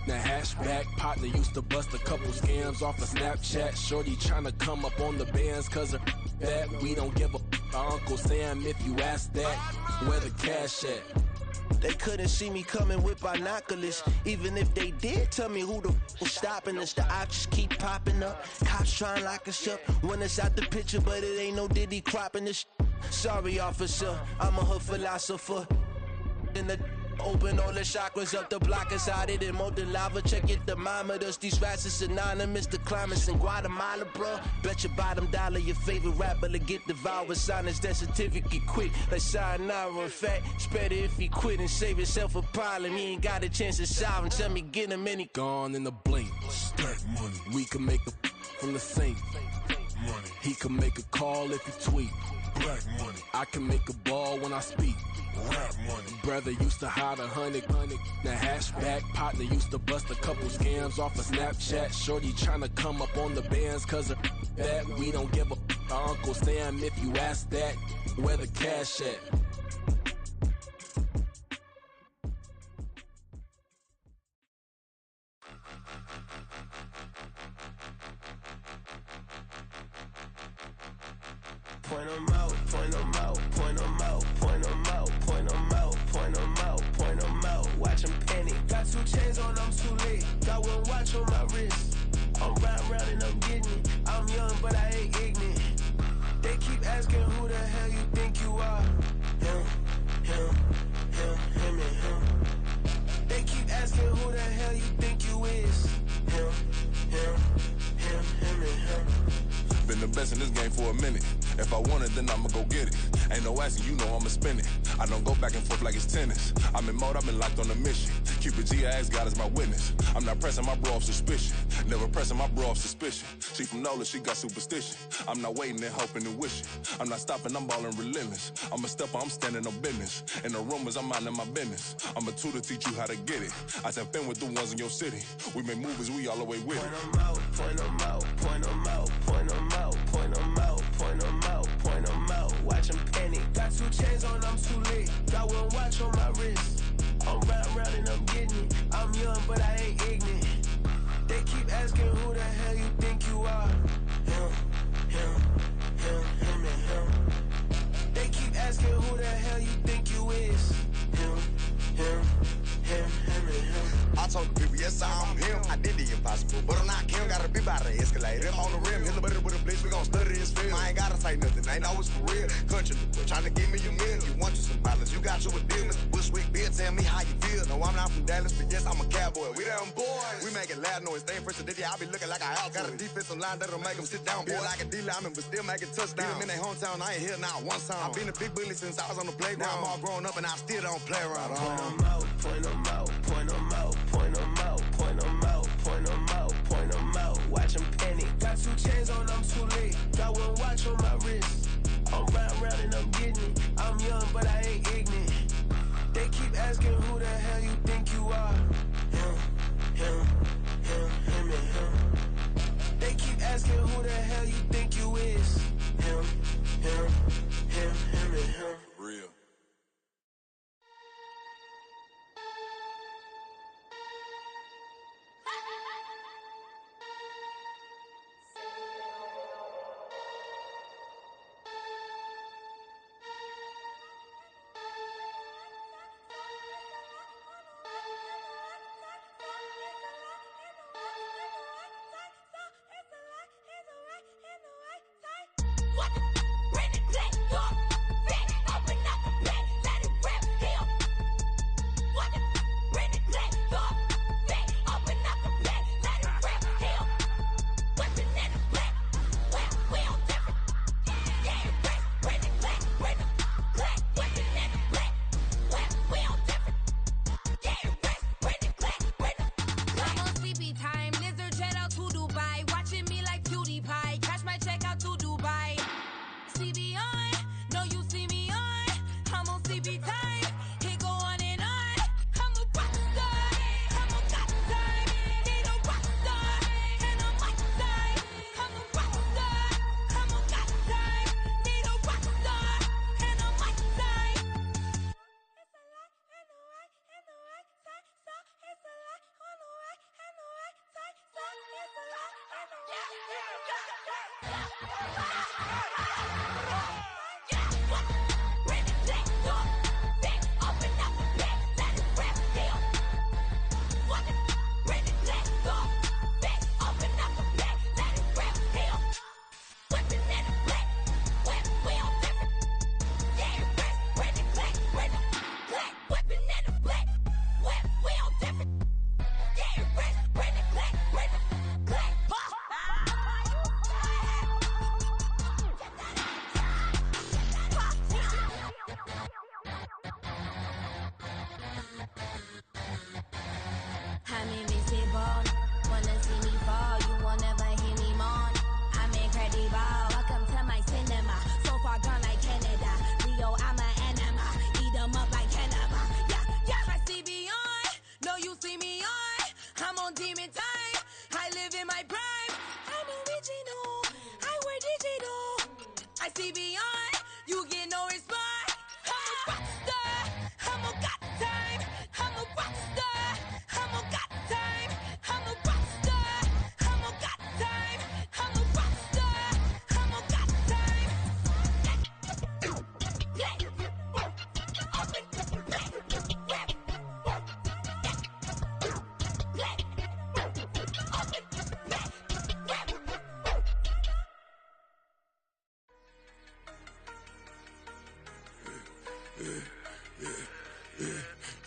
The hashback partner used to bust a couple scams off of Snapchat. Shorty tryna come up on the bands cause of that. We don't give a Uncle Sam if you ask that. Where the cash at? They couldn't see me coming with binoculars. Even if they did, tell me who the was stopping us. The options keep popping up. Cops trying to lock us up. When it's out the picture, but it ain't no Diddy cropping this. Sorry, officer, I'm a hood philosopher. In the open all the chakras up, the block is out it and molten lava. Check your thermometers. These rats is synonymous to climates in Guatemala, bro. Bet your bottom dollar your favorite rapper to get devoured. Sign his death certificate quick. Like sayonara. In fact, it's better if he quit and save himself a problem. He ain't got a chance to solve him. Tell me get him any gone in a blink. Stack money. We can make a from the sink. Money. He can make a call if he tweet. Black money. I can make a ball when I speak. Rap money. Brother used to hide 100. The hashback partner used to bust a couple scams off of Snapchat. Shorty tryna come up on the bands cause of that. We don't give a Uncle Sam if you ask that. Where the cash at? Point 'em out, point 'em out, point 'em out, point 'em out, point 'em out, point 'em out, point 'em out. Watch 'em panic. Got 2 chains on, I'm too late. Got 1 watch on my wrist. I'm round and I'm getting it. I'm young, but I ain't ignorant. They keep asking who the hell you think you are. Him, and him. They keep asking who the hell you think you is. Him, and him. Been the best in this game for a minute. If I want it, then I'ma go get it. Ain't no asking, you know I'ma spin it. I don't go back and forth like it's tennis. I'm in mode, I've been locked on a mission. Keep it G, I ask God as my witness. I'm not pressing my bro off suspicion. Never pressing my bro off suspicion. She from Nola, she got superstition. I'm not waiting and hoping and wishing. I'm not stopping, I'm ballin' relentless. I'm a stepper, I'm standing on business. In the rumors, I'm minding my business. I'm a tutor, teach you how to get it. I said, been with the ones in your city. We make movies, we all the way with it. Point 'em out, point 'em out, point 'em out, point 'em out, point 'em out, point 'em out, point 'em out. Watch 'em panic. Got 2 chains on, I'm too late. Got 1 watch on my wrist. I'm round and I'm getting it. I'm young, but I ain't ignorant. They keep asking who the hell you think you are. Him, and him. They keep asking who the hell you think you is. Him, and him. I told the people, yes, I'm him. I did the impossible, but I'm not him. Gotta be by the escalator. Him on the rim, hit the butter with a blitz. We gon' study his film. I ain't gotta say nothing. Ain't know it's for real. Country, tryna give me a meal. You want you some violence. You got you a deal. Mr. Bushwick, Bill, tell me how you feel. No, I'm not from Dallas, but yes, I'm a cowboy. We them boys. We making loud noise. Staying fresh to this year, I be looking like a house. Got a defensive line that'll make them sit down. Feel like a D-lineman, but still making touchdowns. Beat them in their hometown. I ain't here now one time. I been a big bully since I was on the playground. Now I'm all grown up and I still don't play around. Point 'em out, point 'em out, point 'em out, point 'em out, point 'em out, point 'em out, point 'em out. Watch 'em panic. Got 2 chains on, I'm too late. Got 1 watch on my wrist. I'm round and I'm getting it. I'm young, but I ain't ignorant. They keep asking who the hell you think you are. Him, and him. They keep asking who the hell you think you is. Him, and him. Real. CB time. It go on and on. I'm a rock star. I'm a got time. Need a rock star. And a mic time. I'm a rock star. I'm a got time. Need a rock star. And a mic time. It's a lot and the right and the right time. So it's a lot on the right and the right time. So it's a lot and the right and the right time. I'm invincible, wanna see me fall, you won't ever hear me moan. I'm incredible, welcome to my cinema. So far gone like Canada, Leo, I'm an anima. Eat them up like cannibal, yeah. I see beyond, no you see me on. I'm on demon time, I live in my prime. I'm original, I wear digital. I see beyond, you get no response. I'm a rock star, I'm a got time. I'm a rock star, I'm a got time. I'm a rock star, I'm a got time. I'm a rock star, I'm a got time.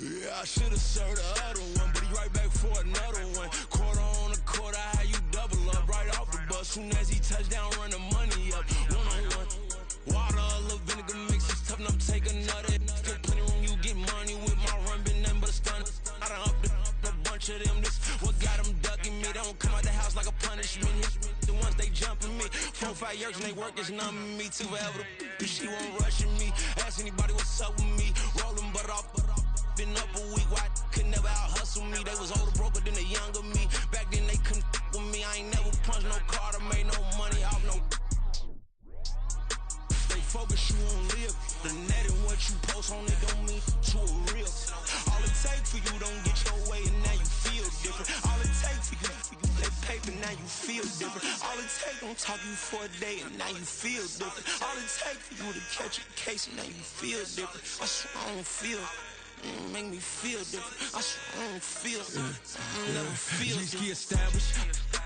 Yeah, I should've served the other one, but he right back for another one. Quarter on a quarter, how you double up right off the bus. Soon as he touch down, run the money up. One-on-one. Water, a little vinegar mix, it's tough enough to take another. Still plenty room, you get money with my run, been nothing but a stun. I done up a bunch of them, this what got them ducking me. They don't come out the house like a punishment. The ones they jumping me. 4 or 5 years and they work is numbing me. Too forever, she won't rushing me. Ask anybody what's up with me. Rolling butt off. Been up a week, why could never out hustle me? They was older, broker than the younger me. Back then they couldn't with me. I ain't never punched no card or made no money off no. They focus, you on live. The net and what you post on it don't mean to a real. All it takes for you don't get your way and now you feel different. All it takes for you that paper, now you feel different. All it takes don't talk you for a day and now you feel different. All it takes for you to catch a case and now you feel different. I swear I don't feel. Make me feel different. I swear I don't feel. I never feel different. G-ski established.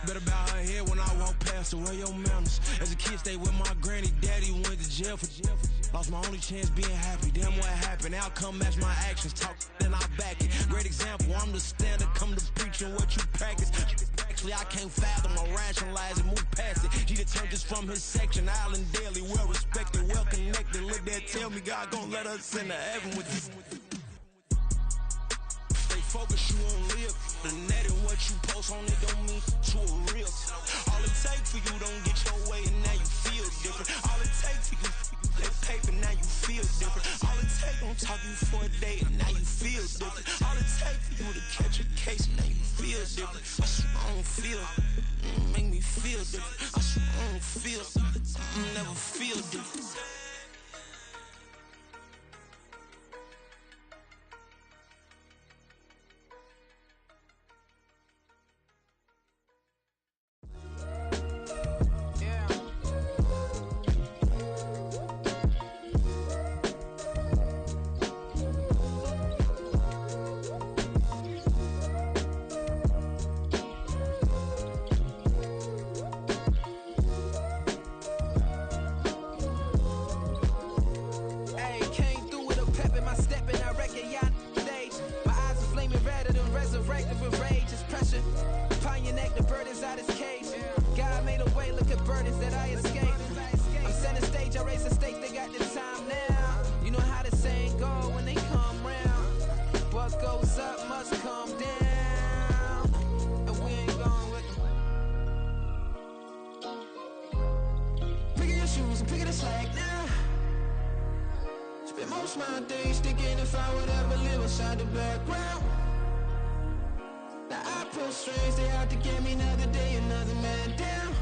Better bow her head when I walk past her. Where your manners? As a kid, stayed with my granny. Daddy went to jail for jail. Lost my only chance being happy. Damn, what happened? Outcome match my actions. Talk, then I back it. Great example. I'm the standard. Come to preaching what you practice. Actually, I can't fathom or rationalize and move past it. He turned this from his section. Island daily, well respected, well connected. Look there, tell me God gon' let us into heaven with you. Focus, you on live. The net and what you post on it don't mean to a real. All it takes for you don't get your way and now you feel different. All it takes for you that paper, now you feel different. All it takes don't talk you for a day and now you feel different. All it takes for you to catch a case and now you feel different. I swear I don't feel. Make me feel different. I swear I don't feel. I never feel different. my days thinking if I would ever live inside the background. Now I pull strings, they out to get me another day, another man down.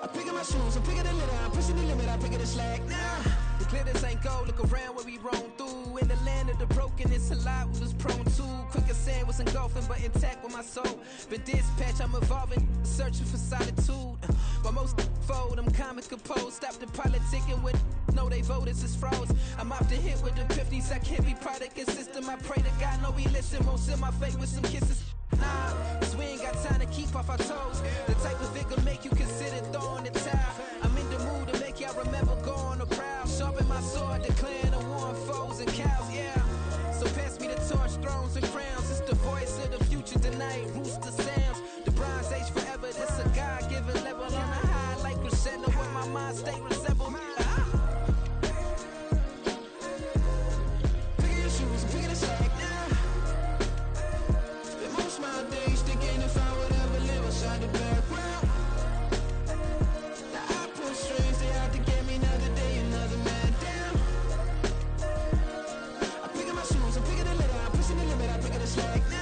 I'm picking my shoes, I'm picking the litter, I'm pushing the limit, I'm picking the slack now. The glitters ain't gold, look around where we roam through. In the land of the broken, it's a lot we was prone to. Quicker sand was engulfing, but intact with my soul. Been dispatched, I'm evolving, searching for solitude. While most fold, I'm comic composed. Stop the politicking with no, they voters is froze. I'm off the hit with the 50s, I can't be product and system. I pray to God, no, we listen. Won't send my fate with some kisses. Nah, cause we ain't got time to keep off our toes. The type of vigor make you consider throwing the towel. I'm in the mood to make y'all remember going to proud. Sharpen my sword, declaring the war on foes and cows, yeah. So pass me the torch, thrones and crowns. It's the voice of the future tonight, rooster sounds. The Bronze Age forever, this a God-given level. On a high like crescendo, where my mind state resemble. Pick your shoes, pick the slack now. Spend most my days thinking if I would ever live inside the background. Now I pull strings, they out to get me another day, another man down. I'm picking my shoes, I'm picking the litter, I'm pushing the limit, I'm picking the slack now.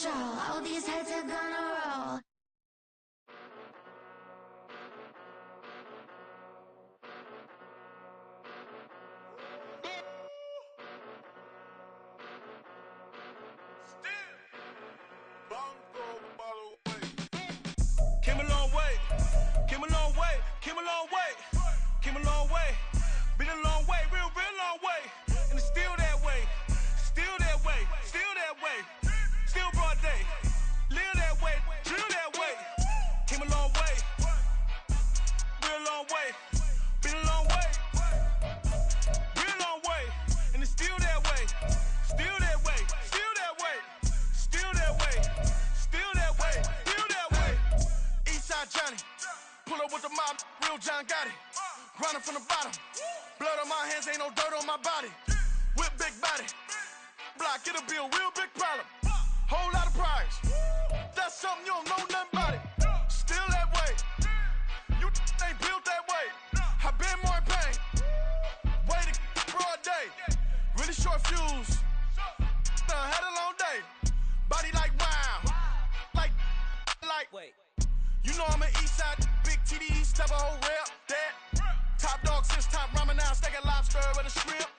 All these heads are gonna roll. Came a long way, came a long way, came a long way, came a long way. Been a long way, real long way. And it's still that way, still that way, still that way. Still broad day, live that way, drill that way. Came a long way, real long way. Been a long way, real long way. And it's still that way, still that way, still that way, still that way, still that way, still that way. Eastside Johnny, pull up with the mob, real John Gotw. Grinding from the bottom, blood on my hands, ain't no dirt on my body. Whip big body, block, it'll be a real big problem. Whole lot of prize. That's something you don't know nothing about it. Still that way. You ain't built that way. I been more in pain. Way to broad day. Really short fuse. Had a long day. Body like wow. Like. Wait. You know I'm an east side big TDs, type of whole rep. That. Top dog since top ramen now, steak and lobster with a shrimp.